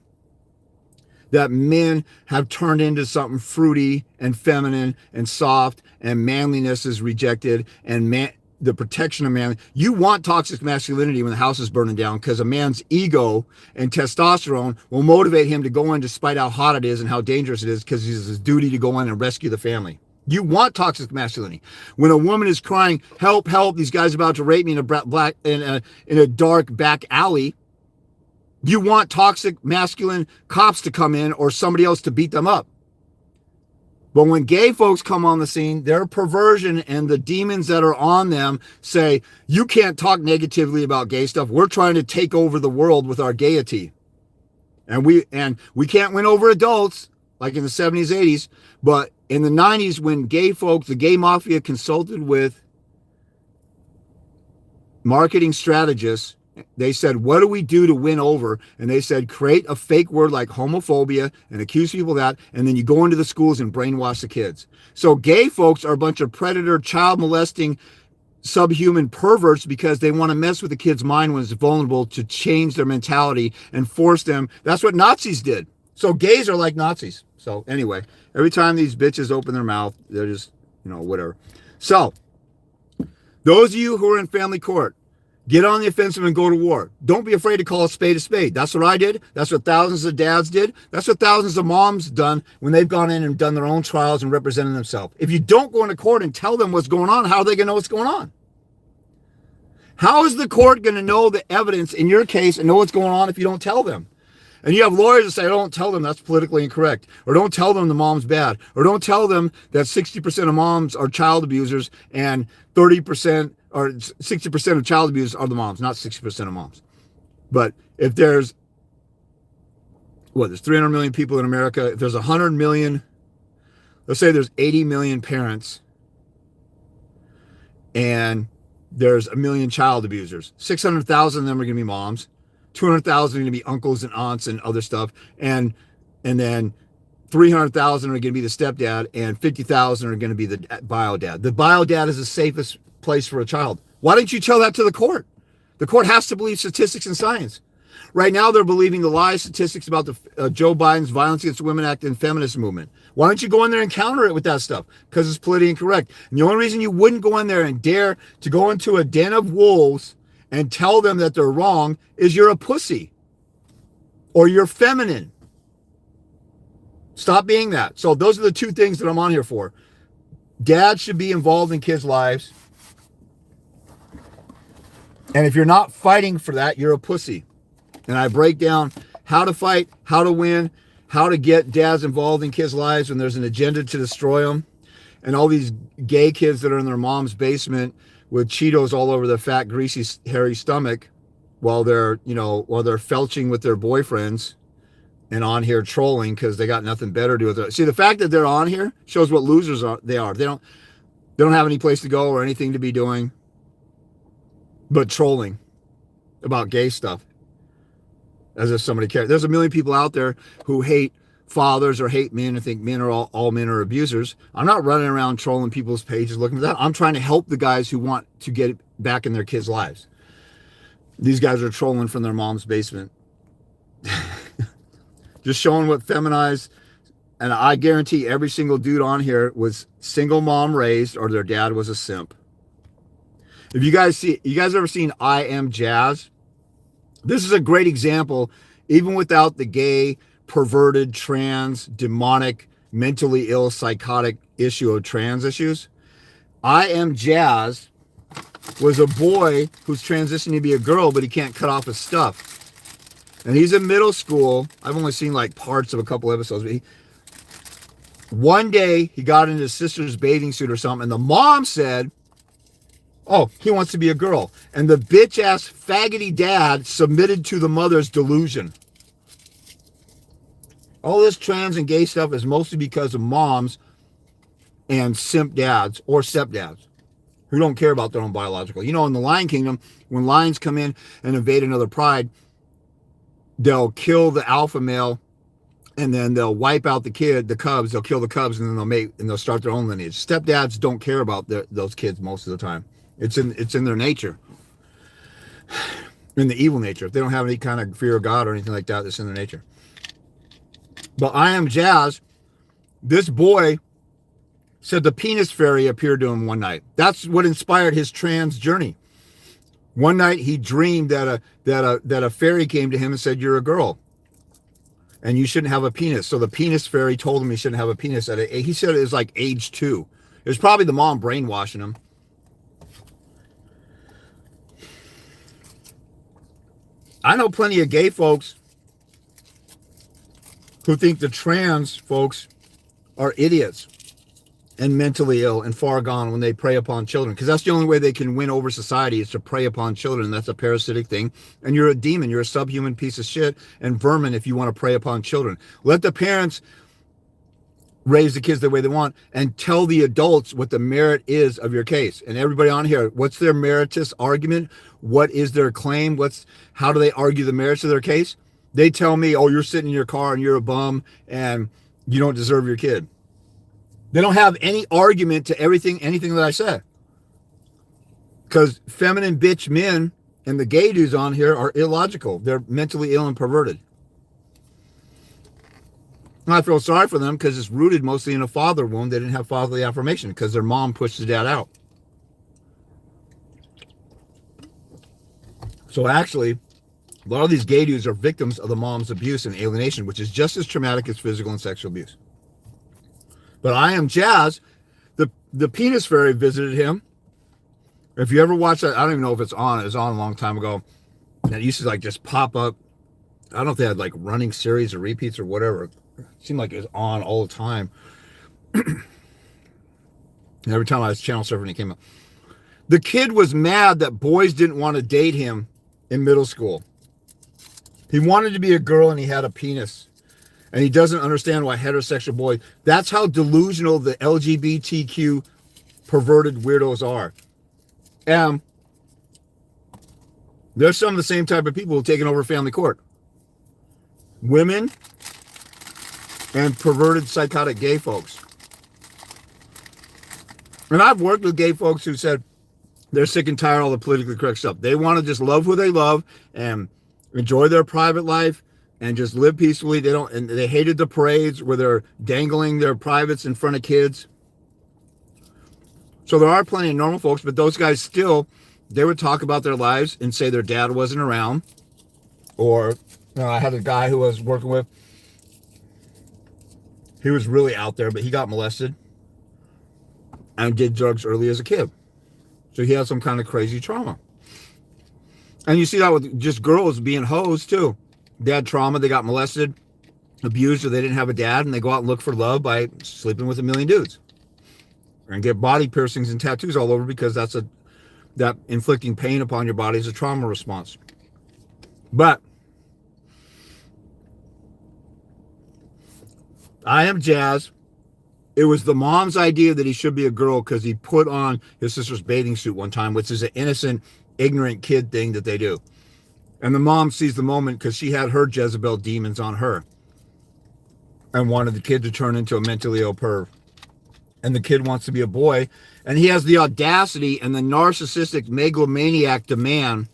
that men have turned into something fruity and feminine and soft, and manliness is rejected, and the protection of man. You want toxic masculinity when the house is burning down, because a man's ego and testosterone will motivate him to go in despite how hot it is and how dangerous it is, because it's his duty to go in and rescue the family. You want toxic masculinity. When a woman is crying, help, help, these guys are about to rape me in a dark back alley, you want toxic masculine cops to come in or somebody else to beat them up. But when gay folks come on the scene, their perversion and the demons that are on them say, you can't talk negatively about gay stuff. We're trying to take over the world with our gaiety. And we can't win over adults like in the 70s, 80s. But in the 90s, when gay folks, the gay mafia consulted with marketing strategists, they said, what do we do to win over? And they said, create a fake word like homophobia and accuse people of that. And then you go into the schools and brainwash the kids. So gay folks are a bunch of predator, child molesting, subhuman perverts because they want to mess with the kid's mind when it's vulnerable to change their mentality and force them. That's what Nazis did. So gays are like Nazis. So anyway, every time these bitches open their mouth, they're just, whatever. So those of you who are in family court, get on the offensive and go to war. Don't be afraid to call a spade a spade. That's what I did. That's what thousands of dads did. That's what thousands of moms done when they've gone in and done their own trials and represented themselves. If you don't go into court and tell them what's going on, how are they going to know what's going on? How is the court going to know the evidence in your case and know what's going on if you don't tell them? And you have lawyers that say, don't tell them that's politically incorrect. Or don't tell them the mom's bad. Or don't tell them that 60% of moms are child abusers and 30% or 60% of child abusers are the moms, not 60% of moms. But if there's 300 million people in America. If there's 100 million, let's say there's 80 million parents and there's 1 million child abusers. 600,000 of them are going to be moms. 200,000 are going to be uncles and aunts and other stuff. And then 300,000 are going to be the stepdad and 50,000 are going to be the bio dad. The bio dad is the safest place for a child. Why don't you tell that to the court? The court has to believe statistics and science. Right now, they're believing the lie statistics about the Joe Biden's Violence Against Women Act and feminist movement. Why don't you go in there and counter it with that stuff? Because it's politically incorrect. And the only reason you wouldn't go in there and dare to go into a den of wolves and tell them that they're wrong is you're a pussy or you're feminine. Stop being that. So those are the two things that I'm on here for. Dad should be involved in kids' lives. And if you're not fighting for that, you're a pussy. And I break down how to fight, how to win, how to get dads involved in kids' lives when there's an agenda to destroy them. And all these gay kids that are in their mom's basement with Cheetos all over their fat, greasy, hairy stomach while they're felching with their boyfriends and on here trolling because they got nothing better to do with it. See, the fact that they're on here shows what losers they are. They don't have any place to go or anything to be doing but trolling about gay stuff. As if somebody cares. There's 1 million people out there who hate fathers or hate men and think men are all men are abusers. I'm not running around trolling people's pages looking for that. I'm trying to help the guys who want to get back in their kids' lives. These guys are trolling from their mom's basement. Just showing what feminized, and I guarantee every single dude on here was single mom raised or their dad was a simp. If you guys ever seen I Am Jazz? This is a great example, even without the gay, perverted, trans, demonic, mentally ill, psychotic issue of trans issues. I Am Jazz was a boy who's transitioning to be a girl, but he can't cut off his stuff. And he's in middle school. I've only seen like parts of a couple episodes. But one day he got into his sister's bathing suit or something, and the mom said, oh, he wants to be a girl. And the bitch-ass faggoty dad submitted to the mother's delusion. All this trans and gay stuff is mostly because of moms and simp dads or stepdads who don't care about their own biological. In the Lion Kingdom, when lions come in and invade another pride, they'll kill the alpha male and then they'll wipe out the cubs. They'll kill the cubs and then they'll mate and they'll start their own lineage. Stepdads don't care about those kids most of the time. It's in their nature, in the evil nature. If they don't have any kind of fear of God or anything like that, it's in their nature. But I Am Jazz, this boy said the penis fairy appeared to him one night. That's what inspired his trans journey. One night he dreamed that a fairy came to him and said, "You're a girl, and you shouldn't have a penis." So the penis fairy told him he shouldn't have a penis. He said it was like age 2. It was probably the mom brainwashing him. I know plenty of gay folks who think the trans folks are idiots and mentally ill and far gone when they prey upon children. Because that's the only way they can win over society is to prey upon children. That's a parasitic thing. And you're a demon. You're a subhuman piece of shit and vermin if you want to prey upon children. Let the parents raise the kids the way they want and tell the adults what the merit is of your case. And everybody on here, what's their meritorious argument? What is their claim? How do they argue the merits of their case? They tell me, oh, you're sitting in your car and you're a bum and you don't deserve your kid. They don't have any argument to anything that I said. Because feminine bitch men and the gay dudes on here are illogical. They're mentally ill and perverted. And I feel sorry for them because it's rooted mostly in a father wound. They didn't have fatherly affirmation because their mom pushed the dad out. So actually, a lot of these gay dudes are victims of the mom's abuse and alienation, which is just as traumatic as physical and sexual abuse. But I Am Jazz, the penis fairy visited him. If you ever watch that, I don't even know if it's on. It was on a long time ago. And it used to like just pop up. I don't know if they had like running series or repeats or whatever. It seemed like it was on all the time. And every time I was channel surfing, it came up. The kid was mad that boys didn't want to date him in middle school. He wanted to be a girl and he had a penis. And he doesn't understand why heterosexual boys. That's how delusional the LGBTQ perverted weirdos are. They're some of the same type of people who are taking over family court. Women and perverted psychotic gay folks. And I've worked with gay folks who said they're sick and tired of all the politically correct stuff. They want to just love who they love and enjoy their private life and just live peacefully. They hated the parades where they're dangling their privates in front of kids. So there are plenty of normal folks, but those guys still, they would talk about their lives and say their dad wasn't around. Or, I had a guy who I was working with. He was really out there, but he got molested and did drugs early as a kid. So he had some kind of crazy trauma. And you see that with just girls being hoes too. They had trauma, they got molested, abused, or they didn't have a dad, and they go out and look for love by sleeping with a million dudes. And get body piercings and tattoos all over because that inflicting pain upon your body is a trauma response. But I Am Jazz. It was the mom's idea that he should be a girl because he put on his sister's bathing suit one time, which is an innocent, ignorant kid thing that they do. And the mom sees the moment because she had her Jezebel demons on her and wanted the kid to turn into a mentally ill perv. And the kid wants to be a boy. And he has the audacity and the narcissistic megalomaniac demand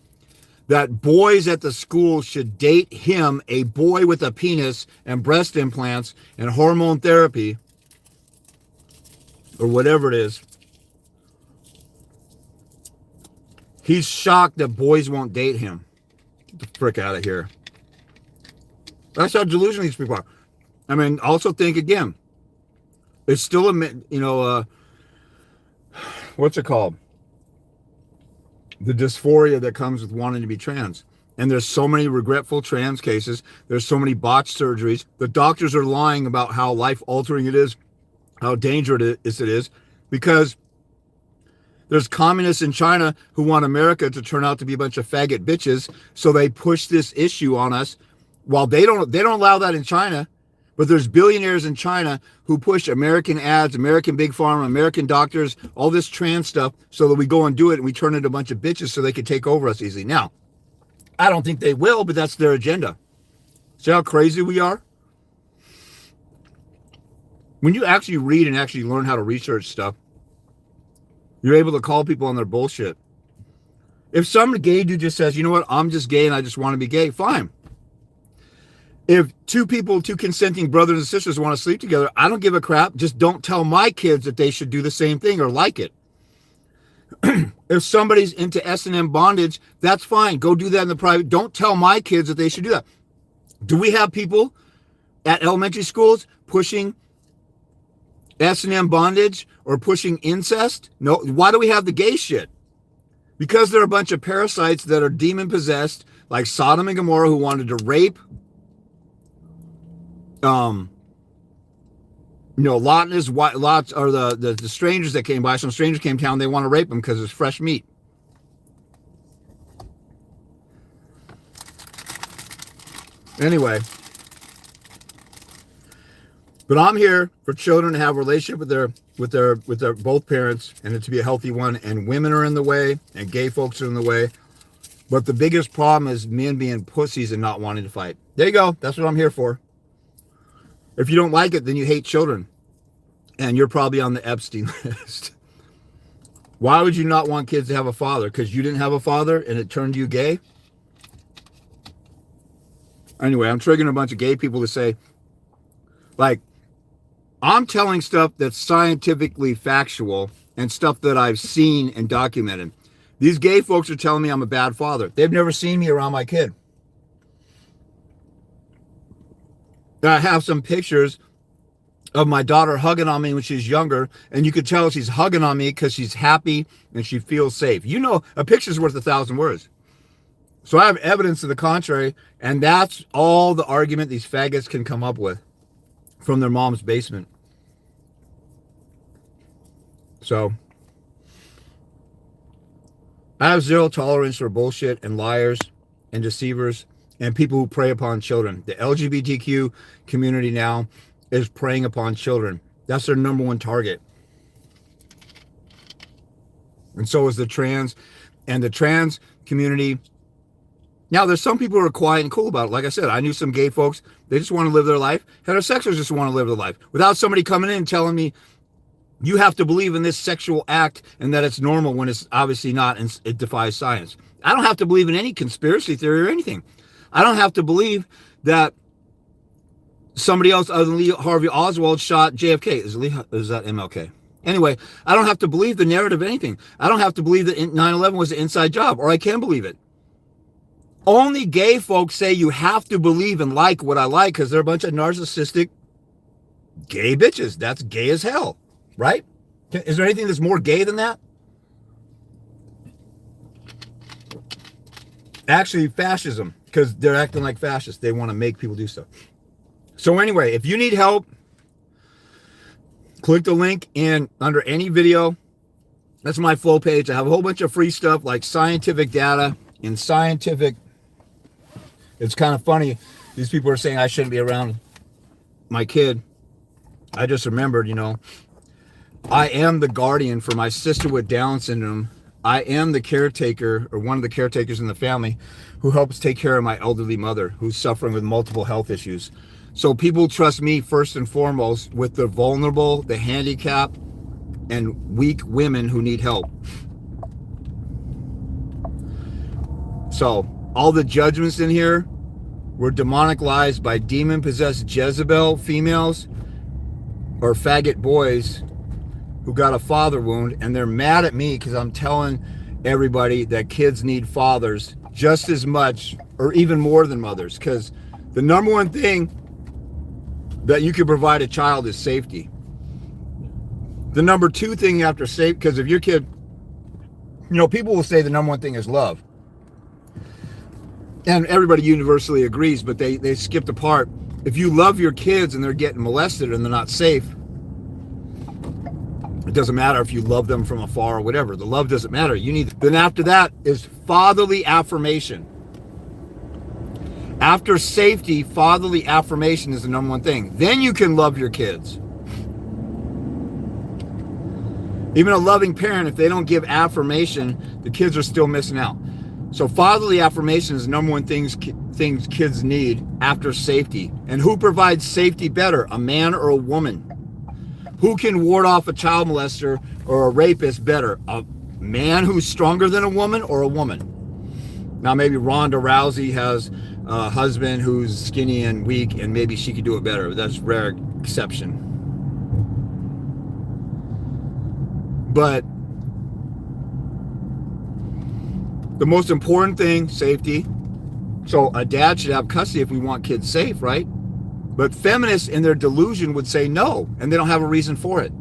that boys at the school should date him, a boy with a penis and breast implants and hormone therapy, or whatever it is. He's shocked that boys won't date him. Get the frick out of here. That's how delusional these people are. I mean, also think again. It's still what's it called? The dysphoria that comes with wanting to be trans. And there's so many regretful trans cases. There's so many botched surgeries. The doctors are lying about how life-altering it is, how dangerous it is, because there's communists in China who want America to turn out to be a bunch of faggot bitches, so they push this issue on us. While they don't allow that in China, but there's billionaires in China who push American ads, American big pharma, American doctors, all this trans stuff, so that we go and do it and we turn into a bunch of bitches so they can take over us easily. Now, I don't think they will, but that's their agenda. See how crazy we are? When you actually read and actually learn how to research stuff, you're able to call people on their bullshit. If some gay dude just says, you know what, I'm just gay and I just want to be gay, fine. If two consenting brothers and sisters want to sleep together, I don't give a crap. Just don't tell my kids that they should do the same thing or like it. If somebody's into S&M bondage, that's fine. Go do that in the private. Don't tell my kids that they should do that. Do we have people at elementary schools pushing S&M bondage or pushing incest? No. Why do we have the gay shit? Because they're a bunch of parasites that are demon possessed, like Sodom and Gomorrah, who wanted to rape Lot and his wife, or the strangers that came by. Some strangers came to town. They want to rape them because it's fresh meat. Anyway, but I'm here for children to have a relationship with their both parents, and it to be a healthy one. And women are in the way, and gay folks are in the way. But the biggest problem is men being pussies and not wanting to fight. There you go. That's what I'm here for. If you don't like it, then you hate children. And you're probably on the Epstein list. Why would you not want kids to have a father? Because you didn't have a father and it turned you gay? Anyway, I'm triggering a bunch of gay people to say, like, I'm telling stuff that's scientifically factual and stuff that I've seen and documented. These gay folks are telling me I'm a bad father. They've never seen me around my kid. I have some pictures of my daughter hugging on me when she's younger, and you could tell she's hugging on me because she's happy and she feels safe. You know, a picture's worth 1,000 words. So I have evidence to the contrary, and that's all the argument these faggots can come up with from their mom's basement. So I have zero tolerance for bullshit and liars and deceivers and people who prey upon children. The LGBTQ community now is preying upon children. That's their number one target. And so is the trans and the trans community. Now, there's some people who are quiet and cool about it. Like I said, I knew some gay folks. They just want to live their life. Heterosexuals just want to live their life without somebody coming in and telling me, you have to believe in this sexual act and that it's normal when it's obviously not and it defies science. I don't have to believe in any conspiracy theory or anything. I don't have to believe that somebody else other than Lee Harvey Oswald shot JFK. Is that MLK? Anyway, I don't have to believe the narrative of anything. I don't have to believe that 9/11 was an inside job, or I can believe it. Only gay folks say you have to believe and like what I like because they're a bunch of narcissistic gay bitches. That's gay as hell, right? Is there anything that's more gay than that? Actually, fascism, because they're acting like fascists. They want to make people do stuff. So anyway, if you need help, click the link in under any video. That's my flow page. I have a whole bunch of free stuff like scientific data and scientific. It's kind of funny. These people are saying I shouldn't be around my kid. I just remembered, I am the guardian for my sister with Down syndrome. I am the caretaker or one of the caretakers in the family who helps take care of my elderly mother who's suffering with multiple health issues. So people trust me first and foremost with the vulnerable, the handicapped, and weak women who need help. So all the judgments in here were demonic lies by demon-possessed Jezebel females or faggot boys who got a father wound, and they're mad at me because I'm telling everybody that kids need fathers just as much or even more than mothers, because the number one thing that you can provide a child is safety. The number two thing you have to say, because if your kid, people will say the number one thing is love. And everybody universally agrees, but they skip the part. If you love your kids and they're getting molested and they're not safe, it doesn't matter if you love them from afar or whatever. The love doesn't matter. Then after that is fatherly affirmation. After safety, fatherly affirmation is the number one thing. Then you can love your kids. Even a loving parent, if they don't give affirmation, the kids are still missing out. So fatherly affirmation is the number one things kids need after safety. And who provides safety better, a man or a woman? Who can ward off a child molester or a rapist better, a man who's stronger than a woman or a woman? Now maybe Ronda Rousey has a husband who's skinny and weak, and maybe she could do it better. But that's rare exception. But the most important thing, safety. So a dad should have custody if we want kids safe, right? But feminists in their delusion would say no, and they don't have a reason for it.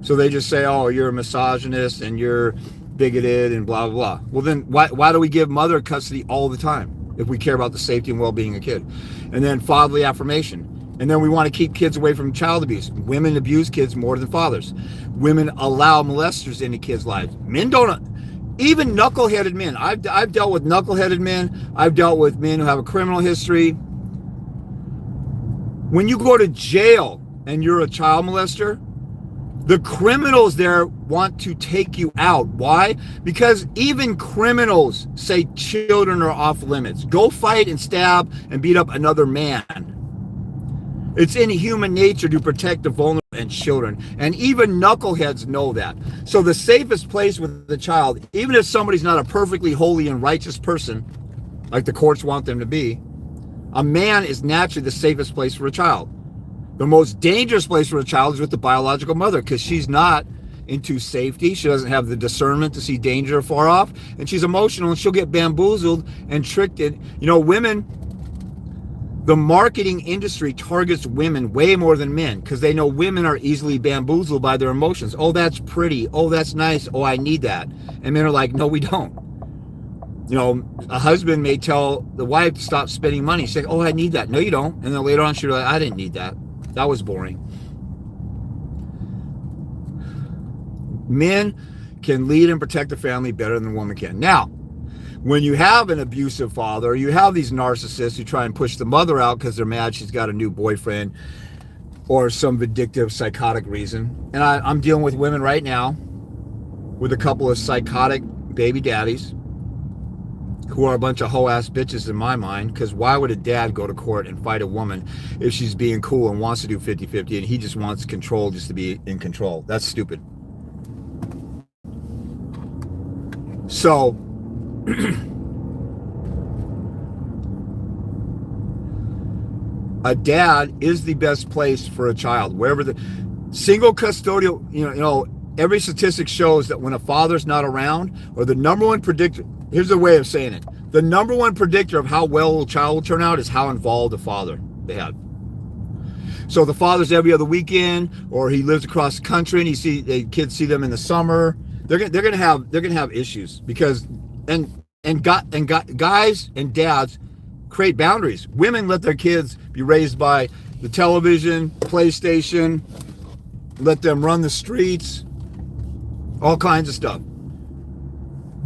So they just say, oh, you're a misogynist and you're bigoted and blah, blah, blah. Well, then why do we give mother custody all the time if we care about the safety and well-being of a kid? And then fatherly affirmation. And then we want to keep kids away from child abuse. Women abuse kids more than fathers. Women allow molesters into kids' lives. Men don't. Even knuckleheaded men. I've dealt with knuckleheaded men. I've dealt with men who have a criminal history. When you go to jail and you're a child molester, the criminals there want to take you out. Why? Because even criminals say children are off limits. Go fight and stab and beat up another man. It's in human nature to protect the vulnerable. and children. And even knuckleheads know that. So the safest place with the child, even if somebody's not a perfectly holy and righteous person, like the courts want them to be, a man is naturally the safest place for a child. The most dangerous place for a child is with the biological mother, because she's not into safety. She doesn't have the discernment to see danger far off, and she's emotional, and she'll get bamboozled and tricked. Women, the marketing industry targets women way more than men, because they know women are easily bamboozled by their emotions. Oh, that's pretty. Oh, that's nice. Oh, I need that. And men are like, no, we don't. A husband may tell the wife to stop spending money. She's like, oh, I need that. No, you don't. And then later on, she'll be like, I didn't need that. That was boring. Men can lead and protect the family better than a woman can. Now, when you have an abusive father, you have these narcissists who try and push the mother out because they're mad she's got a new boyfriend or some vindictive, psychotic reason. And I'm dealing with women right now with a couple of psychotic baby daddies who are a bunch of hoe-ass bitches in my mind, because why would a dad go to court and fight a woman if she's being cool and wants to do 50-50 and he just wants control just to be in control? That's stupid. So, a dad is the best place for a child. Wherever the single custodial, every statistic shows that when a father's not around, or the number one predictor, here's a way of saying it. The number one predictor of how well a child will turn out is how involved the father they had. So the father's every other weekend, or he lives across the country and the kids see them in the summer. They're gonna have issues, because guys and dads create boundaries. Women let their kids be raised by the television, PlayStation, let them run the streets, all kinds of stuff.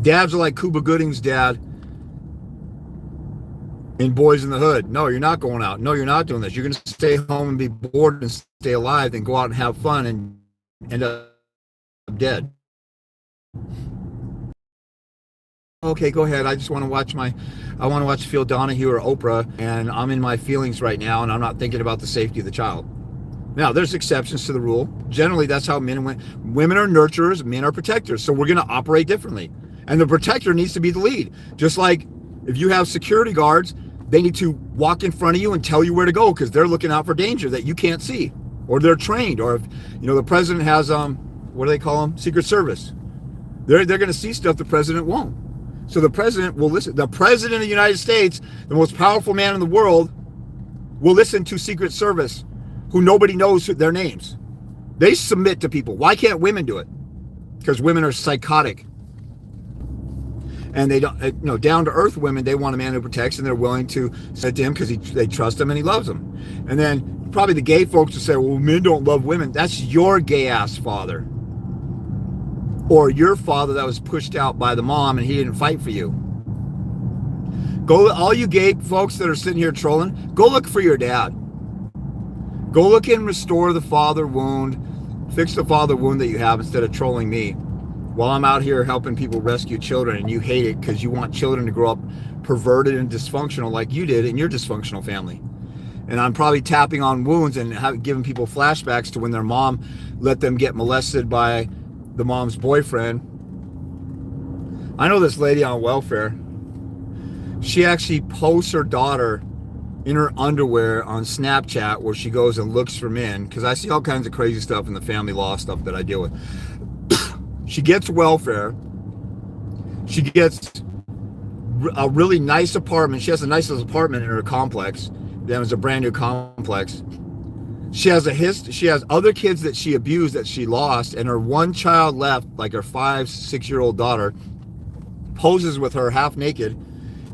Dads are like Cuba Gooding's dad in Boys in the Hood. No, you're not going out. No, you're not doing this. You're going to stay home and be bored and stay alive, then go out and have fun and end up dead. Okay, go ahead. I just want to watch Phil Donahue or Oprah, and I'm in my feelings right now, and I'm not thinking about the safety of the child. Now, there's exceptions to the rule. Generally, that's how men and women are nurturers, men are protectors. So we're going to operate differently. And the protector needs to be the lead. Just like if you have security guards, they need to walk in front of you and tell you where to go, because they're looking out for danger that you can't see, or they're trained. Or if the president has what do they call them? Secret Service. They're going to see stuff the president won't. So the president will listen. The president of the United States, the most powerful man in the world, will listen to Secret Service, who nobody knows their names. They submit to people. Why can't women do it? Because women are psychotic. And they don't, down to earth women, they want a man who protects, and they're willing to sit to him because they trust him and he loves them. And then probably the gay folks will say, well, men don't love women. That's your gay ass father. Or your father that was pushed out by the mom and he didn't fight for you. All you gay folks that are sitting here trolling, go look for your dad. Go look and restore the father wound, fix the father wound that you have, instead of trolling me while I'm out here helping people rescue children, and you hate it because you want children to grow up perverted and dysfunctional like you did in your dysfunctional family. And I'm probably tapping on wounds and giving people flashbacks to when their mom let them get molested by the mom's boyfriend. I know this lady on welfare. She actually posts her daughter in her underwear on Snapchat, where she goes and looks for men, because I see all kinds of crazy stuff in the family law stuff that I deal with. She gets welfare. She gets a really nice apartment. She has the nicest apartment in her complex. That was a brand new complex. She has she has other kids that she abused, that she lost, and her one child left, like her 5-6-year-old daughter, poses with her half naked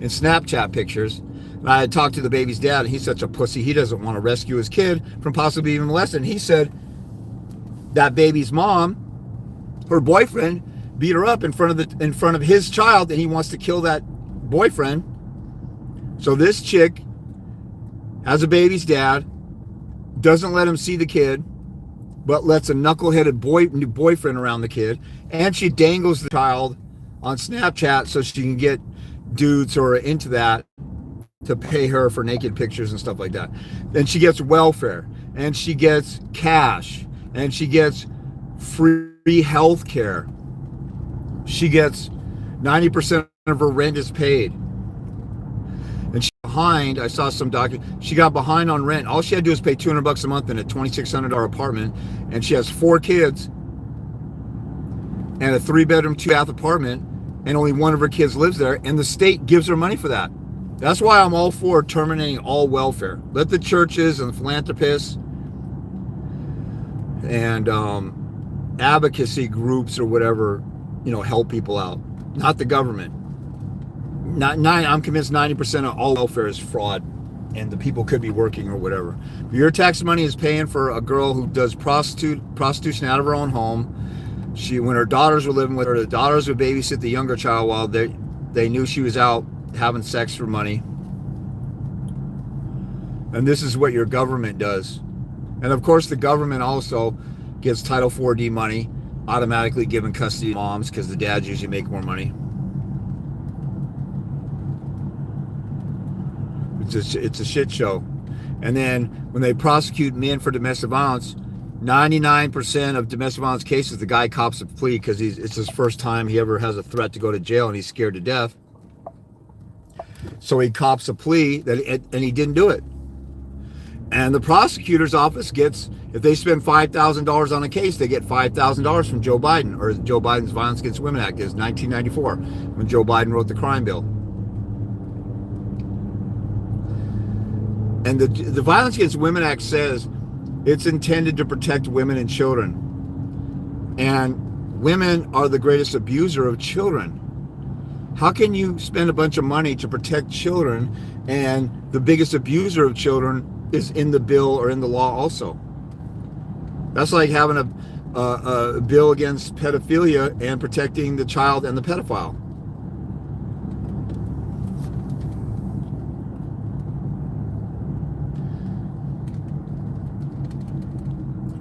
in Snapchat pictures. And I had talked to the baby's dad, and he's such a pussy. He doesn't want to rescue his kid from possibly being molested. And he said that baby's mom, her boyfriend, beat her up in front of his child, and he wants to kill that boyfriend. So this chick has a baby's dad, doesn't let him see the kid, but lets a knuckleheaded new boyfriend around the kid, and she dangles the child on Snapchat so she can get dudes who are into that to pay her for naked pictures and stuff like that. Then she gets welfare, and she gets cash, and she gets free health care. She gets 90% of her rent is paid. And she's behind. I saw some document. She got behind on rent. All she had to do is pay $200 a month in a $2,600 apartment. And she has 4 kids and a 3-bedroom, 2-bath apartment. And only one of her kids lives there. And the state gives her money for that. That's why I'm all for terminating all welfare. Let the churches and the philanthropists and advocacy groups or whatever, help people out. Not the government. I'm convinced 90% of all welfare is fraud, and the people could be working or whatever. Your tax money is paying for a girl who does prostitution out of her own home. When her daughters were living with her, the daughters would babysit the younger child while they knew she was out having sex for money. And this is what your government does. And of course, the government also gets Title 4D money, automatically given custody to moms because the dads usually make more money. It's a shit show. And then when they prosecute men for domestic violence, 99% of domestic violence cases, the guy cops a plea because it's his first time he ever has a threat to go to jail and he's scared to death. So he cops a plea and he didn't do it. And the prosecutor's office gets, if they spend $5,000 on a case, they get $5,000 from Joe Biden, or Joe Biden's Violence Against Women Act is 1994, when Joe Biden wrote the crime bill. And the Violence Against Women Act says it's intended to protect women and children. And women are the greatest abuser of children. How can you spend a bunch of money to protect children and the biggest abuser of children is in the bill or in the law also? That's like having a bill against pedophilia and protecting the child and the pedophile.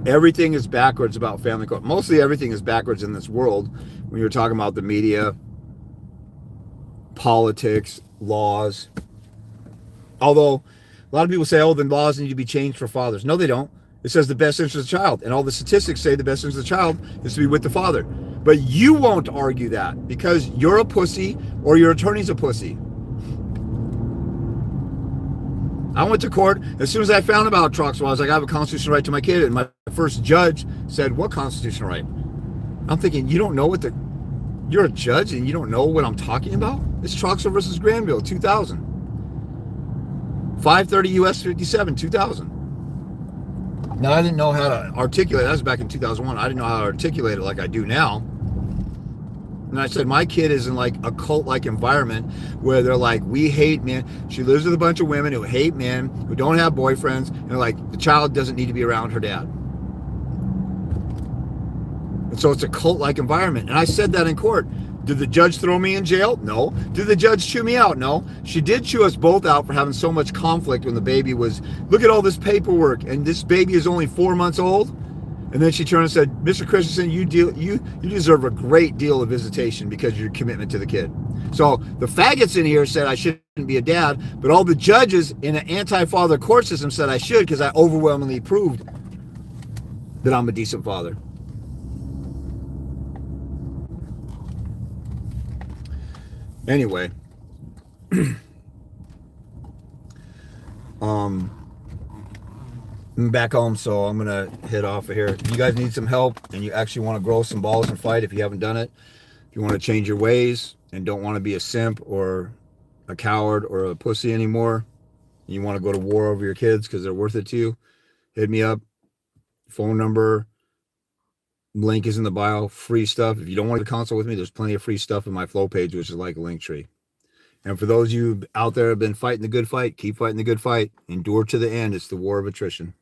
Everything is backwards about family court. Mostly everything is backwards in this world when you're talking about the media, politics, laws. Although a lot of people say, the laws need to be changed for fathers. No, they don't. It says the best interest of the child. And all the statistics say the best interest of the child is to be with the father. But you won't argue that because you're a pussy or your attorney's a pussy. I went to court. As soon as I found about Troxel, I was like, I have a constitutional right to my kid. And my first judge said, what constitutional right? I'm thinking, you don't know you're a judge and you don't know what I'm talking about? It's Troxel versus Granville, 2000. 530 U.S. 57, 2000. Now, I didn't know how to articulate. That was back in 2001. I didn't know how to articulate it like I do now. And I said, my kid is in like a cult-like environment where they're like, we hate men. She lives with a bunch of women who hate men, who don't have boyfriends. And they're like, the child doesn't need to be around her dad. And so it's a cult-like environment. And I said that in court. Did the judge throw me in jail? No. Did the judge chew me out? No. She did chew us both out for having so much conflict when the baby was, look at all this paperwork, and this baby is only 4 months old. And then she turned and said, Mr. Christensen, you deserve a great deal of visitation because of your commitment to the kid. So the faggots in here said I shouldn't be a dad, but all the judges in an anti-father court system said I should because I overwhelmingly proved that I'm a decent father. Anyway, I'm back home, so I'm gonna head off of here. If you guys need some help and you actually want to grow some balls and fight, if you haven't done it, if you want to change your ways and don't want to be a simp or a coward or a pussy anymore, and you want to go to war over your kids because they're worth it to you, hit me up. Phone number, link is in the bio. Free stuff. If you don't want to consult with me, there's plenty of free stuff in my flow page, which is like a link tree. And for those of you out there who have been fighting the good fight, keep fighting the good fight. Endure to the end. It's the war of attrition.